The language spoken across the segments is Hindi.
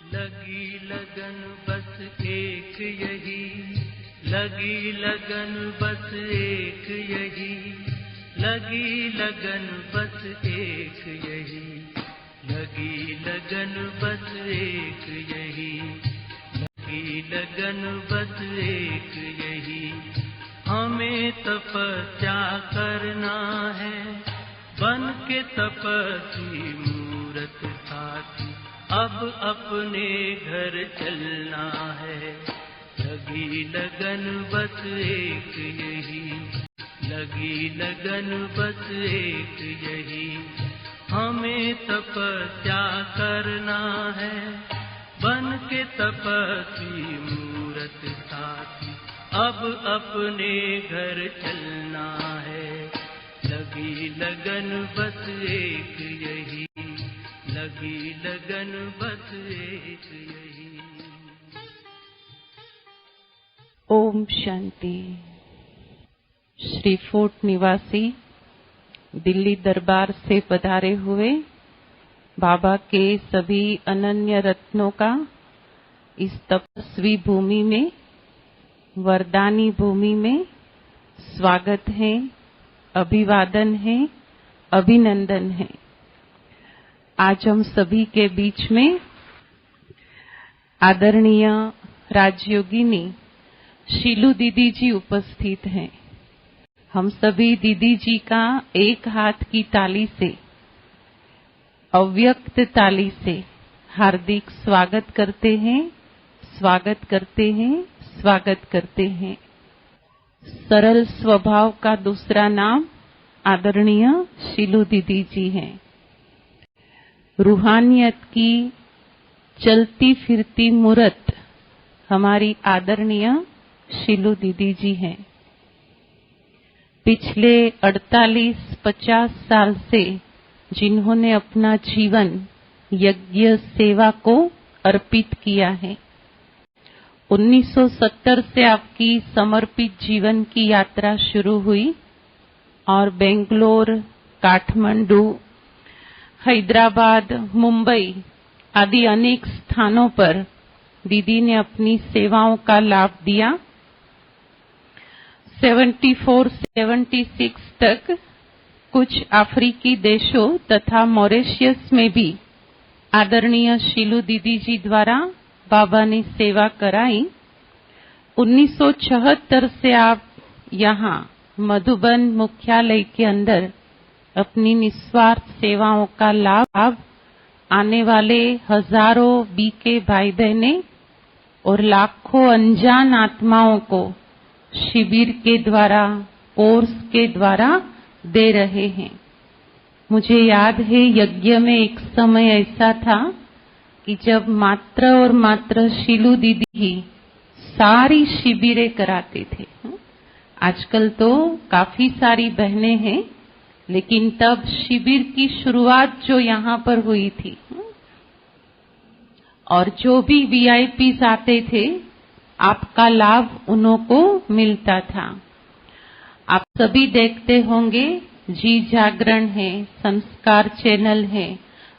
लगी लगन बस एक यही, लगी लगन बस एक यही, लगी लगन बस एक यही, लगी लगन बस एक यही, लगी लगन बस एक यही। हमें तपस्या करना है बन के तपस्वी मूरत साथी, अब अपने घर चलना है। लगी लगन बस एक यही, लगी लगन बस एक यही। हमें तपस्या करना है बन के तपस्वी मूरत साथी, अब अपने घर चलना है। लगी लगन बस एक यही, लगी लगन बस एक यही। ओम शांति। श्री फोर्ट निवासी दिल्ली दरबार से पधारे हुए बाबा के सभी अनन्य रत्नों का इस तपस्वी भूमि में, वरदानी भूमि में स्वागत है, अभिवादन है, अभिनंदन है। आज हम सभी के बीच में आदरणीय राजयोगिनी शीलू दीदी जी उपस्थित हैं। हम सभी दीदी जी का एक हाथ की ताली से, अव्यक्त ताली से हार्दिक स्वागत करते हैं, स्वागत करते हैं, स्वागत करते हैं। सरल स्वभाव का दूसरा नाम आदरणीय शीलू दीदी जी हैं। रूहानियत की चलती फिरती मूरत हमारी आदरणीय शीलू दीदी जी हैं। पिछले 48-50 साल से जिन्होंने अपना जीवन यज्ञ सेवा को अर्पित किया है। 1970 से आपकी समर्पित जीवन की यात्रा शुरू हुई और बेंगलोर, काठमांडू, हैदराबाद, मुंबई आदि अनेक स्थानों पर दीदी ने अपनी सेवाओं का लाभ दिया। 74 से 76 तक कुछ अफ्रीकी देशों तथा मॉरिशस में भी आदरणीय शीलू दीदी जी द्वारा बाबा ने सेवा कराई। 1976 से आप यहाँ मधुबन मुख्यालय के अंदर अपनी निस्वार्थ सेवाओं का लाभ आने वाले हजारों बीके भाई बहने और लाखों अनजान आत्माओं को शिविर के द्वारा, कोर्स के द्वारा दे रहे हैं। मुझे याद है यज्ञ में एक समय ऐसा था कि जब मात्र और मात्र शीलू दीदी ही सारी शिविरें कराते थे। आजकल तो काफी सारी बहनें हैं, लेकिन तब शिविर की शुरुआत जो यहाँ पर हुई थी और जो भी वीआईपीज आते थे, आपका लाभ उन्हों को मिलता था। आप सभी देखते होंगे जी जागरण है, संस्कार चैनल है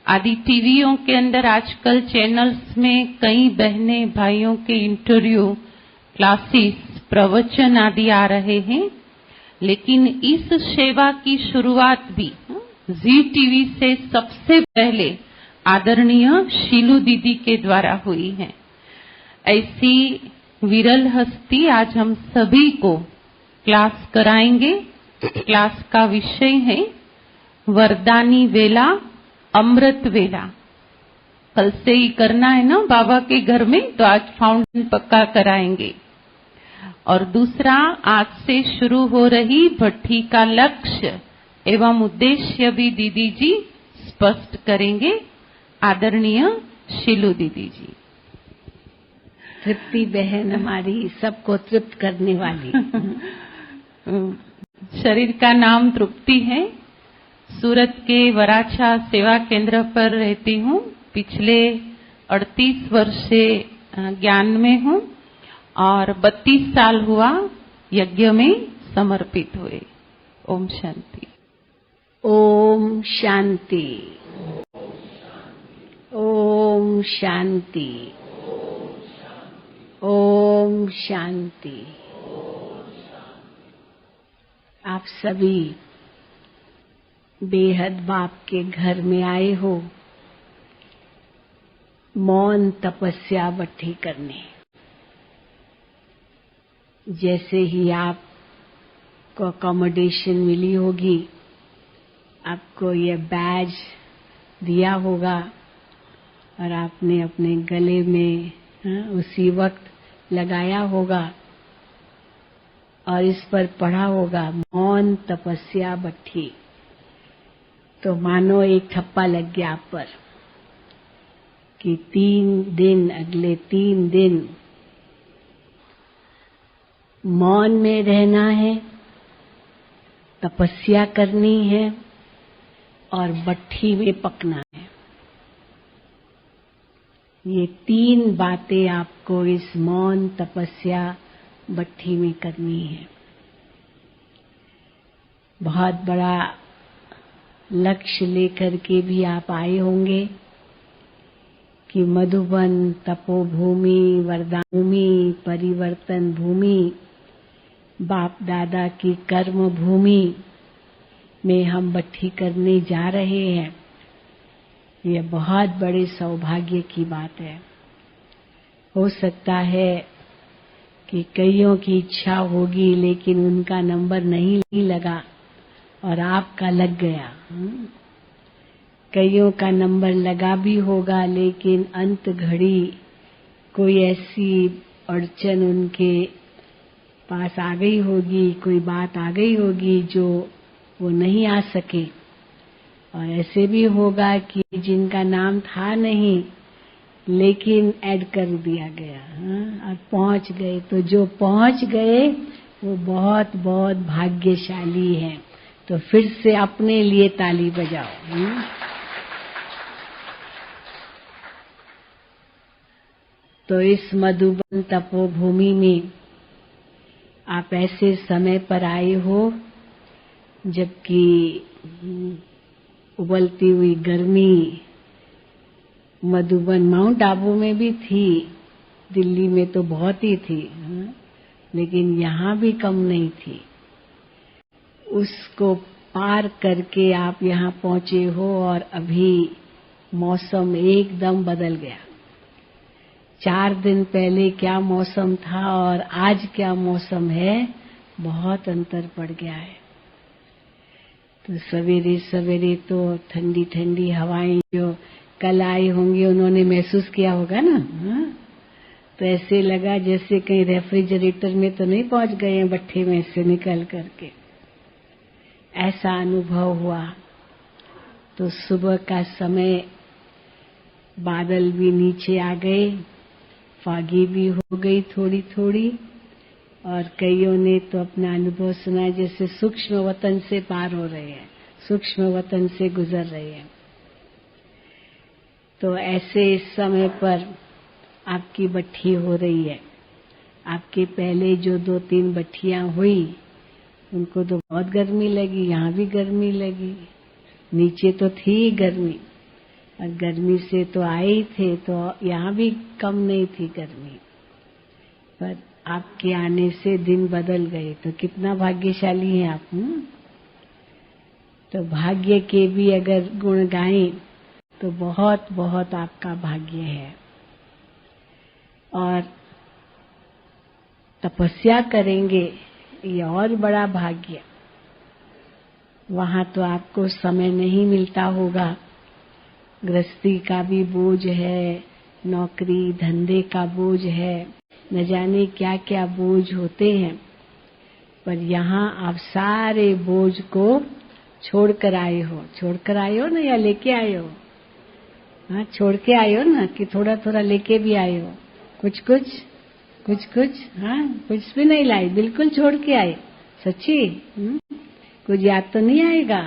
आदि टीवियों के अंदर आजकल चैनल्स में कई बहने भाइयों के इंटरव्यू, क्लासेस, प्रवचन आदि आ रहे हैं। लेकिन इस सेवा की शुरुआत भी जी टीवी से सबसे पहले आदरणीय शीलू दीदी के द्वारा हुई है। ऐसी विरल हस्ती आज हम सभी को क्लास कराएंगे। क्लास का विषय है वरदानी वेला, अमृत वेला। कल से ही करना है ना बाबा के घर में, तो आज फाउंटेन पक्का कराएंगे। और दूसरा, आज से शुरू हो रही भट्ठी का लक्ष्य एवं उद्देश्य भी दीदी जी स्पष्ट करेंगे। आदरणीय शीलू दीदी जी। तृप्ति बहन हमारी सबको तृप्त करने वाली। शरीर का नाम तृप्ति है। सूरत के वराछा सेवा केंद्र पर रहती हूँ। पिछले 38 वर्ष से ज्ञान में हूँ और 32 साल हुआ यज्ञ में समर्पित हुए। ओम शांति। ओम शांति। ओम शांति। ओम शांति। आप सभी बेहद बाप के घर में आए हो मौन तपस्या बट्ठी करने। जैसे ही आपको अकोमोडेशन मिली होगी, आपको ये बैज दिया होगा और आपने अपने गले में उसी वक्त लगाया होगा और इस पर पढ़ा होगा मौन तपस्या बट्ठी। तो मानो एक ठप्पा लग गया आप पर कि 3 दिन, अगले 3 दिन मौन में रहना है, तपस्या करनी है और बट्ठी में पकना है। ये 3 बातें आपको इस मौन तपस्या बट्ठी में करनी है। बहुत बड़ा लक्ष्य लेकर के भी आप आए होंगे कि मधुबन तपोभूमि, वरदान भूमि, परिवर्तन भूमि, बाप दादा की कर्म भूमि में हम बट्ठी करने जा रहे हैं। ये बहुत बड़े सौभाग्य की बात है। हो सकता है कि कईयों की इच्छा होगी लेकिन उनका नंबर नहीं लगा और आपका लग गया। कईयों का नंबर लगा भी होगा लेकिन अंत घड़ी कोई ऐसी अड़चन उनके पास आ गई होगी, कोई बात आ गई होगी जो वो नहीं आ सके। और ऐसे भी होगा कि जिनका नाम था नहीं लेकिन ऐड कर दिया गया और पहुंच गए। तो जो पहुंच गए वो बहुत बहुत भाग्यशाली हैं। तो फिर से अपने लिए ताली बजाओ। तो इस मधुबन तपोभूमि में आप ऐसे समय पर आए हो जबकि उबलती हुई गर्मी मधुबन माउंट आबू में भी थी, दिल्ली में तो बहुत ही थी, लेकिन यहाँ भी कम नहीं थी। उसको पार करके आप यहाँ पहुंचे हो और अभी मौसम एकदम बदल गया। 4 दिन पहले क्या मौसम था और आज क्या मौसम है, बहुत अंतर पड़ गया है। तो सवेरे सवेरे तो ठंडी ठंडी हवाएं जो कल आई होंगी उन्होंने महसूस किया होगा ना। तो ऐसे लगा जैसे कहीं रेफ्रिजरेटर में तो नहीं पहुंच गए हैं भट्ठे में से निकल करके, ऐसा अनुभव हुआ। तो सुबह का समय बादल भी नीचे आ गए, फागी भी हो गई थोड़ी थोड़ी और कईयों ने तो अपना अनुभव सुनाया जैसे सूक्ष्म वतन से पार हो रहे हैं, सूक्ष्म वतन से गुजर रहे हैं। तो ऐसे इस समय पर आपकी बट्ठी हो रही है। आपके पहले जो 2-3 बट्ठियां हुई उनको तो बहुत गर्मी लगी, यहाँ भी गर्मी लगी, नीचे तो थी गर्मी और गर्मी से तो आए ही थे, तो यहाँ भी कम नहीं थी गर्मी। पर आपके आने से दिन बदल गए। तो कितना भाग्यशाली हैं आप। तो भाग्य के भी अगर गुण गाएं तो बहुत बहुत आपका भाग्य है। और तपस्या करेंगे ये और बड़ा भाग्य। वहां तो आपको समय नहीं मिलता होगा, गृहस्थी का भी बोझ है, नौकरी धंधे का बोझ है, न जाने क्या क्या बोझ होते हैं। पर यहाँ आप सारे बोझ को छोड़कर आए हो ना, या लेके आए हो? हाँ, छोड़ के आए हो ना, कि थोड़ा थोड़ा लेके भी आए हो? कुछ कुछ हाँ, कुछ भी नहीं लाई, बिल्कुल छोड़ के आए। सच्ची? कुछ याद तो नहीं आएगा?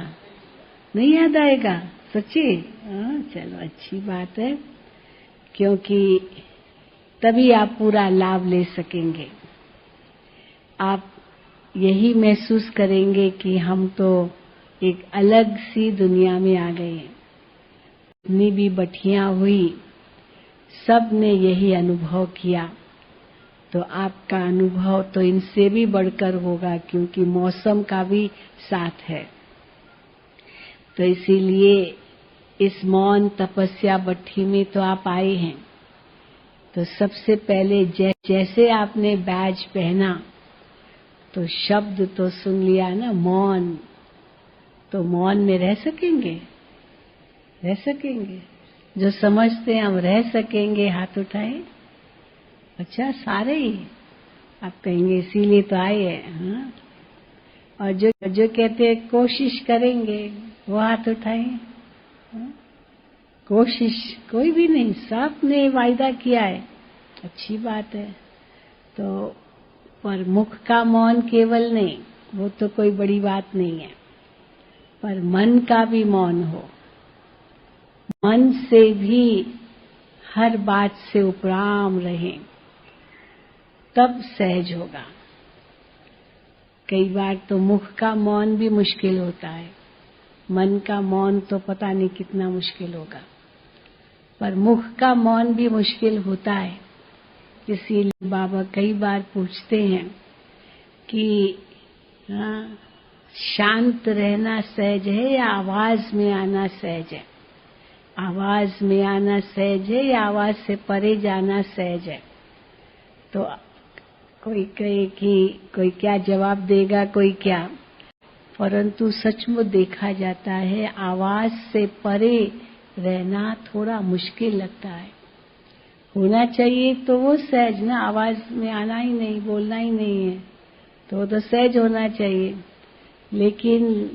नहीं याद आएगा? सच्ची? हाँ, चलो अच्छी बात है, क्योंकि तभी आप पूरा लाभ ले सकेंगे। आप यही महसूस करेंगे कि हम तो एक अलग सी दुनिया में आ गए हैं। जितनी भी बट्ठियां हुई सब ने यही अनुभव किया, तो आपका अनुभव तो इनसे भी बढ़कर होगा, क्योंकि मौसम का भी साथ है। तो इसीलिए इस मौन तपस्या भट्ठी में तो आप आए हैं। तो सबसे पहले जैसे आपने बैज पहना तो शब्द तो सुन लिया ना, मौन। तो मौन में रह सकेंगे? रह सकेंगे? जो समझते हैं हम रह सकेंगे, हाथ उठाएं। अच्छा, सारे ही आप कहेंगे इसीलिए तो आए हैं। हाँ? और जो कहते हैं कोशिश करेंगे, वो हाथ उठाएं। हाँ? कोशिश कोई भी नहीं, सब ने वायदा किया है, अच्छी बात है। तो पर मुख का मौन केवल नहीं, वो तो कोई बड़ी बात नहीं है, पर मन का भी मौन हो। मन से भी हर बात से उपराम रहें, तब सहज होगा। कई बार तो मुख का मौन भी मुश्किल होता है, मन का मौन तो पता नहीं कितना मुश्किल होगा, पर मुख का मौन भी मुश्किल होता है। इसीलिए बाबा कई बार पूछते हैं कि हाँ, शांत रहना सहज है या आवाज में आना सहज है? आवाज में आना सहज है या आवाज से परे जाना सहज है? तो कोई कहे कि कोई क्या जवाब देगा, कोई क्या, परंतु सचमुच देखा जाता है आवाज से परे रहना थोड़ा मुश्किल लगता है। होना चाहिए तो वो सहज ना, आवाज में आना ही नहीं, बोलना ही नहीं है, तो वो तो सहज होना चाहिए। लेकिन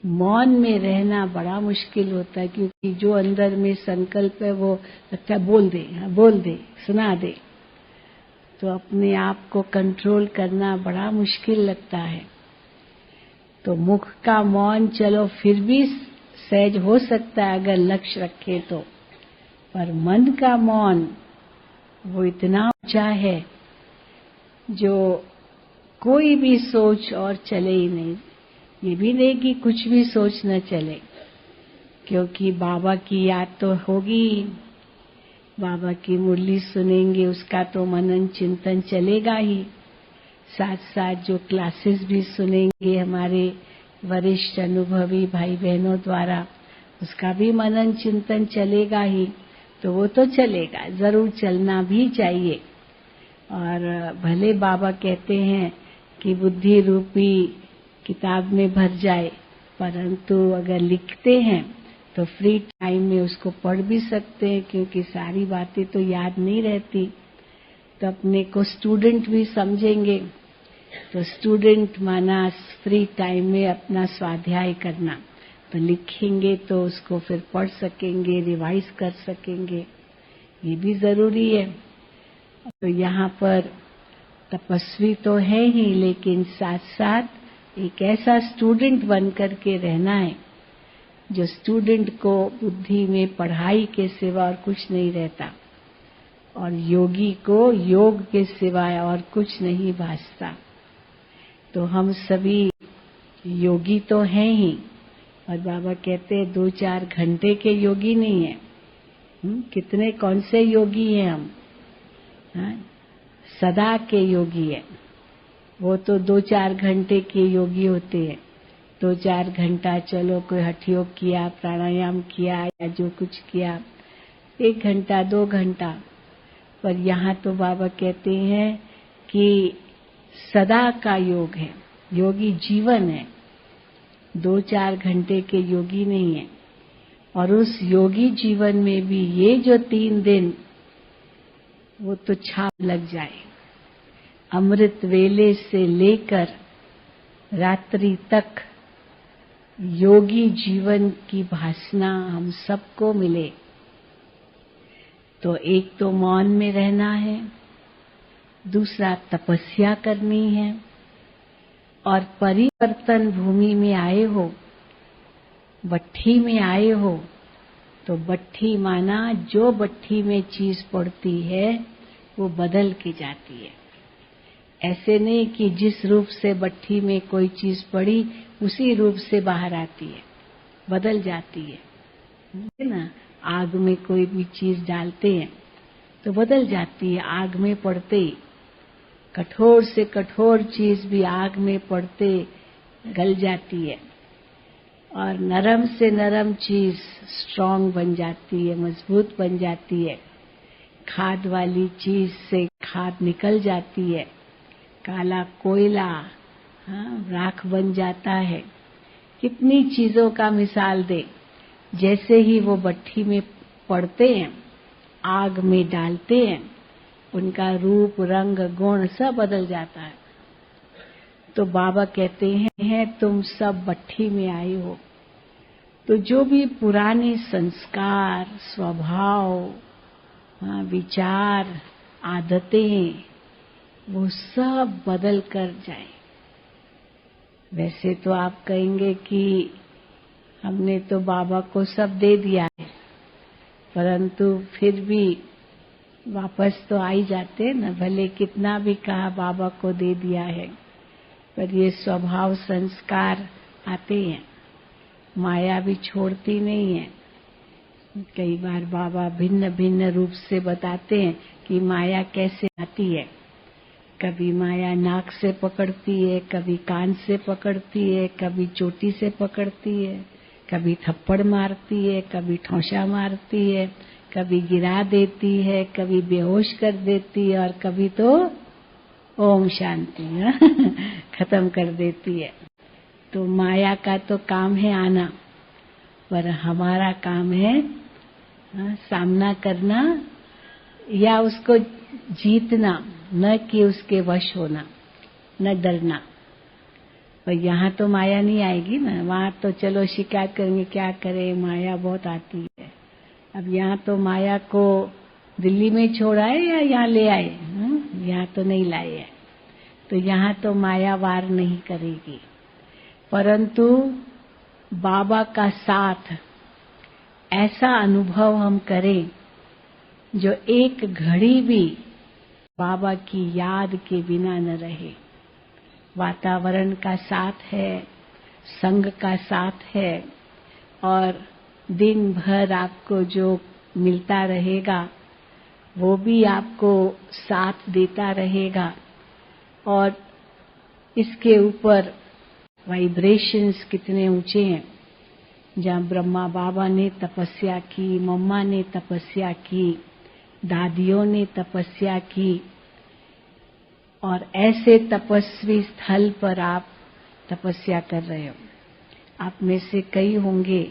मौन में रहना बड़ा मुश्किल होता है, क्योंकि जो अंदर में संकल्प है वो लगता है बोल दे, बोल दे, सुना दे। तो अपने आप को कंट्रोल करना बड़ा मुश्किल लगता है। तो मुख का मौन चलो फिर भी सहज हो सकता है अगर लक्ष्य रखे तो, पर मन का मौन वो इतना ऊंचा है जो कोई भी सोच और चले ही नहीं। ये भी नहीं कि कुछ भी सोच न चले, क्योंकि बाबा की याद तो होगी, बाबा की मुरली सुनेंगे, उसका तो मनन चिंतन चलेगा ही। साथ साथ जो क्लासेस भी सुनेंगे हमारे वरिष्ठ अनुभवी भाई बहनों द्वारा, उसका भी मनन चिंतन चलेगा ही। तो वो तो चलेगा, जरूर चलना भी चाहिए। और भले बाबा कहते हैं कि बुद्धि रूपी किताब में भर जाए, परंतु अगर लिखते हैं तो फ्री टाइम में उसको पढ़ भी सकते हैं, क्योंकि सारी बातें तो याद नहीं रहती। तो अपने को स्टूडेंट भी समझेंगे, तो स्टूडेंट माना फ्री टाइम में अपना स्वाध्याय करना, तो लिखेंगे तो उसको फिर पढ़ सकेंगे, रिवाइज कर सकेंगे, ये भी जरूरी है। तो यहाँ पर तपस्वी तो है ही, लेकिन साथ साथ एक ऐसा स्टूडेंट बन कर के रहना है जो स्टूडेंट को बुद्धि में पढ़ाई के सिवा और कुछ नहीं रहता, और योगी को योग के सिवाय और कुछ नहीं भासता। तो हम सभी योगी तो हैं ही, और बाबा कहते हैं 2-4 घंटे के योगी नहीं है। कितने कौन से योगी हैं हम? हाँ? सदा के योगी है। वो तो 2-4 घंटे के योगी होते हैं। 2-4 घंटा चलो कोई हठ योग किया, प्राणायाम किया या जो कुछ किया, 1 घंटा 2 घंटा। पर यहाँ तो बाबा कहते हैं कि सदा का योग है, योगी जीवन है, 2-4 घंटे के योगी नहीं है। और उस योगी जीवन में भी ये जो 3 दिन वो तो छाप लग जाए। अमृत वेले से लेकर रात्रि तक योगी जीवन की भासना हम सबको मिले। तो एक तो मौन में रहना है, दूसरा तपस्या करनी है, और परिवर्तन भूमि में आए हो, भट्ठी में आए हो, तो भट्ठी माना जो भट्ठी में चीज पड़ती है वो बदल के जाती है। ऐसे नहीं कि जिस रूप से भट्ठी में कोई चीज पड़ी उसी रूप से बाहर आती है, बदल जाती है ना। आग में कोई भी चीज डालते हैं तो बदल जाती है आग में पड़ते ही। कठोर से कठोर चीज भी आग में पड़ते गल जाती है, और नरम से नरम चीज स्ट्रांग बन जाती है, मजबूत बन जाती है। खाद वाली चीज से खाद निकल जाती है, काला कोयला राख बन जाता है। कितनी चीजों का मिसाल दे, जैसे ही वो भट्ठी में पड़ते हैं, आग में डालते हैं, उनका रूप रंग गुण सब बदल जाता है। तो बाबा कहते हैं तुम सब भट्ठी में आए हो, तो जो भी पुराने संस्कार, स्वभाव, विचार, आदतें, वो सब बदल कर जाए। वैसे तो आप कहेंगे कि हमने तो बाबा को सब दे दिया है, परंतु फिर भी वापस तो आ ही जाते हैं ना। भले कितना भी कहा बाबा को दे दिया है, पर ये स्वभाव संस्कार आते हैं, माया भी छोड़ती नहीं है। कई बार बाबा भिन्न भिन्न रूप से बताते हैं कि माया कैसे आती है। कभी माया नाक से पकड़ती है, कभी कान से पकड़ती है, कभी चोटी से पकड़ती है, कभी थप्पड़ मारती है, कभी ठौंसा मारती है, कभी गिरा देती है, कभी बेहोश कर देती है, और कभी तो ओम शांति खत्म कर देती है। तो माया का तो काम है आना, पर हमारा काम है सामना करना या उसको जीतना, न कि उसके वश होना, न डरना। पर यहाँ तो माया नहीं आएगी ना, वहाँ तो चलो शिकायत करेंगे, क्या करें माया बहुत आती है। अब यहाँ तो माया को दिल्ली में छोड़ाए या यहाँ ले आए, यहाँ तो नहीं लाए है, तो यहाँ तो माया वार नहीं करेगी। परंतु बाबा का साथ ऐसा अनुभव हम करें जो एक घड़ी भी बाबा की याद के बिना न रहे। वातावरण का साथ है, संग का साथ है, और दिन भर आपको जो मिलता रहेगा वो भी आपको साथ देता रहेगा। और इसके ऊपर वाइब्रेशंस कितने ऊंचे हैं। जहाँ ब्रह्मा बाबा ने तपस्या की, मम्मा ने तपस्या की, दादियों ने तपस्या की, और ऐसे तपस्वी स्थल पर आप तपस्या कर रहे हो। आप में से कई होंगे,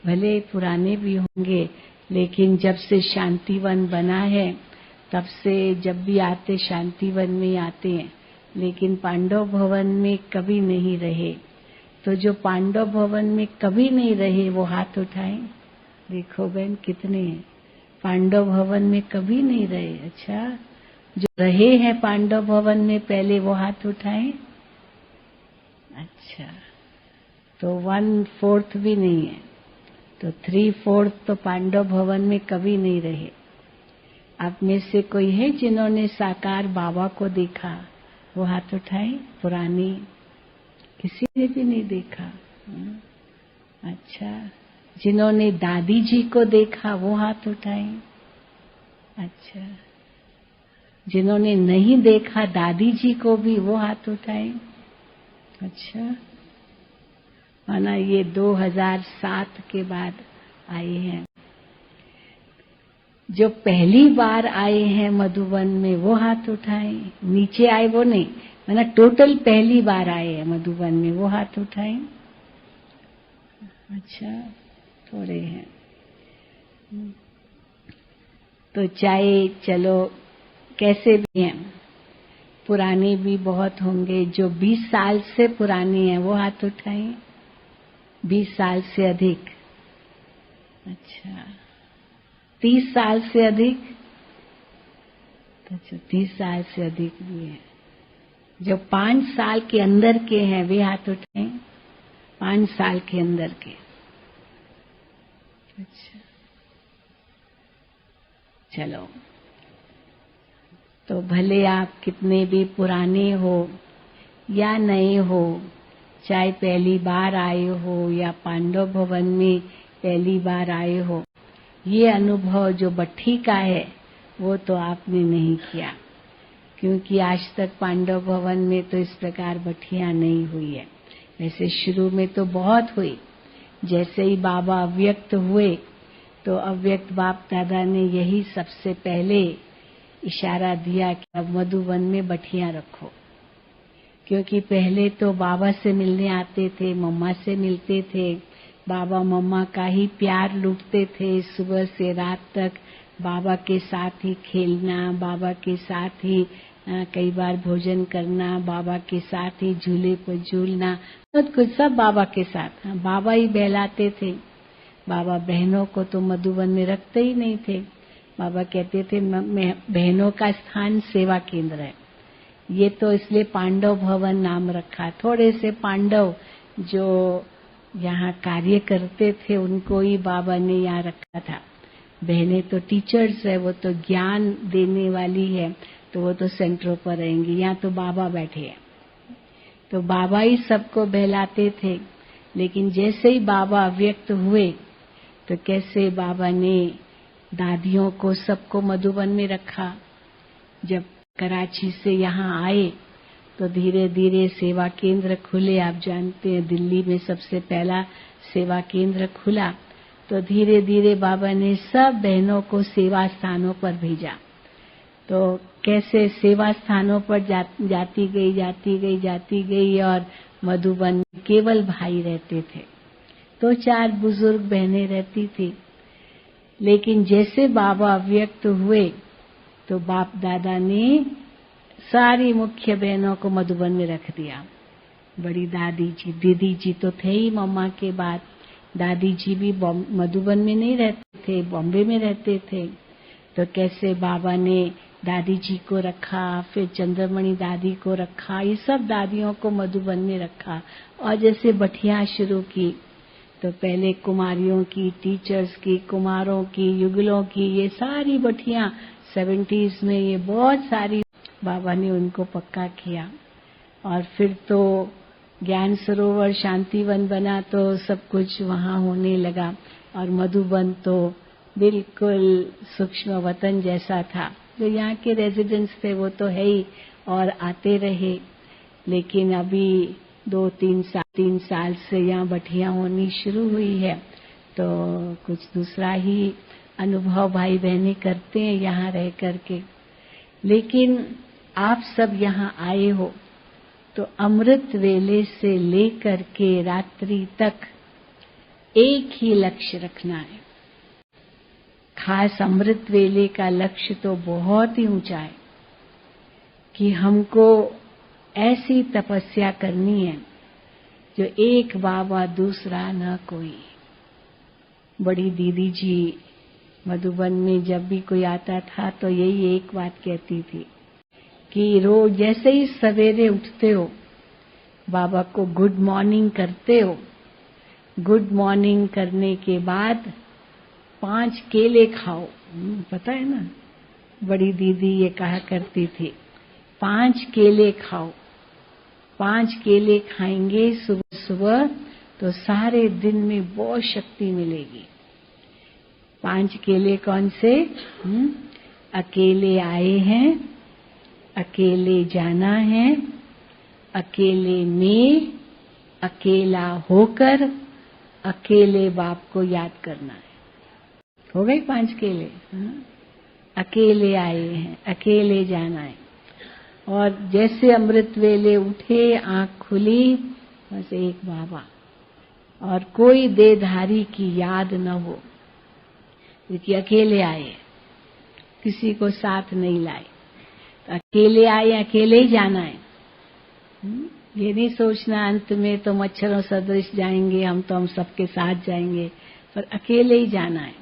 भले पुराने भी होंगे, लेकिन जब से शांतिवन बना है तब से जब भी आते शांतिवन में आते हैं, लेकिन पांडव भवन में कभी नहीं रहे। तो जो पांडव भवन में कभी नहीं रहे वो हाथ उठाएं। देखो बहन कितने हैं पांडव भवन में कभी नहीं रहे। अच्छा, जो रहे हैं पांडव भवन में पहले वो हाथ उठाएं। अच्छा, तो 1/4 भी नहीं है, तो 3/4 तो पांडव भवन में कभी नहीं रहे। आप में से कोई है जिन्होंने साकार बाबा को देखा? वो हाथ उठाए। पुरानी किसी ने भी नहीं देखा। अच्छा, जिन्होंने दादी जी को देखा वो हाथ उठाए। अच्छा, जिन्होंने नहीं देखा दादी जी को भी वो हाथ उठाए। अच्छा, माना ये 2007 के बाद आए हैं। जो पहली बार आए हैं मधुबन में वो हाथ उठाए। नीचे आए वो नहीं, माना टोटल पहली बार आए हैं मधुबन में वो हाथ उठाए। अच्छा, थोड़े हैं। तो चाहे चलो कैसे भी हैं, पुराने भी बहुत होंगे। जो 20 साल से पुराने हैं वो हाथ उठाएं। 20 साल से अधिक। अच्छा, 30 साल से अधिक। अच्छा, 30 साल से अधिक भी है। जो 5 साल के अंदर के हैं वे हाथ उठाएं। 5 साल के अंदर के। अच्छा, चलो, तो भले आप कितने भी पुराने हो या नए हो, चाहे पहली बार आए हो या पांडव भवन में पहली बार आए हो, ये अनुभव जो भट्ठी का है वो तो आपने नहीं किया, क्योंकि आज तक पांडव भवन में तो इस प्रकार भट्ठियां नहीं हुई है। वैसे शुरू में तो बहुत हुई। जैसे ही बाबा अव्यक्त हुए तो अव्यक्त बाप दादा ने यही सबसे पहले इशारा दिया कि अब मधुबन में भट्ठियां रखो, क्योंकि पहले तो बाबा से मिलने आते थे, मम्मा से मिलते थे, बाबा मम्मा का ही प्यार लूटते थे। सुबह से रात तक बाबा के साथ ही खेलना, बाबा के साथ ही कई बार भोजन करना, बाबा के साथ ही झूले पर झूलना, बहुत कुछ सब बाबा के साथ। बाबा ही बहलाते थे। बाबा बहनों को तो मधुबन में रखते ही नहीं थे। बाबा कहते थे बहनों का स्थान सेवा केंद्र है। ये तो इसलिए पांडव भवन नाम रखा। थोड़े से पांडव जो यहाँ कार्य करते थे उनको ही बाबा ने यहाँ रखा था। बहनें तो टीचर्स है, वो तो ज्ञान देने वाली है, तो वो तो सेंटरों पर रहेंगी। यहाँ तो बाबा बैठे हैं, तो बाबा ही सबको बहलाते थे। लेकिन जैसे ही बाबा व्यक्त हुए तो कैसे बाबा ने दादियों को सबको मधुबन में रखा। जब कराची से यहाँ आए तो धीरे धीरे सेवा केंद्र खुले। आप जानते हैं दिल्ली में सबसे पहला सेवा केंद्र खुला, तो धीरे धीरे बाबा ने सब बहनों को सेवा स्थानों पर भेजा। तो कैसे सेवा स्थानों पर जाती गई और मधुबन में केवल भाई रहते थे, तो 4 बुजुर्ग बहनें रहती थी। लेकिन जैसे बाबा व्यक्त हुए तो बाप दादा ने सारी मुख्य बहनों को मधुबन में रख दिया। बड़ी दादी जी, दीदी जी तो थे ही मम्मा के बाद। दादी जी भी मधुबन में नहीं रहते थे, बॉम्बे में रहते थे। तो कैसे बाबा ने दादी जी को रखा, फिर चंद्रमणि दादी को रखा, ये सब दादियों को मधुबन में रखा। और जैसे भट्ठियां शुरू की तो पहले कुमारियों की, टीचर्स की, कुमारों की, युगलों की, ये सारी भट्ठियां 70s में ये बहुत सारी बाबा ने उनको पक्का किया। और फिर तो ज्ञान सरोवर शांतिवन बना तो सब कुछ वहां होने लगा। और मधुबन तो बिल्कुल सूक्ष्म वतन जैसा था। जो यहाँ के रेजिडेंट्स थे वो तो है ही और आते रहे। लेकिन अभी 2-3 साल से यहाँ भट्ठियां होनी शुरू हुई है, तो कुछ दूसरा ही अनुभव भाई बहनें करते हैं यहाँ रह करके। लेकिन आप सब यहाँ आए हो तो अमृत वेले से लेकर के रात्रि तक एक ही लक्ष्य रखना है। खास अमृत वेले का लक्ष्य तो बहुत ही ऊंचा है कि हमको ऐसी तपस्या करनी है जो एक बाबा दूसरा न कोई। बड़ी दीदी जी मधुबन में जब भी कोई आता था तो यही एक बात कहती थी कि रोज जैसे ही सवेरे उठते हो बाबा को गुड मॉर्निंग करते हो। गुड मॉर्निंग करने के बाद 5 केले खाओ। पता है ना, बड़ी दीदी ये कहा करती थी 5 केले खाओ। 5 केले खाएंगे सुबह सुबह तो सारे दिन में बहुत शक्ति मिलेगी। 5 केले कौन से? अकेले आए हैं, अकेले जाना है, अकेले में, अकेला होकर, अकेले बाप को याद करना है। हो गए 5 केले। अकेले आए हैं, अकेले जाना है। और जैसे अमृत वेले उठे, आंख खुली, बस एक बाबा और कोई देहधारी की याद न हो, क्योंकि अकेले आए, किसी को साथ नहीं लाए। तो अकेले आए, अकेले ही जाना है। ये नहीं सोचना अंत में तो मच्छरों सदृश जाएंगे हम, तो हम सबके साथ जाएंगे, पर अकेले ही जाना है।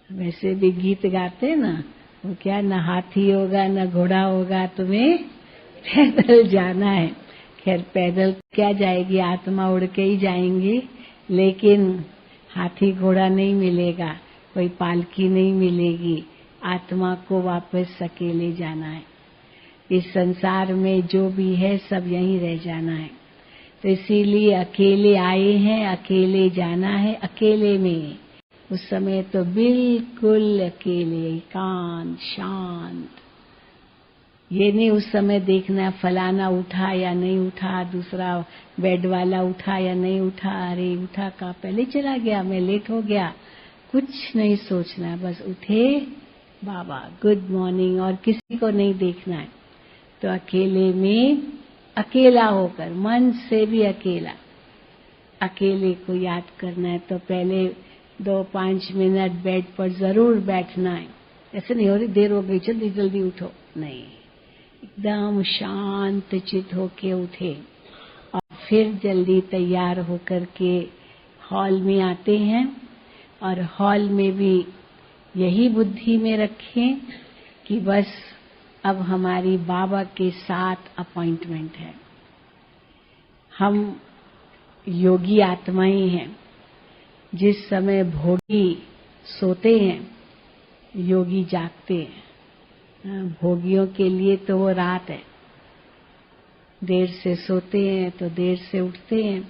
वैसे भी गीत गाते हैं ना, वो क्या, न हाथी होगा न घोड़ा होगा, तुम्हें पैदल जाना है। खैर पैदल क्या जाएगी, आत्मा उड़ के ही जाएंगी, लेकिन हाथी घोड़ा नहीं मिलेगा, कोई पालकी नहीं मिलेगी। आत्मा को वापस अकेले जाना है। इस संसार में जो भी है सब यहीं रह जाना है। तो इसीलिए अकेले आए हैं, अकेले जाना है, अकेले में उस समय तो बिल्कुल अकेले, एकांत, शांत। ये नहीं उस समय देखना फलाना उठा या नहीं उठा, दूसरा बेड वाला उठा या नहीं उठा, अरे उठा का पहले चला गया, मैं लेट हो गया, कुछ नहीं सोचना, बस उठे बाबा गुड मॉर्निंग, और किसी को नहीं देखना है। तो अकेले में, अकेला होकर, मन से भी अकेला, अकेले को याद करना है। तो पहले 2-5 मिनट बेड पर जरूर बैठना है। ऐसे नहीं हो रही देर हो गई जल्दी जल्दी उठो, नहीं, एकदम शांत चित होके उठे और फिर जल्दी तैयार होकर के हॉल में आते हैं। और हॉल में भी यही बुद्धि में रखें कि बस अब हमारी बाबा के साथ अपॉइंटमेंट है। हम योगी आत्माएं हैं। जिस समय भोगी सोते हैं, योगी जागते हैं। भोगियों के लिए तो वो रात है, देर से सोते हैं तो देर से उठते हैं,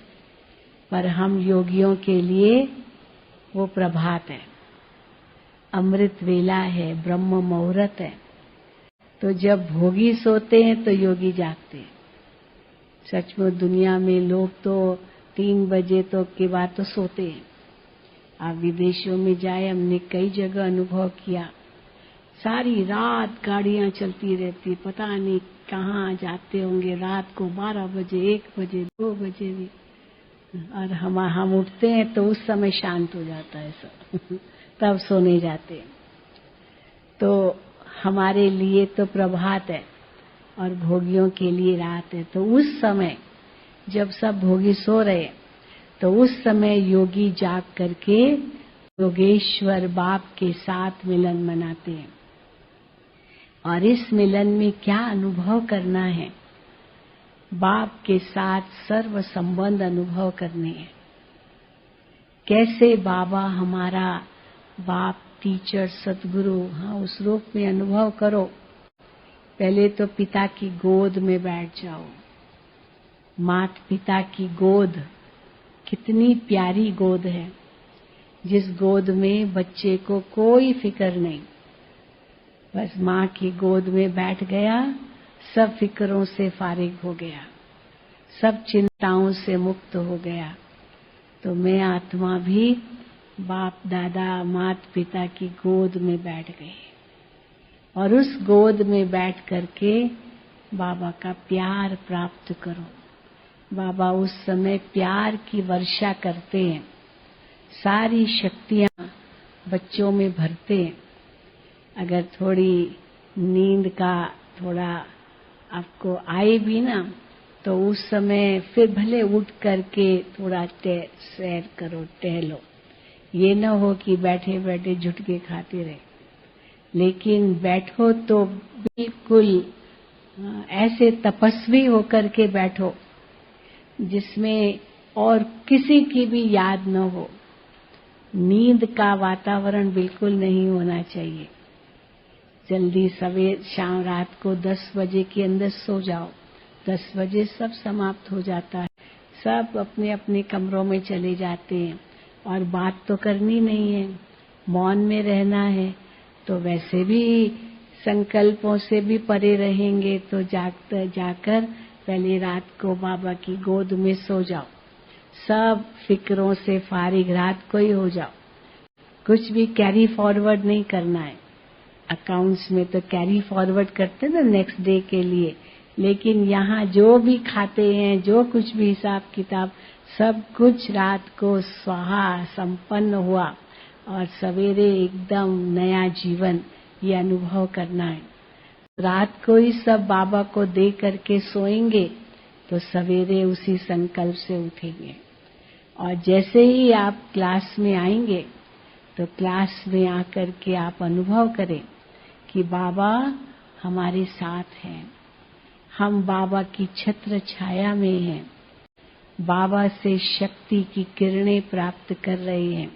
पर हम योगियों के लिए वो प्रभात है, अमृत वेला है, ब्रह्म मुहूर्त है। तो जब भोगी सोते हैं तो योगी जागते हैं। सचमुच दुनिया में लोग तो 3 बजे तो के बाद तो सोते हैं। आप विदेशों में जाए, हमने कई जगह अनुभव किया, सारी रात गाड़ियां चलती रहती, पता नहीं कहाँ जाते होंगे, रात को 12 बजे, 1 बजे, 2 बजे भी। और हम उठते हैं तो उस समय शांत हो जाता है सब तब सोने जाते हैं। तो हमारे लिए तो प्रभात है और भोगियों के लिए रात है। तो उस समय जब सब भोगी सो रहे, तो उस समय योगी जाग करके योगेश्वर बाप के साथ मिलन मनाते हैं। और इस मिलन में क्या अनुभव करना है? बाप के साथ सर्व संबंध अनुभव करने हैं। कैसे बाबा हमारा बाप, टीचर, सतगुरु, हाँ उस रूप में अनुभव करो। पहले तो पिता की गोद में बैठ जाओ। माता पिता की गोद कितनी प्यारी गोद है, जिस गोद में बच्चे को कोई फिक्र नहीं, बस माँ की गोद में बैठ गया, सब फिक्रों से फारिग हो गया, सब चिंताओं से मुक्त हो गया। तो मैं आत्मा भी बाप दादा माता पिता की गोद में बैठ गई और उस गोद में बैठ करके बाबा का प्यार प्राप्त करो। बाबा उस समय प्यार की वर्षा करते हैं, सारी शक्तियां बच्चों में भरते हैं। अगर थोड़ी नींद का थोड़ा आपको आए भी ना, तो उस समय फिर भले उठ करके थोड़ा सैर करो, टहलो। ये न हो कि बैठे बैठे झुटके खाते रहे, लेकिन बैठो तो बिल्कुल ऐसे तपस्वी होकर के बैठो जिसमें और किसी की भी याद न हो। नींद का वातावरण बिल्कुल नहीं होना चाहिए। जल्दी सवेर शाम रात को 10 बजे के अंदर सो जाओ। 10 बजे सब समाप्त हो जाता है, सब अपने अपने कमरों में चले जाते हैं और बात तो करनी नहीं है, मौन में रहना है। तो वैसे भी संकल्पों से भी परे रहेंगे, तो जाकर पहले रात को बाबा की गोद में सो जाओ, सब फिक्रों से फारिग रात को ही हो जाओ। कुछ भी कैरी फॉरवर्ड नहीं करना है। अकाउंट्स में तो कैरी फॉरवर्ड करते ना नेक्स्ट डे के लिए, लेकिन यहाँ जो भी खाते हैं, जो कुछ भी हिसाब किताब, सब कुछ रात को स्वाहा संपन्न हुआ और सवेरे एकदम नया जीवन, ये अनुभव करना है। रात को ही सब बाबा को दे करके सोएंगे तो सवेरे उसी संकल्प से उठेंगे। और जैसे ही आप क्लास में आएंगे तो क्लास में आकर के आप अनुभव करें कि बाबा हमारे साथ हैं, हम बाबा की छत्र छाया में हैं, बाबा से शक्ति की किरणें प्राप्त कर रहे हैं।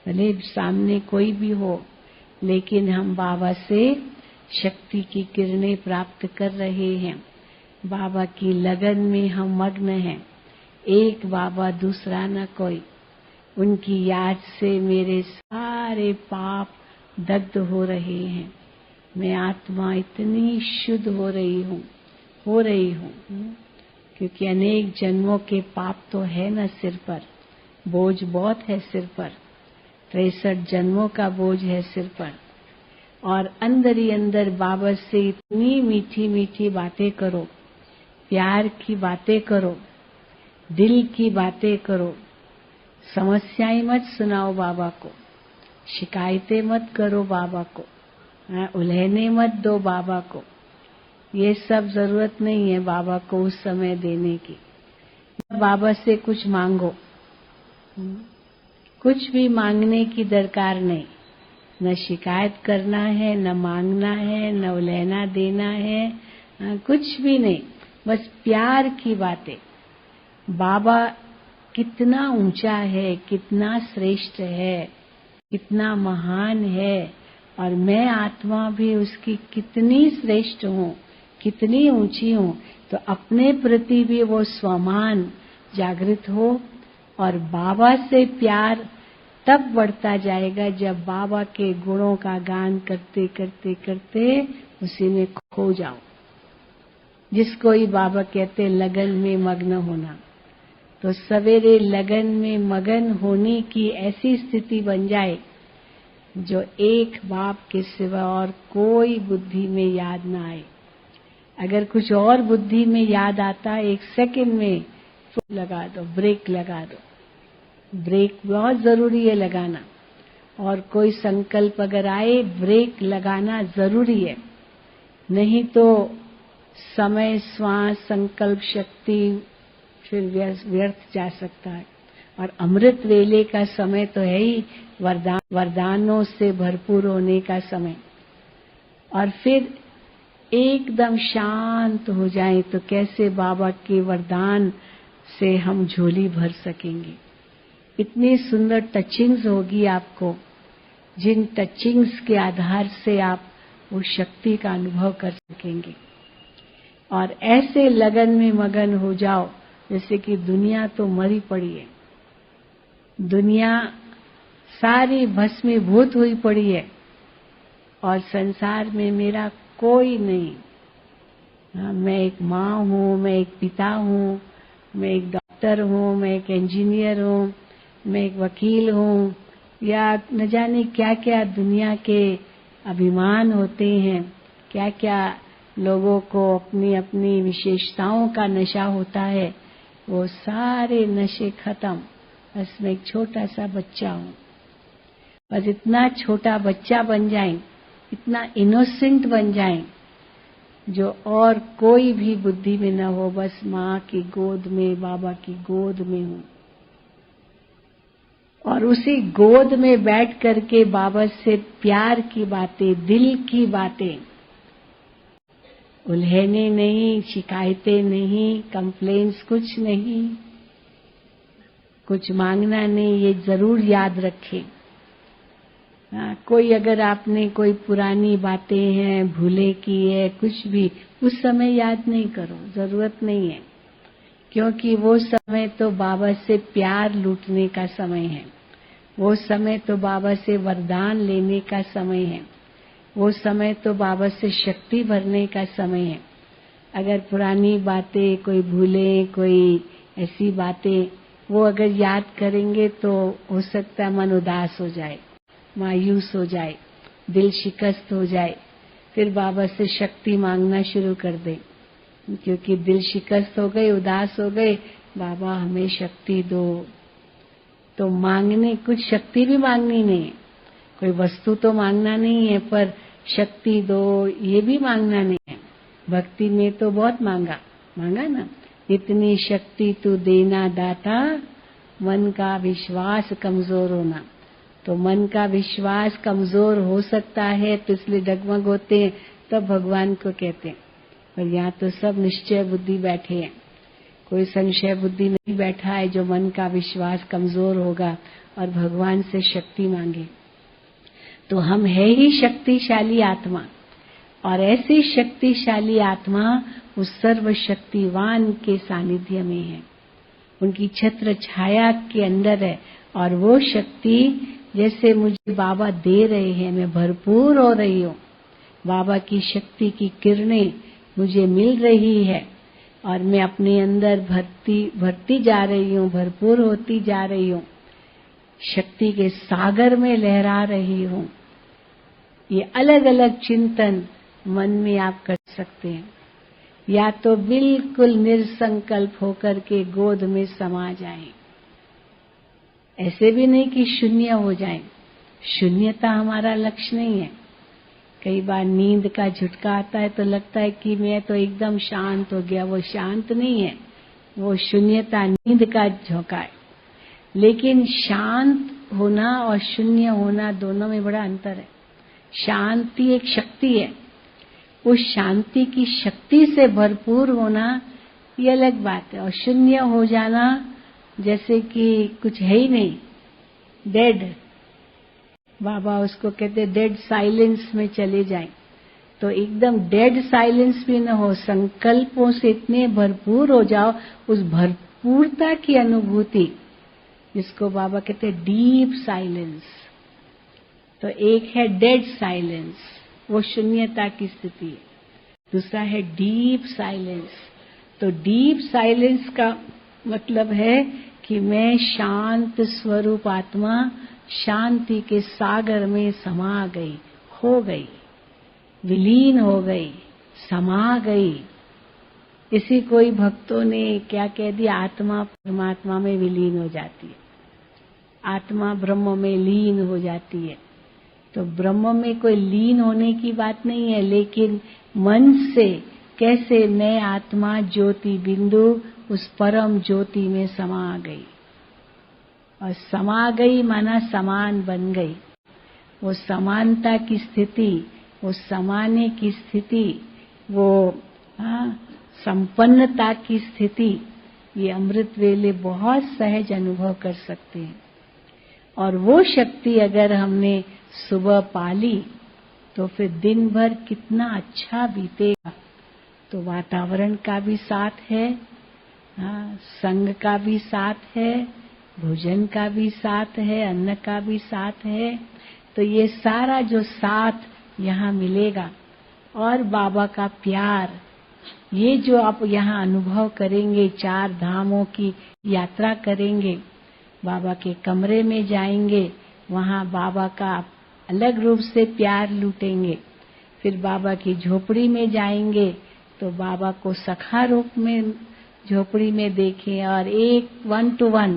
भले सामने कोई भी हो, लेकिन हम बाबा से शक्ति की किरणें प्राप्त कर रहे हैं। बाबा की लगन में हम मग्न हैं, एक बाबा दूसरा न कोई। उनकी याद से मेरे सारे पाप दग्ध हो रहे हैं। मैं आत्मा इतनी शुद्ध हो रही हूँ क्योंकि अनेक जन्मों के पाप तो है न सिर पर, बोझ बहुत है सिर पर, 63 जन्मों का बोझ है सिर पर। और अंदर ही अंदर बाबा से इतनी मीठी मीठी बातें करो, प्यार की बातें करो, दिल की बातें करो। समस्याएं मत सुनाओ बाबा को, शिकायतें मत करो बाबा को, उल्हेने मत दो बाबा को। ये सब जरूरत नहीं है बाबा को उस समय देने की। बाबा से कुछ मांगो, कुछ भी मांगने की दरकार नहीं। न शिकायत करना है, न मांगना है, न उल्हेना देना है, कुछ भी नहीं। बस प्यार की बातें। बाबा कितना ऊंचा है, कितना श्रेष्ठ है, कितना महान है, और मैं आत्मा भी उसकी कितनी श्रेष्ठ हूँ, कितनी ऊंची हूँ। तो अपने प्रति भी वो स्वमान जागृत हो। और बाबा से प्यार तब बढ़ता जाएगा जब बाबा के गुणों का गान करते करते करते उसी में खो जाओ, जिसको ही बाबा कहते लगन में मग्न होना। तो सवेरे लगन में मगन होने की ऐसी स्थिति बन जाए जो एक बाप के सिवा और कोई बुद्धि में याद ना आए। अगर कुछ और बुद्धि में याद आता, 1 सेकंड में लगा दो, ब्रेक लगा दो। ब्रेक बहुत जरूरी है लगाना। और कोई संकल्प अगर आए, ब्रेक लगाना जरूरी है। नहीं तो समय, श्वास, संकल्प शक्ति फिर व्यर्थ जा सकता है। और अमृत वेले का समय तो है ही वरदानों से भरपूर होने का समय। और फिर एकदम शांत हो जाए तो कैसे बाबा के वरदान से हम झोली भर सकेंगे। इतनी सुंदर टचिंग्स होगी आपको, जिन टचिंग्स के आधार से आप वो शक्ति का अनुभव कर सकेंगे। और ऐसे लगन में मगन हो जाओ जैसे कि दुनिया तो मरी पड़ी है, दुनिया सारी भस्मीभूत हुई पड़ी है और संसार में मेरा कोई नहीं। मैं एक माँ हूँ, मैं एक पिता हूँ, मैं एक डॉक्टर हूँ, मैं एक इंजीनियर हूँ, मैं एक वकील हूँ, या न जाने क्या क्या दुनिया के अभिमान होते हैं, क्या क्या लोगों को अपनी अपनी विशेषताओं का नशा होता है। वो सारे नशे खत्म। बस मैं एक छोटा सा बच्चा हूँ। बस इतना छोटा बच्चा बन जाएं, इतना इनोसेंट बन जाएं जो और कोई भी बुद्धि में न हो। बस माँ की गोद में, बाबा की गोद में हूँ। और उसी गोद में बैठ करके बाबा से प्यार की बातें, दिल की बातें, उल्हेने नहीं, शिकायतें नहीं, कंप्लेंट्स कुछ नहीं, कुछ मांगना नहीं। ये जरूर याद रखें। कोई अगर आपने कोई पुरानी बातें हैं, भूले की है, कुछ भी उस समय याद नहीं करो, जरूरत नहीं है। क्योंकि वो समय तो बाबा से प्यार लूटने का समय है। वो समय तो बाबा से वरदान लेने का समय है। वो समय तो बाबा से शक्ति भरने का समय है। अगर पुरानी बातें कोई भूले, कोई ऐसी बातें वो अगर याद करेंगे तो हो सकता है मन उदास हो जाए, मायूस हो जाए, दिल शिकस्त हो जाए, फिर बाबा से शक्ति मांगना शुरू कर दे। क्योंकि दिल शिकस्त हो गए, उदास हो गए, बाबा हमें शक्ति दो। तो मांगने, कुछ शक्ति भी मांगनी नहीं है, कोई वस्तु तो मांगना नहीं है, पर शक्ति दो ये भी मांगना नहीं है। भक्ति में तो बहुत मांगा ना, इतनी शक्ति तू देना दाता, मन का विश्वास कमजोर होना। तो मन का विश्वास कमजोर हो सकता है तो इसलिए डगमग होते हैं, तब भगवान को कहते हैं। पर यहाँ तो सब निश्चय बुद्धि बैठे हैं, कोई संशय बुद्धि नहीं बैठा है जो मन का विश्वास कमजोर होगा और भगवान से शक्ति मांगे। तो हम है ही शक्तिशाली आत्मा, और ऐसी शक्तिशाली आत्मा उस सर्वशक्तिवान के सानिध्य में है, उनकी छत्र छाया के अंदर है। और वो शक्ति जैसे मुझे बाबा दे रहे हैं, मैं भरपूर हो रही हूँ। बाबा की शक्ति की किरणें मुझे मिल रही है और मैं अपने अंदर भरती जा रही हूँ, भरपूर होती जा रही हूँ, शक्ति के सागर में लहरा रही हूँ। ये अलग अलग चिंतन मन में आप कर सकते हैं। या तो बिल्कुल निरसंकल्प होकर के गोद में समा जाएं, ऐसे भी नहीं कि शून्य हो जाएं। शून्यता हमारा लक्ष्य नहीं है। कई बार नींद का झटका आता है तो लगता है कि मैं तो एकदम शांत हो गया। वो शांत नहीं है, वो शून्यता नींद का झोंका है। लेकिन शांत होना और शून्य होना दोनों में बड़ा अंतर है। शांति एक शक्ति है, उस शांति की शक्ति से भरपूर होना ये अलग बात है। और शून्य हो जाना जैसे कि कुछ है ही नहीं, डेड, बाबा उसको कहते डेड साइलेंस में चले जाएं। तो एकदम डेड साइलेंस भी न हो, संकल्पों से इतने भरपूर हो जाओ, उस भरपूरता की अनुभूति जिसको बाबा कहते डीप साइलेंस। तो एक है डेड साइलेंस, वो शून्यता की स्थिति है। दूसरा है डीप साइलेंस। तो डीप साइलेंस का मतलब है कि मैं शांत स्वरूप आत्मा शांति के सागर में समा गई, हो गई, विलीन हो गई, समा गई। इसी कोई भक्तों ने क्या कह दिया, आत्मा परमात्मा में विलीन हो जाती है, आत्मा ब्रह्म में लीन हो जाती है। तो ब्रह्म में कोई लीन होने की बात नहीं है, लेकिन मन से कैसे मैं आत्मा ज्योति बिंदु उस परम ज्योति में समा गई। और समा गई माना समान बन गई। वो समानता की स्थिति, वो समाने की स्थिति, वो संपन्नता की स्थिति, ये अमृत वेले बहुत सहज अनुभव कर सकते हैं। और वो शक्ति अगर हमने सुबह पाली तो फिर दिन भर कितना अच्छा बीतेगा। तो वातावरण का भी साथ है, संग का भी साथ है, भोजन का भी साथ है, अन्न का भी साथ है। तो ये सारा जो साथ यहाँ मिलेगा और बाबा का प्यार, ये जो आप यहाँ अनुभव करेंगे, 4 धामों की यात्रा करेंगे, बाबा के कमरे में जाएंगे, वहाँ बाबा का अलग रूप से प्यार लूटेंगे। फिर बाबा की झोपड़ी में जाएंगे तो बाबा को सखा रूप में झोपड़ी में देखें और एक 1-to-1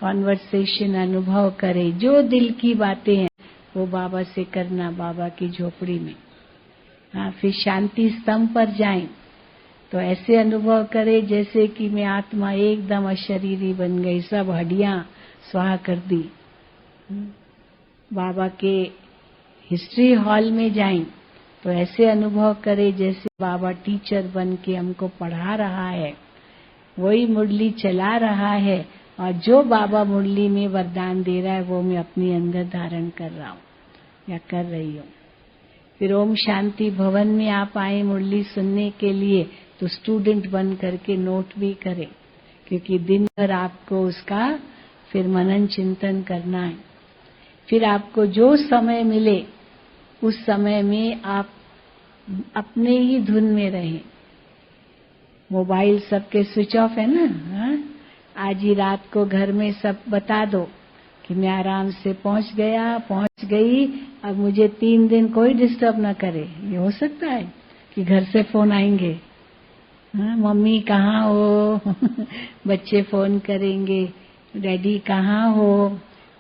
कॉन्वर्सेशन अनुभव करें। जो दिल की बातें हैं वो बाबा से करना, बाबा की झोपड़ी में। फिर शांति स्तंभ पर जाएं तो ऐसे अनुभव करें जैसे कि मैं आत्मा एकदम अशरीरी बन गई, सब हड्डियां स्वाहा कर दी। बाबा के हिस्ट्री हॉल में जाएं तो ऐसे अनुभव करें जैसे बाबा टीचर बन के हमको पढ़ा रहा है, वही मुरली चला रहा है और जो बाबा मुरली में वरदान दे रहा है वो मैं अपने अंदर धारण कर रहा हूँ या कर रही हूँ। फिर ओम शांति भवन में आप आए मुरली सुनने के लिए तो स्टूडेंट बन करके नोट भी करें, क्योंकि दिन भर आपको उसका फिर मनन चिंतन करना है। फिर आपको जो समय मिले उस समय में आप अपने ही धुन में रहें। मोबाइल सबके स्विच ऑफ है ना। आज ही रात को घर में सब बता दो कि मैं आराम से पहुंच गया, पहुंच गई, अब मुझे 3 दिन कोई डिस्टर्ब ना करे। ये हो सकता है कि घर से फोन आएंगे, मम्मी कहाँ हो बच्चे फोन करेंगे, डैडी कहाँ हो,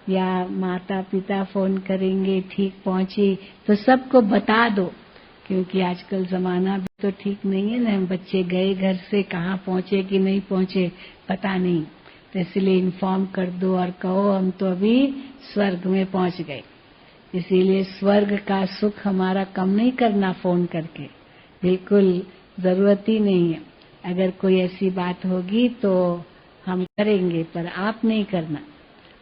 या माता पिता फोन करेंगे ठीक पहुंची। तो सबको बता दो, क्योंकि आजकल जमाना भी तो ठीक नहीं है ना, बच्चे गए घर से, कहाँ पहुंचे कि नहीं पहुंचे पता नहीं। तो इसलिए इन्फॉर्म कर दो और कहो हम तो अभी स्वर्ग में पहुंच गए। इसीलिए स्वर्ग का सुख हमारा कम नहीं करना फोन करके, बिल्कुल जरूरत ही नहीं है। अगर कोई ऐसी बात होगी तो हम करेंगे, पर आप नहीं करना।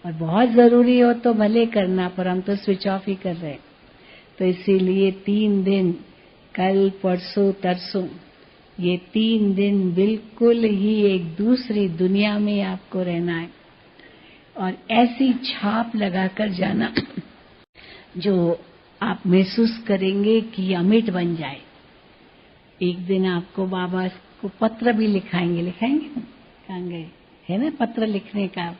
और बहुत जरूरी हो तो भले करना, पर हम तो स्विच ऑफ ही कर रहे हैं। तो इसीलिए 3 दिन, कल परसों तरसों, ये 3 दिन बिल्कुल ही एक दूसरी दुनिया में आपको रहना है। और ऐसी छाप लगाकर जाना जो आप महसूस करेंगे कि अमिट बन जाए। एक दिन आपको बाबा को पत्र भी लिखाएंगे ना? कहाँ गए? है ना पत्र लिखने का?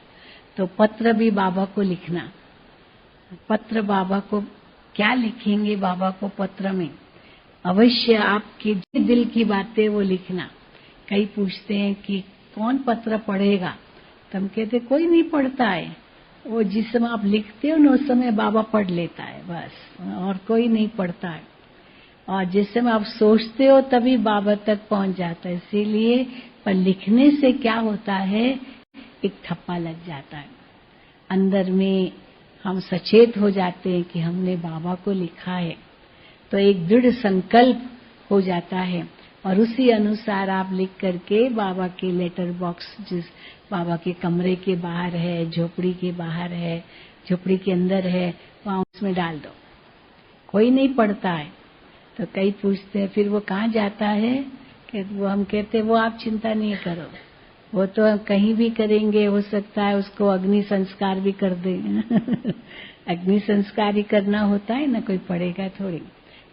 तो पत्र भी बाबा को लिखना। पत्र बाबा को क्या लिखेंगे? बाबा को पत्र में अवश्य आपके दिल की बातें वो लिखना। कई पूछते हैं कि कौन पत्र पढ़ेगा? तो हम कहते कोई नहीं पढ़ता है, वो जिस समय आप लिखते हो ना उस समय बाबा पढ़ लेता है बस, और कोई नहीं पढ़ता है। और जिस समय आप सोचते हो तभी बाबा तक पहुंच जाता है। इसीलिए पर लिखने से क्या होता है, एक ठप्पा लग जाता है अंदर में। हम सचेत हो जाते हैं कि हमने बाबा को लिखा है, तो एक दृढ़ संकल्प हो जाता है और उसी अनुसार आप लिख करके बाबा के लेटर बॉक्स, जिस बाबा के कमरे के बाहर है, झोपड़ी के बाहर है, झोपड़ी के अंदर है, वहां उसमें डाल दो। कोई नहीं पढ़ता है। तो कई पूछते हैं फिर वो कहाँ जाता है? कि वो हम कहते वो आप चिंता नहीं करो, वो तो कहीं भी करेंगे, हो सकता है उसको अग्नि संस्कार भी कर दें। अग्नि संस्कार ही करना होता है ना, कोई पढ़ेगा थोड़ी।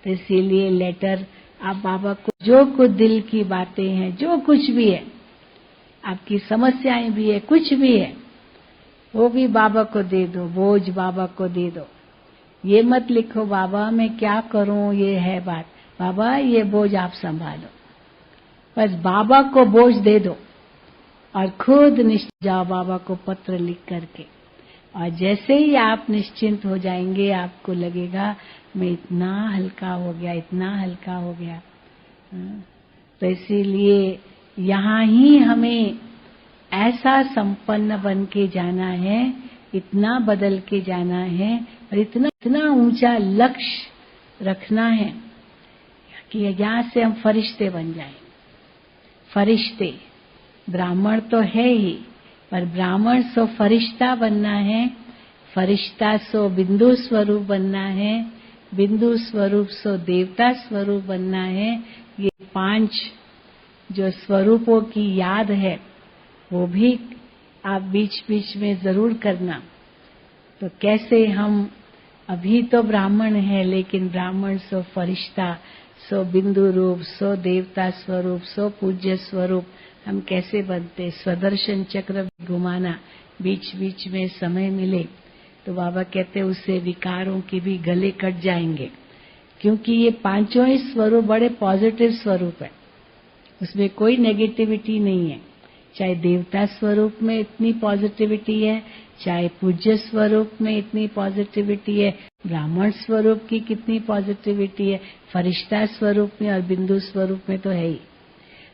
तो इसीलिए लेटर आप बाबा को जो कुछ दिल की बातें हैं, जो कुछ भी है, आपकी समस्याएं भी है, कुछ भी है, वो भी बाबा को दे दो, बोझ बाबा को दे दो। ये मत लिखो बाबा मैं क्या करूं, ये है बात, बाबा ये बोझ आप संभालो। बस बाबा को बोझ दे दो और खुद निश्चिंत जाओ बाबा को पत्र लिख करके। और जैसे ही आप निश्चिंत हो जाएंगे, आपको लगेगा मैं इतना हल्का हो गया, इतना हल्का हो गया। तो इसीलिए यहाँ ही हमें ऐसा संपन्न बन के जाना है, इतना बदल के जाना है और इतना ऊंचा लक्ष्य रखना है कि यहाँ से हम फरिश्ते बन जाएं। फरिश्ते, ब्राह्मण तो है ही, पर ब्राह्मण सो फरिश्ता बनना है, फरिश्ता सो बिंदु स्वरूप बनना है, बिंदु स्वरूप सो देवता स्वरूप बनना है। ये 5 जो स्वरूपों की याद है वो भी आप बीच बीच में जरूर करना। तो कैसे हम अभी तो ब्राह्मण है, लेकिन ब्राह्मण सो फरिश्ता, सो बिंदु रूप, सो देवता स्वरूप, सो पूज्य स्वरूप हम कैसे बनते? स्वदर्शन चक्र घुमाना, बीच बीच में समय मिले तो बाबा कहते उससे विकारों के भी गले कट जाएंगे, क्योंकि ये 5 ही स्वरूप बड़े पॉजिटिव स्वरूप है, उसमें कोई नेगेटिविटी नहीं है। चाहे देवता स्वरूप में इतनी पॉजिटिविटी है, चाहे पूज्य स्वरूप में इतनी पॉजिटिविटी है, ब्राह्मण स्वरूप की कितनी पॉजिटिविटी है, फरिश्ता स्वरूप में और बिंदु स्वरूप में तो है ही।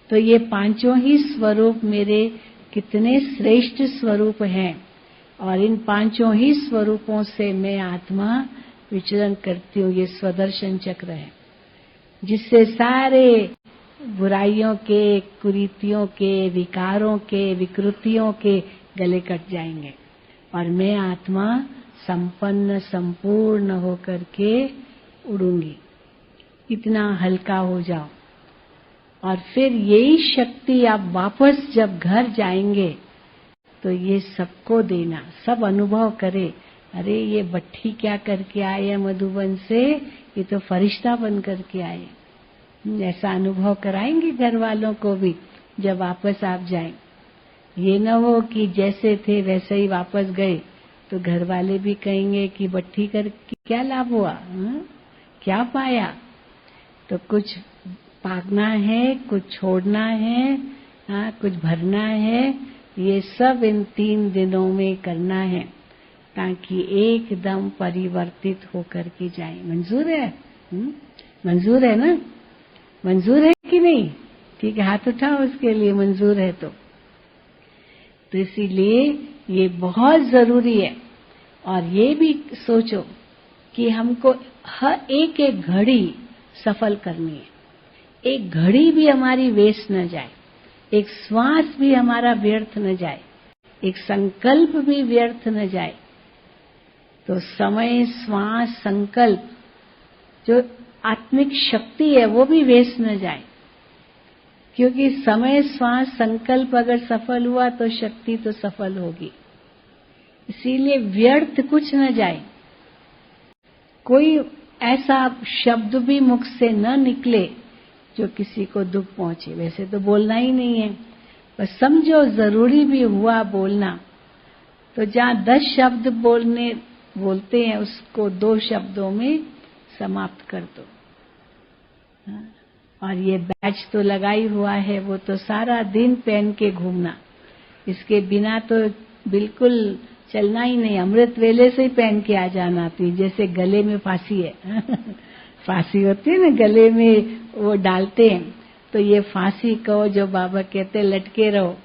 तो ये 5 ही स्वरूप मेरे कितने श्रेष्ठ स्वरूप हैं, और इन 5 ही स्वरूपों से मैं आत्मा विचरण करती हूँ। ये स्वदर्शन चक्र है जिससे सारे बुराइयों के, कुरीतियों के, विकारों के, विकृतियों के गले कट जाएंगे और मैं आत्मा संपन्न संपूर्ण होकर के उड़ूंगी। इतना हल्का हो जाओ और फिर यही शक्ति आप वापस जब घर जाएंगे तो ये सबको देना, सब अनुभव करे, अरे ये बट्टी क्या करके आए हैं मधुबन से, ये तो फरिश्ता बन करके आए। ऐसा अनुभव कराएंगे घर वालों को भी जब वापस आप जाएं। ये न हो कि जैसे थे वैसे ही वापस गए तो घर वाले भी कहेंगे कि बट्टी करके क्या लाभ हुआ, क्या पाया। तो कुछ पागना है, कुछ छोड़ना है, कुछ भरना है, ये सब इन 3 दिनों में करना है ताकि एकदम परिवर्तित होकर के जाए। मंजूर है? मंजूर है ना? मंजूर है कि नहीं? ठीक है, हाथ उठाओ उसके लिए मंजूर है तो इसीलिए ये बहुत जरूरी है। और ये भी सोचो कि हमको हर एक घड़ी सफल करनी है, एक घड़ी भी हमारी वेस्ट न जाए, एक श्वास भी हमारा व्यर्थ न जाए, एक संकल्प भी व्यर्थ न जाए। तो समय, श्वास, संकल्प, जो आत्मिक शक्ति है वो भी वेस्ट न जाए, क्योंकि समय, श्वास, संकल्प अगर सफल हुआ तो शक्ति तो सफल होगी। इसीलिए व्यर्थ कुछ न जाए, कोई ऐसा शब्द भी मुख से न निकले जो किसी को दुख पहुंचे। वैसे तो बोलना ही नहीं है, पर समझो जरूरी भी हुआ बोलना, तो जहां 10 शब्द बोलते हैं उसको 2 शब्दों में समाप्त कर दो। और ये बैच तो लगाई हुआ है, वो तो सारा दिन पहन के घूमना, इसके बिना तो बिल्कुल चलना ही नहीं। अमृत वेले से ही पहन के आ जाना थी, जैसे गले में फांसी है फांसी होती है ना, गले में वो डालते हैं, तो ये फांसी कहो जो बाबा कहते लटके रहो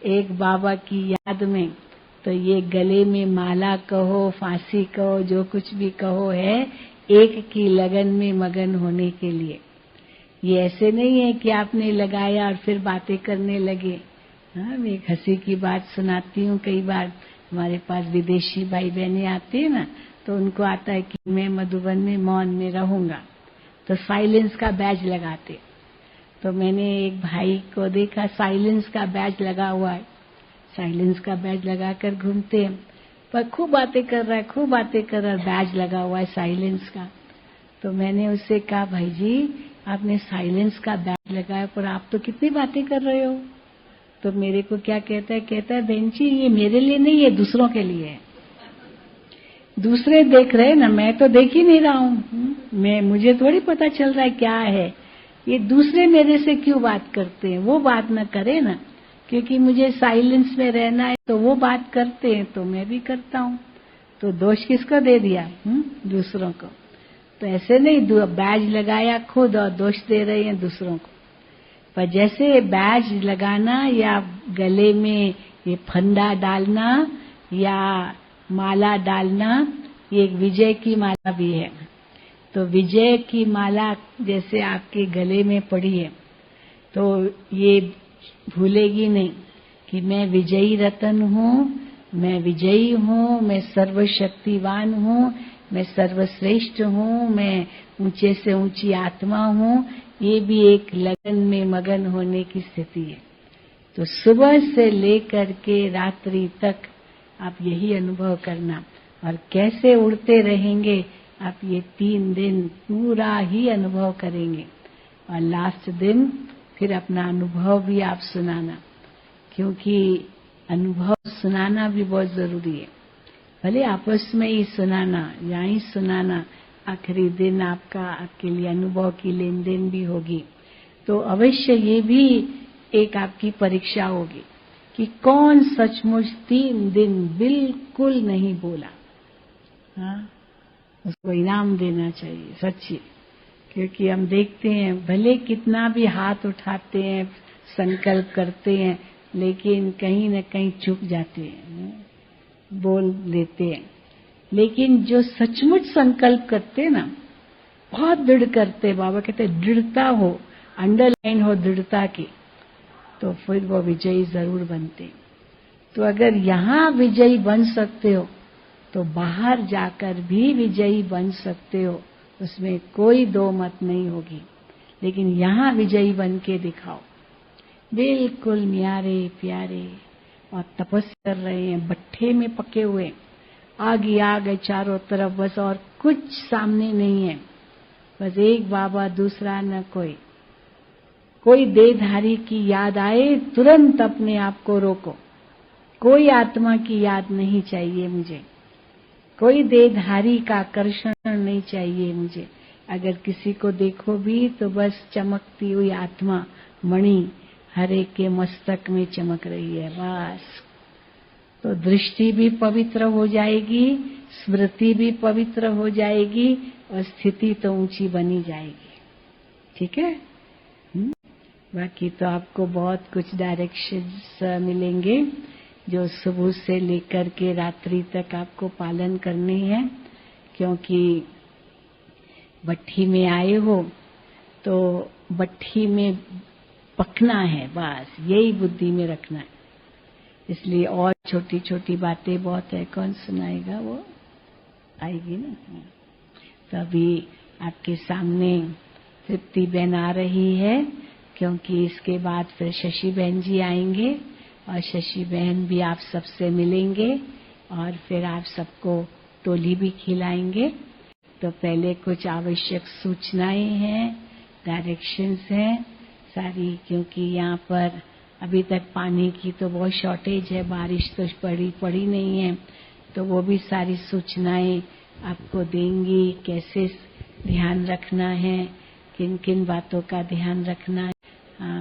एक बाबा की याद में, तो ये गले में माला कहो, फांसी कहो, जो कुछ भी कहो है एक की लगन में मगन होने के लिए। ये ऐसे नहीं है कि आपने लगाया और फिर बातें करने लगे। हाँ, मैं एक हंसी की बात सुनाती हूँ। कई बार हमारे पास विदेशी भाई बहनें आते हैं ना, तो उनको आता है कि मैं मधुबन में मौन में रहूंगा, तो साइलेंस का बैज लगाते। तो मैंने एक भाई को देखा साइलेंस का बैज लगा हुआ है, साइलेंस का बैज लगाकर घूमते हैं, पर खूब बातें कर रहा है, खूब बातें कर रहा है, बैज लगा हुआ है साइलेंस का। तो मैंने उससे कहा, भाई जी आपने साइलेंस का बैज लगाया पर आप तो कितनी बातें कर रहे हो। तो मेरे को क्या कहता है बहन जी ये मेरे लिए नहीं है, दूसरों के लिए है। दूसरे देख रहे ना, मैं तो देख ही नहीं रहा हूँ, मुझे थोड़ी पता चल रहा है क्या है। ये दूसरे मेरे से क्यों बात करते हैं, वो बात न करे ना, क्योंकि मुझे साइलेंस में रहना है, तो वो बात करते हैं तो मैं भी करता हूँ। तो दोष किसको दे दिया? दूसरों को। तो ऐसे नहीं बैज लगाया खुद और दोष दे रहे हैं दूसरों को। पर जैसे बैज लगाना या गले में ये फंदा डालना या माला डालना, ये एक विजय की माला भी है। तो विजय की माला जैसे आपके गले में पड़ी है, तो ये भूलेगी नहीं कि मैं विजयी रतन हूँ, मैं विजयी हूँ, मैं सर्वशक्तिवान हूँ, मैं सर्वश्रेष्ठ हूँ, मैं ऊंचे से ऊंची आत्मा हूँ। ये भी एक लगन में मगन होने की स्थिति है। तो सुबह से लेकर के रात्रि तक आप यही अनुभव करना, और कैसे उड़ते रहेंगे आप ये 3 दिन पूरा ही अनुभव करेंगे, और लास्ट दिन फिर अपना अनुभव भी आप सुनाना, क्योंकि अनुभव सुनाना भी बहुत जरूरी है। भले आपस में ही सुनाना, यहाँ ही सुनाना, आखिरी दिन आपके लिए अनुभव की लेन देन भी होगी। तो अवश्य ये भी एक आपकी परीक्षा होगी कि कौन सचमुच 3 दिन बिल्कुल नहीं बोला। हाँ, उसको इनाम देना चाहिए सच्ची, क्योंकि हम देखते हैं भले कितना भी हाथ उठाते हैं, संकल्प करते हैं, लेकिन कहीं न कहीं चुक जाते हैं, बोल देते हैं। लेकिन जो सचमुच संकल्प करते हैं ना, बहुत दृढ़ करते, बाबा कहते दृढ़ता हो, अंडरलाइन हो दृढ़ता की, तो फिर वो विजयी जरूर बनते। तो अगर यहाँ विजयी बन सकते हो तो बाहर जाकर भी विजयी बन सकते हो, उसमें कोई दो मत नहीं होगी। लेकिन यहाँ विजयी बन के दिखाओ, बिल्कुल न्यारे प्यारे, और तपस्या कर रहे हैं, भट्ठे में पके हुए, आग ही आग है चारों तरफ, बस और कुछ सामने नहीं है, बस एक बाबा दूसरा न कोई देहधारी की याद आए तुरंत अपने आप को रोको, कोई आत्मा की याद नहीं चाहिए मुझे, कोई देहधारी का आकर्षण नहीं चाहिए मुझे। अगर किसी को देखो भी तो बस चमकती हुई आत्मा मणि हर एक के मस्तक में चमक रही है, बस। तो दृष्टि भी पवित्र हो जाएगी, स्मृति भी पवित्र हो जाएगी, और स्थिति तो ऊंची बनी जाएगी। ठीक है? बाकी तो आपको बहुत कुछ डायरेक्शंस मिलेंगे जो सुबह से लेकर के रात्रि तक आपको पालन करने हैं, क्योंकि भट्ठी में आए हो तो भट्ठी में पकना है, बस यही बुद्धि में रखना है। इसलिए और छोटी छोटी बातें बहुत है, कौन सुनाएगा, वो आएगी ना। तो अभी आपके सामने तृप्ति बहन आ रही है, क्योंकि इसके बाद फिर शशि बहन जी आएंगे, और शशि बहन भी आप सबसे मिलेंगे। और फिर आप सबको टोली भी खिलाएंगे। तो पहले कुछ आवश्यक सूचनाएं हैं, डायरेक्शंस हैं सारी, क्योंकि यहाँ पर अभी तक पानी की तो बहुत शॉर्टेज है, बारिश तो पड़ी नहीं है, तो वो भी सारी सूचनाएं आपको देंगी, कैसे ध्यान रखना है, किन किन बातों का ध्यान रखना है,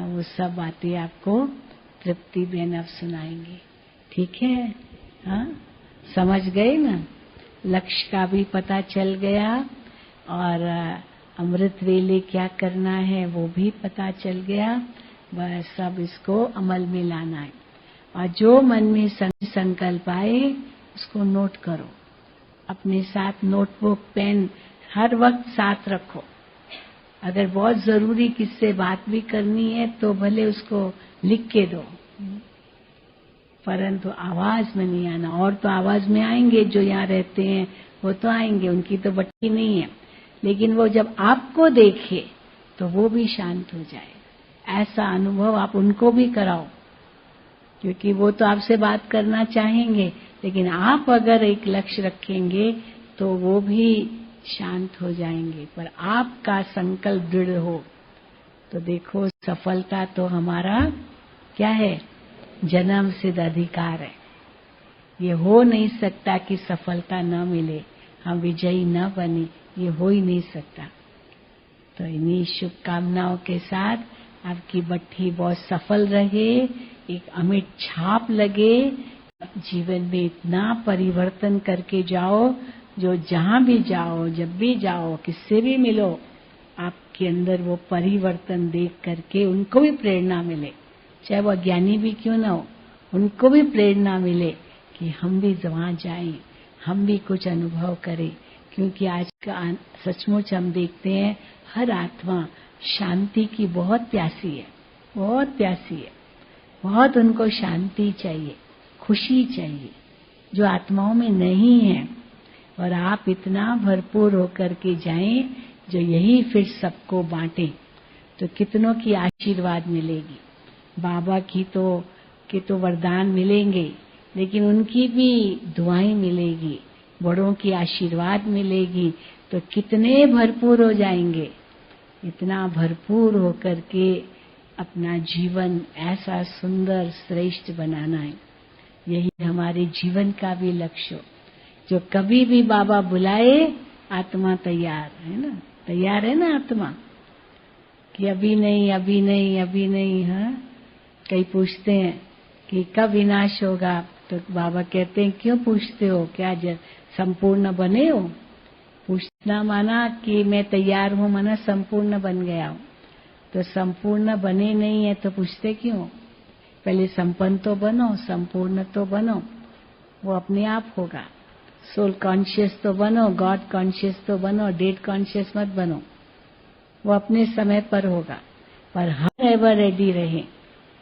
वो सब बातें आपको तृप्ति बहन अब सुनाएंगी। ठीक है? हाँ, समझ गए ना? लक्ष्य का भी पता चल गया और अमृत वेले क्या करना है वो भी पता चल गया। बस सब इसको अमल में लाना है और जो मन में संकल्प आए उसको नोट करो। अपने साथ नोटबुक पेन हर वक्त साथ रखो। अगर बहुत जरूरी किससे बात भी करनी है तो भले उसको लिख के दो, परंतु आवाज में नहीं आना। और तो आवाज में आएंगे, जो यहाँ रहते हैं वो तो आएंगे, उनकी तो बट्टी नहीं है, लेकिन वो जब आपको देखे तो वो भी शांत हो जाए। ऐसा अनुभव आप उनको भी कराओ, क्योंकि वो तो आपसे बात करना चाहेंगे, लेकिन आप अगर एक लक्ष्य रखेंगे तो वो भी शांत हो जाएंगे। पर आपका संकल्प दृढ़ हो तो देखो, सफलता तो हमारा क्या है? जन्म सिद्ध अधिकार है। ये हो नहीं सकता कि सफलता न मिले, हम विजयी न बने, ये हो ही नहीं सकता। तो इन्हीं शुभकामनाओं के साथ आपकी भट्ठी बहुत सफल रहे, एक अमिट छाप लगे, जीवन में इतना परिवर्तन करके जाओ, जो जहां भी जाओ, जब भी जाओ, किससे भी मिलो, आपके अंदर वो परिवर्तन देख करके उनको भी प्रेरणा मिले, चाहे वो अज्ञानी भी क्यों ना हो, उनको भी प्रेरणा मिले कि हम भी वहां जाएं, हम भी कुछ अनुभव करें। क्योंकि आज का सचमुच हम देखते हैं हर आत्मा शांति की बहुत प्यासी है, बहुत प्यासी है, बहुत उनको शांति चाहिए, खुशी चाहिए, जो आत्माओं में नहीं है। और आप इतना भरपूर होकर के जाएं जो यही फिर सबको बांटे, तो कितनों की आशीर्वाद मिलेगी। बाबा की तो वरदान मिलेंगे, लेकिन उनकी भी दुआएं मिलेगी, बड़ों की आशीर्वाद मिलेगी, तो कितने भरपूर हो जाएंगे। इतना भरपूर होकर के अपना जीवन ऐसा सुंदर श्रेष्ठ बनाना है, यही हमारे जीवन का भी लक्ष्य हो। जो कभी भी बाबा बुलाए, आत्मा तैयार है ना, तैयार है ना आत्मा, कि अभी नहीं, अभी नहीं, अभी नहीं। हाँ, कई पूछते हैं कि कब विनाश होगा, तो बाबा कहते हैं क्यों पूछते हो, क्या संपूर्ण बने हो? पूछना माना कि मैं तैयार हूँ, माना संपूर्ण बन गया हूँ। तो संपूर्ण बने नहीं है तो पूछते क्यों? पहले संपन्न तो बनो, संपूर्ण तो बनो, वो अपने आप होगा। सोल कॉन्शियस तो बनो, गॉड कॉन्शियस तो बनो, डेड कॉन्शियस मत बनो, वो अपने समय पर होगा। पर हर एवर रेडी रहे,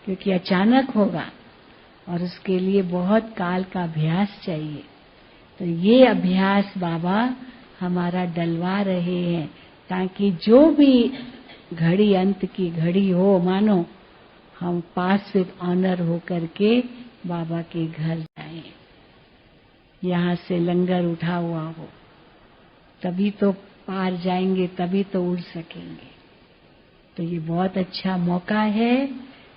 क्योंकि अचानक होगा और उसके लिए बहुत काल का अभ्यास चाहिए। तो ये अभ्यास बाबा हमारा डलवा रहे हैं, ताकि जो भी घड़ी अंत की घड़ी हो, मानो हम पास विद ऑनर हो करके बाबा के घर जाएं, यहाँ से लंगर उठा हुआ हो, तभी तो पार जाएंगे, तभी तो उड़ सकेंगे। तो ये बहुत अच्छा मौका है,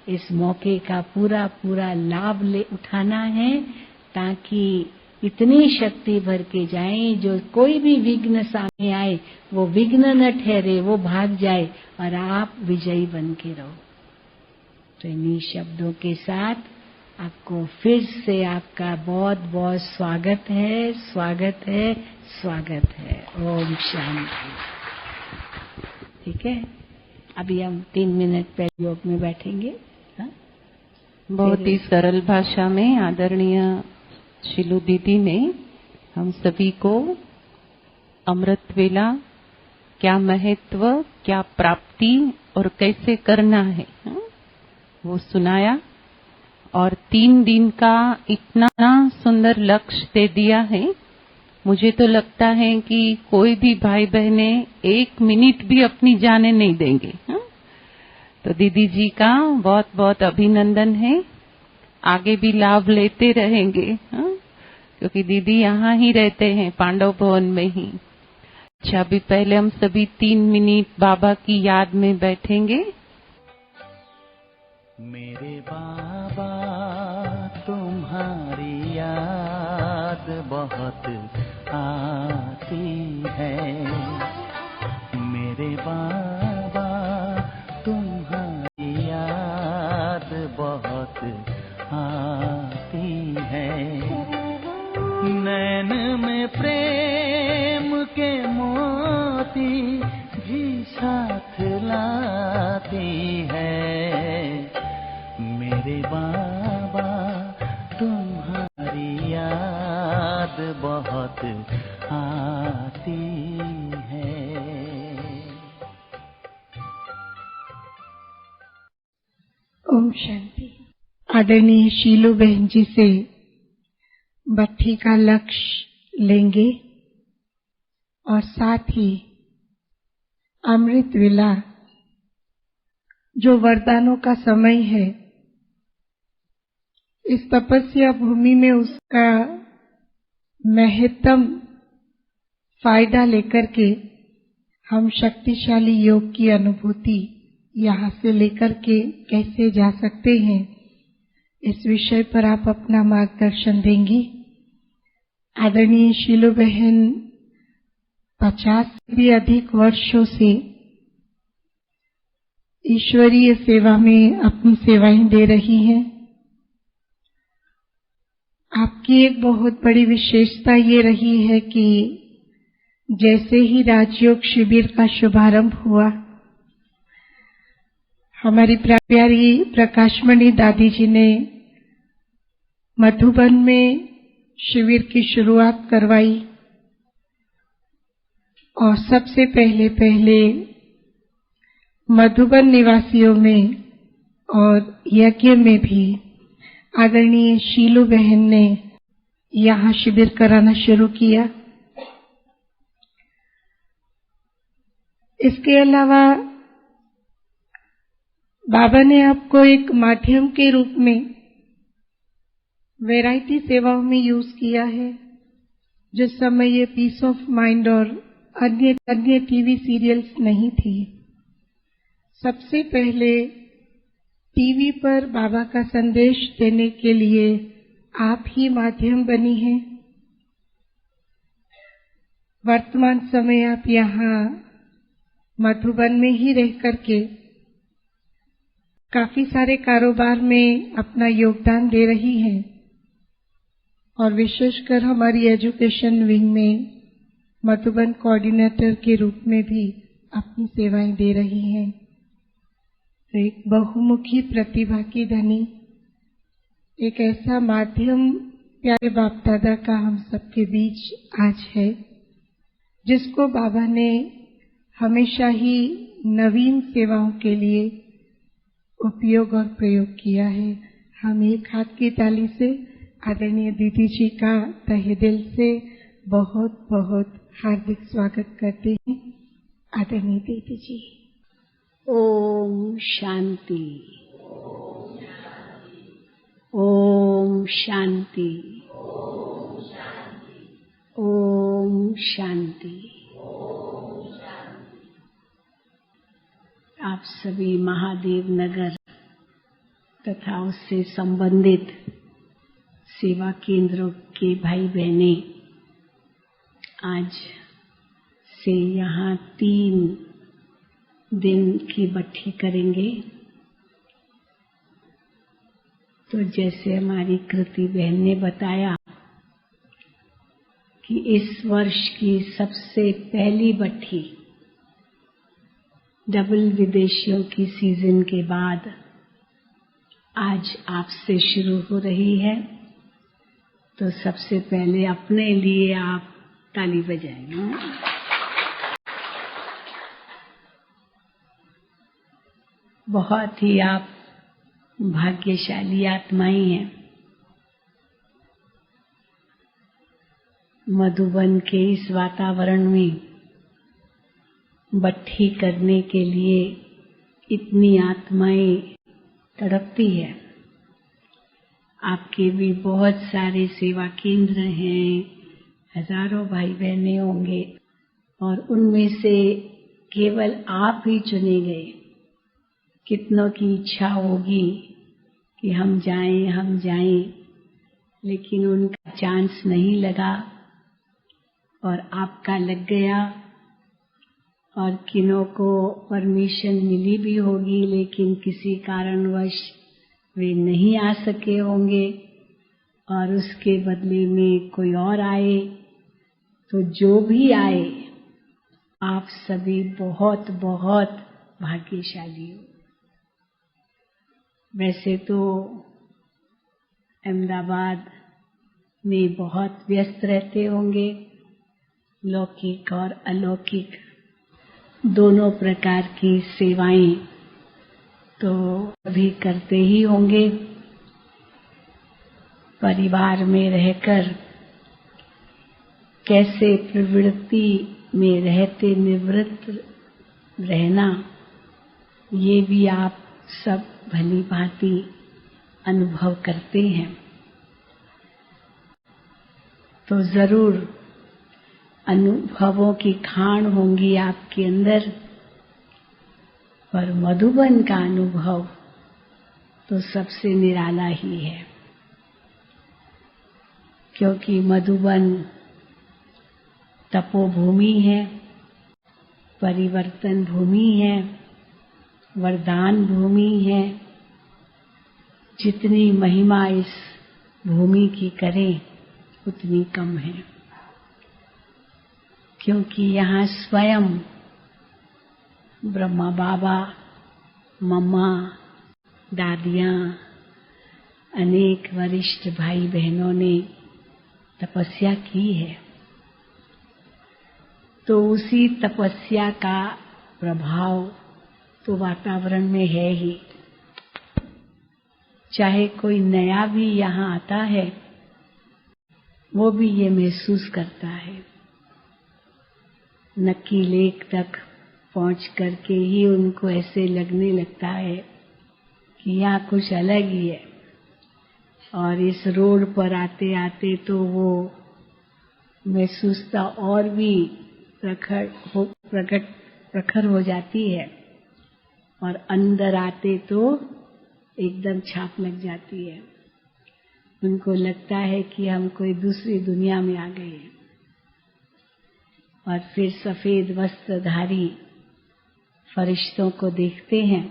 इस मौके का पूरा पूरा लाभ उठाना है, ताकि इतनी शक्ति भर के जाएं, जो कोई भी विघ्न सामने आए वो विघ्न न ठहरे, वो भाग जाए और आप विजयी बन के रहो। तो इन्हीं शब्दों के साथ आपको फिर से आपका बहुत बहुत स्वागत है, स्वागत है, स्वागत है। ओम शांति। ठीक है, अभी हम 3 मिनट पहले योग में बैठेंगे। हाँ? बहुत ही सरल भाषा में आदरणीय शिलू दीदी ने हम सभी को अमृत वेला क्या महत्व, क्या प्राप्ति और कैसे करना है, हाँ? वो सुनाया और 3 दिन का इतना सुंदर लक्ष्य दे दिया है। मुझे तो लगता है कि कोई भी भाई बहने 1 मिनट भी अपनी जाने नहीं देंगे। हाँ? तो दीदी जी का बहुत बहुत अभिनंदन है, आगे भी लाभ लेते रहेंगे। हाँ? क्योंकि दीदी यहाँ ही रहते हैं, पांडव भवन में ही। अच्छा, अभी पहले हम सभी 3 मिनट बाबा की याद में बैठेंगे। मेरे बाबा तुम्हारी याद बहुत आती है, मेरे बाबा तुम्हारी याद बहुत आती है। नैन में प्रेम के मोती भी साथ लाती है, मेरे बाबा तुम्हारी याद बहुत आती है। ओम शांति। आदरणीय शीलू बहन जी से भट्टी का लक्ष्य लेंगे और साथ ही अमृत वेला जो वरदानों का समय है, इस तपस्या भूमि में उसका महत्तम फायदा लेकर के हम शक्तिशाली योग की अनुभूति यहाँ से लेकर के कैसे जा सकते हैं, इस विषय पर आप अपना मार्गदर्शन देंगी। आदरणीय शीलू बहन 50 से भी अधिक वर्षों से ईश्वरीय सेवा में अपनी सेवाएं दे रही हैं। आपकी एक बहुत बड़ी विशेषता ये रही है कि जैसे ही राजयोग शिविर का शुभारंभ हुआ, हमारी प्यारी प्रकाशमणि दादी जी ने मधुबन में शिविर की शुरुआत करवाई और सबसे पहले मधुबन निवासियों में और यज्ञ में भी आदरणीय शीलू बहन ने यहाँ शिविर कराना शुरू किया। इसके अलावा बाबा ने आपको एक माध्यम के रूप में वैरायटी सेवाओं में यूज किया है। जिस समय ये पीस ऑफ माइंड और अन्य टीवी सीरियल्स नहीं थी, सबसे पहले टीवी पर बाबा का संदेश देने के लिए आप ही माध्यम बनी हैं। वर्तमान समय आप यहाँ मधुबन में ही रह करके काफी सारे कारोबार में अपना योगदान दे रही हैं और विशेषकर हमारी एजुकेशन विंग में मधुबन कोऑर्डिनेटर के रूप में भी अपनी सेवाएं दे रही हैं। तो एक बहुमुखी प्रतिभा की धनी, एक ऐसा माध्यम प्यारे बाप दादा का हम सबके बीच आज है, जिसको बाबा ने हमेशा ही नवीन सेवाओं के लिए उपयोग और प्रयोग किया है। हम एक हाथ की ताली से आदरणीय दीदी जी का तहे दिल से बहुत बहुत हार्दिक स्वागत करते हैं। आदरणीय दीदी जी। ओम शांति, ओम शांति, ओम शांति। आप सभी महादेव नगर तथा उससे संबंधित सेवा केंद्रों के भाई बहने आज से यहाँ 3 दिन की भट्टी करेंगे। तो जैसे हमारी कृति बहन ने बताया कि इस वर्ष की सबसे पहली भट्टी डबल विदेशियों की सीजन के बाद आज आपसे शुरू हो रही है। तो सबसे पहले अपने लिए आप ताली बजाएं। बहुत ही आप भाग्यशाली आत्माएं हैं। मधुबन के इस वातावरण में भट्टी करने के लिए इतनी आत्माएं तड़पती है। आपके भी बहुत सारे सेवा केंद्र हैं, हजारों भाई बहने होंगे और उनमें से केवल आप ही चुने गए। कितनों की इच्छा होगी कि हम जाएं, लेकिन उनका चांस नहीं लगा और आपका लग गया। और किन्हों को परमिशन मिली भी होगी, लेकिन किसी कारणवश वे नहीं आ सके होंगे और उसके बदले में कोई और आए। तो जो भी आए, आप सभी बहुत बहुत भाग्यशाली हो। वैसे तो अहमदाबाद में बहुत व्यस्त रहते होंगे, लौकिक और अलौकिक दोनों प्रकार की सेवाएं तो भी करते ही होंगे। परिवार में रहकर कैसे प्रवृत्ति में रहते निवृत्त रहना, ये भी आप सब भली भांति अनुभव करते हैं। तो जरूर अनुभवों की खान होंगी आपके अंदर, पर मधुबन का अनुभव तो सबसे निराला ही है, क्योंकि मधुबन तपोभूमि है, परिवर्तन भूमि है, वरदान भूमि है। जितनी महिमा इस भूमि की करें उतनी कम है, क्योंकि यहाँ स्वयं ब्रह्मा बाबा, मम्मा, दादियाँ, अनेक वरिष्ठ भाई बहनों ने तपस्या की है। तो उसी तपस्या का प्रभाव तो वातावरण में है ही। चाहे कोई नया भी यहाँ आता है, वो भी ये महसूस करता है। नक्की लेक तक पहुंच करके ही उनको ऐसे लगने लगता है कि यहाँ कुछ अलग ही है। और इस रोड पर आते आते तो वो महसूसता और भी प्रखर हो जाती है, और अंदर आते तो एकदम छाप लग जाती है। उनको लगता है कि हम कोई दूसरी दुनिया में आ गए हैं। और फिर सफेद वस्त्रधारी फरिश्तों को देखते हैं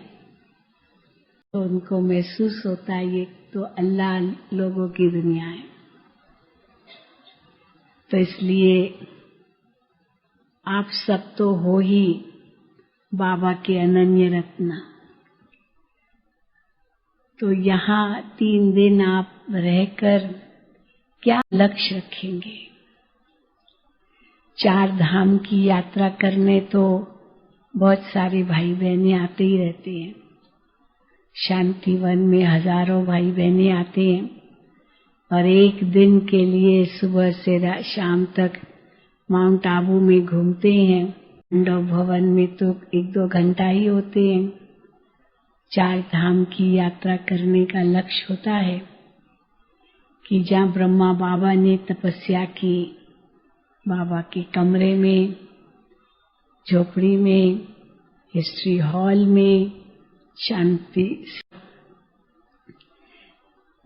तो उनको महसूस होता है ये तो अल्लाह लोगों की दुनिया है। तो इसलिए आप सब तो हो ही बाबा के अनन्य रत्न। तो यहाँ 3 दिन आप रहकर क्या लक्ष्य रखेंगे? 4 धाम की यात्रा करने तो बहुत सारे भाई बहने आते ही रहते हैं। शांतिवन में हजारों भाई बहने आते हैं और एक दिन के लिए सुबह से शाम तक माउंट आबू में घूमते हैं। पांडव भवन में तो 1-2 घंटा ही होते हैं। 4 धाम की यात्रा करने का लक्ष्य होता है कि जहाँ ब्रह्मा बाबा ने तपस्या की, बाबा के कमरे में, झोपड़ी में, हिस्ट्री हॉल में, शांति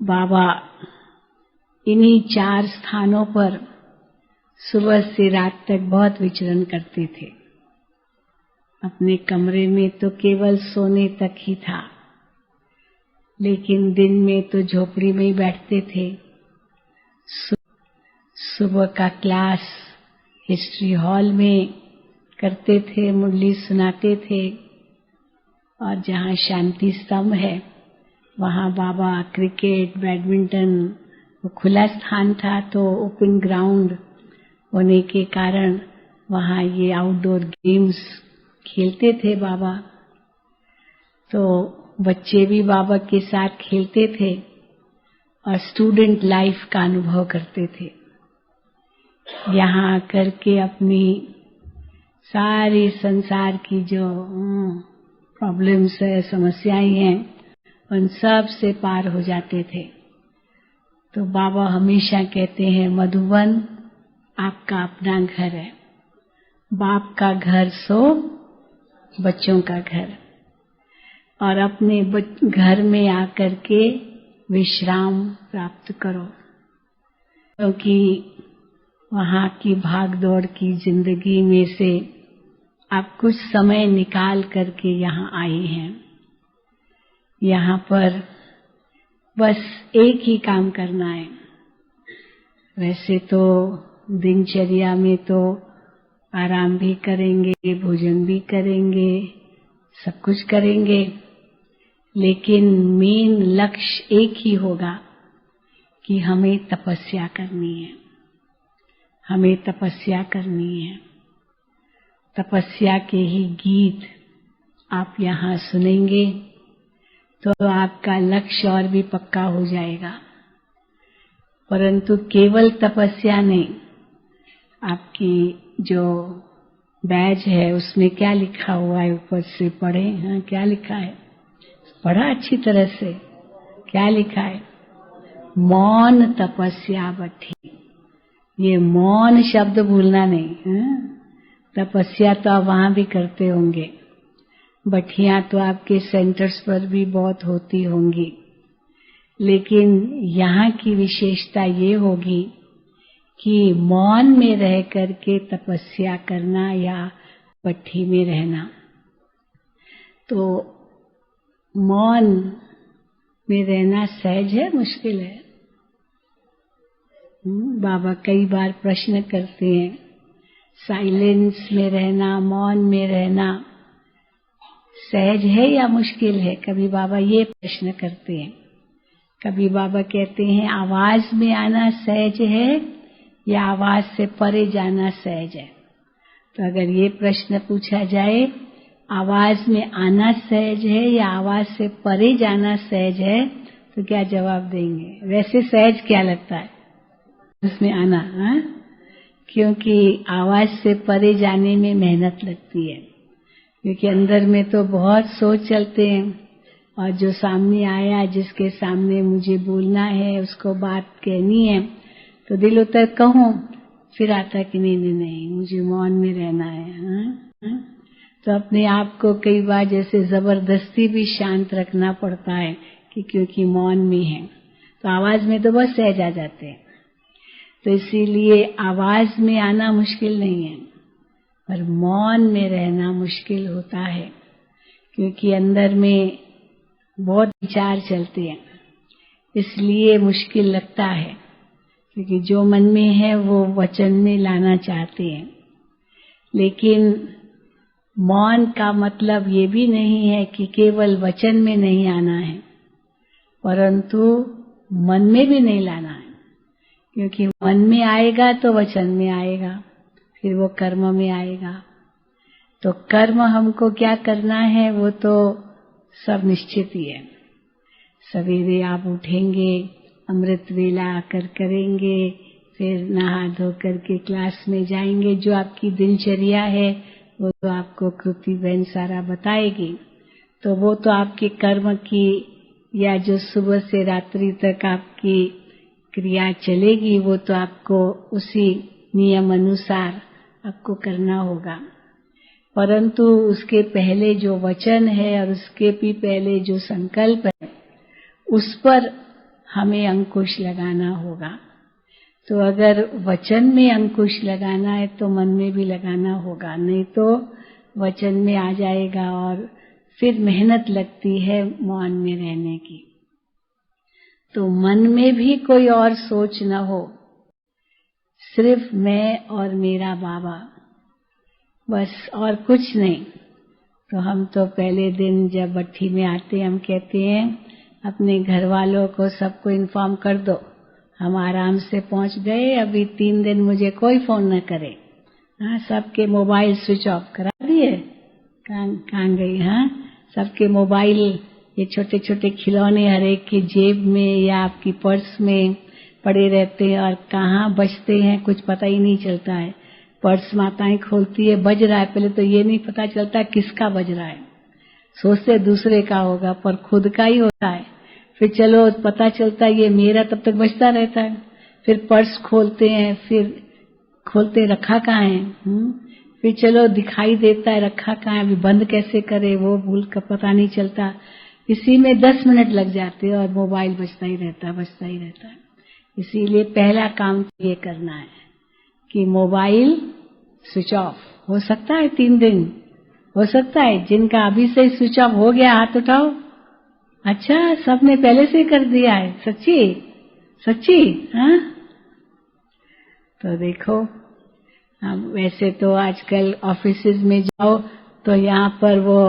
बाबा इन्हीं 4 स्थानों पर सुबह से रात तक बहुत विचरण करते थे। अपने कमरे में तो केवल सोने तक ही था, लेकिन दिन में तो झोपड़ी में ही बैठते थे। सुबह का क्लास हिस्ट्री हॉल में करते थे, मुरली सुनाते थे। और जहाँ शांति स्तंभ है वहाँ बाबा क्रिकेट, बैडमिंटन, वो खुला स्थान था तो ओपन ग्राउंड होने के कारण वहाँ ये आउटडोर गेम्स खेलते थे बाबा। तो बच्चे भी बाबा के साथ खेलते थे और स्टूडेंट लाइफ का अनुभव करते थे। यहाँ आकर के अपनी सारी संसार की जो प्रॉब्लम्स है, समस्याएं हैं, उन सब से पार हो जाते थे तो बाबा हमेशा कहते हैं मधुबन आपका अपना घर है, बाप का घर सो बच्चों का घर, और अपने घर में आकर के विश्राम प्राप्त करो, क्योंकि वहाँ की भाग दौड़ की जिंदगी में से आप कुछ समय निकाल करके यहाँ आए हैं। यहाँ पर बस एक ही काम करना है। वैसे तो दिनचर्या में तो आराम भी करेंगे, भोजन भी करेंगे, सब कुछ करेंगे, लेकिन मेन लक्ष्य एक ही होगा कि हमें तपस्या करनी है, हमें तपस्या करनी है। तपस्या के ही गीत आप यहाँ सुनेंगे तो आपका लक्ष्य और भी पक्का हो जाएगा। परंतु केवल तपस्या नहीं, आपकी जो बैज है उसमें क्या लिखा हुआ है, ऊपर से पढ़े। हाँ, क्या लिखा है, पढ़ा अच्छी तरह से, क्या लिखा है? मौन तपस्या बठी। ये मौन शब्द भूलना नहीं। हाँ? तपस्या तो आप वहां भी करते होंगे, बठियां तो आपके सेंटर्स पर भी बहुत होती होंगी, लेकिन यहाँ की विशेषता ये होगी कि मौन में रह करके तपस्या करना या भट्ठी में रहना। तो मौन में रहना सहज है, मुश्किल है? बाबा कई बार प्रश्न करते हैं, साइलेंस में रहना, मौन में रहना सहज है या मुश्किल है? कभी बाबा ये प्रश्न करते हैं। कभी बाबा कहते हैं आवाज में आना सहज है या आवाज से परे जाना सहज है। तो अगर ये प्रश्न पूछा जाए आवाज में आना सहज है या आवाज से परे जाना सहज है, तो क्या जवाब देंगे? वैसे सहज क्या लगता है उसमें आना? हाँ? क्योंकि आवाज से परे जाने में मेहनत लगती है, क्योंकि अंदर में तो बहुत सोच चलते हैं, और जो सामने आया, जिसके सामने मुझे बोलना है, उसको बात कहनी है, तो दिल उतर कहूं, फिर आता कि नहीं मुझे मौन में रहना है। हाँ? तो अपने आप को कई बार जैसे जबरदस्ती भी शांत रखना पड़ता है कि क्योंकि मौन में है, तो आवाज में तो बस सहज आ जाते हैं। तो इसीलिए आवाज में आना मुश्किल नहीं है, पर मौन में रहना मुश्किल होता है, क्योंकि अंदर में बहुत विचार चलते हैं, इसलिए मुश्किल लगता है। क्योंकि जो मन में है वो वचन में लाना चाहते हैं, लेकिन मौन का मतलब ये भी नहीं है कि केवल वचन में नहीं आना है, परंतु मन में भी नहीं लाना है। क्योंकि मन में आएगा तो वचन में आएगा, फिर वो कर्म में आएगा। तो कर्म हमको क्या करना है वो तो सब निश्चित ही है। सवेरे आप उठेंगे, अमृत वेला आकर करेंगे, फिर नहा धो करके क्लास में जाएंगे। जो आपकी दिनचर्या है वो तो आपको कृति बहन सारा बताएगी। तो वो तो आपके कर्म की, या जो सुबह से रात्रि तक आपकी क्रिया चलेगी, वो तो आपको उसी नियम अनुसार आपको करना होगा। परंतु उसके पहले जो वचन है और उसके भी पहले जो संकल्प है, उस पर हमें अंकुश लगाना होगा। तो अगर वचन में अंकुश लगाना है तो मन में भी लगाना होगा, नहीं तो वचन में आ जाएगा और फिर मेहनत लगती है मौन में रहने की। तो मन में भी कोई और सोच न हो, सिर्फ मैं और मेरा बाबा, बस और कुछ नहीं। तो हम तो पहले दिन जब भट्ठी में आते हम कहते हैं अपने घर वालों को सबको इन्फॉर्म कर दो, हम आराम से पहुंच गए, अभी 3 दिन मुझे कोई फोन न करे। हाँ, सबके मोबाइल स्विच ऑफ करा दिए। कहाँ गई? हाँ, सबके मोबाइल, ये छोटे छोटे खिलौने हर एक की जेब में या आपकी पर्स में पड़े रहते हैं, और कहाँ बजते हैं कुछ पता ही नहीं चलता है। पर्स माताएं खोलती है, बज रहा है, पहले तो ये नहीं पता चलता किसका बज रहा है, सोचते दूसरे का होगा पर खुद का ही होता है। फिर चलो पता चलता है ये मेरा, तब तक बचता रहता है। फिर पर्स खोलते हैं, फिर खोलते रखा कहाँ है, फिर चलो दिखाई देता है रखा कहाँ है, अभी बंद कैसे करे वो भूल का पता नहीं चलता। इसी में 10 मिनट लग जाते हैं और मोबाइल बजता ही रहता है। इसीलिए पहला काम ये करना है कि मोबाइल स्विच ऑफ। हो सकता है 3 दिन, हो सकता है जिनका अभी से स्विच ऑफ हो गया हाथ उठाओ। अच्छा, सबने पहले से कर दिया है? सच्ची हाँ? तो देखो, वैसे तो आजकल ऑफिसेज में जाओ तो यहाँ पर वो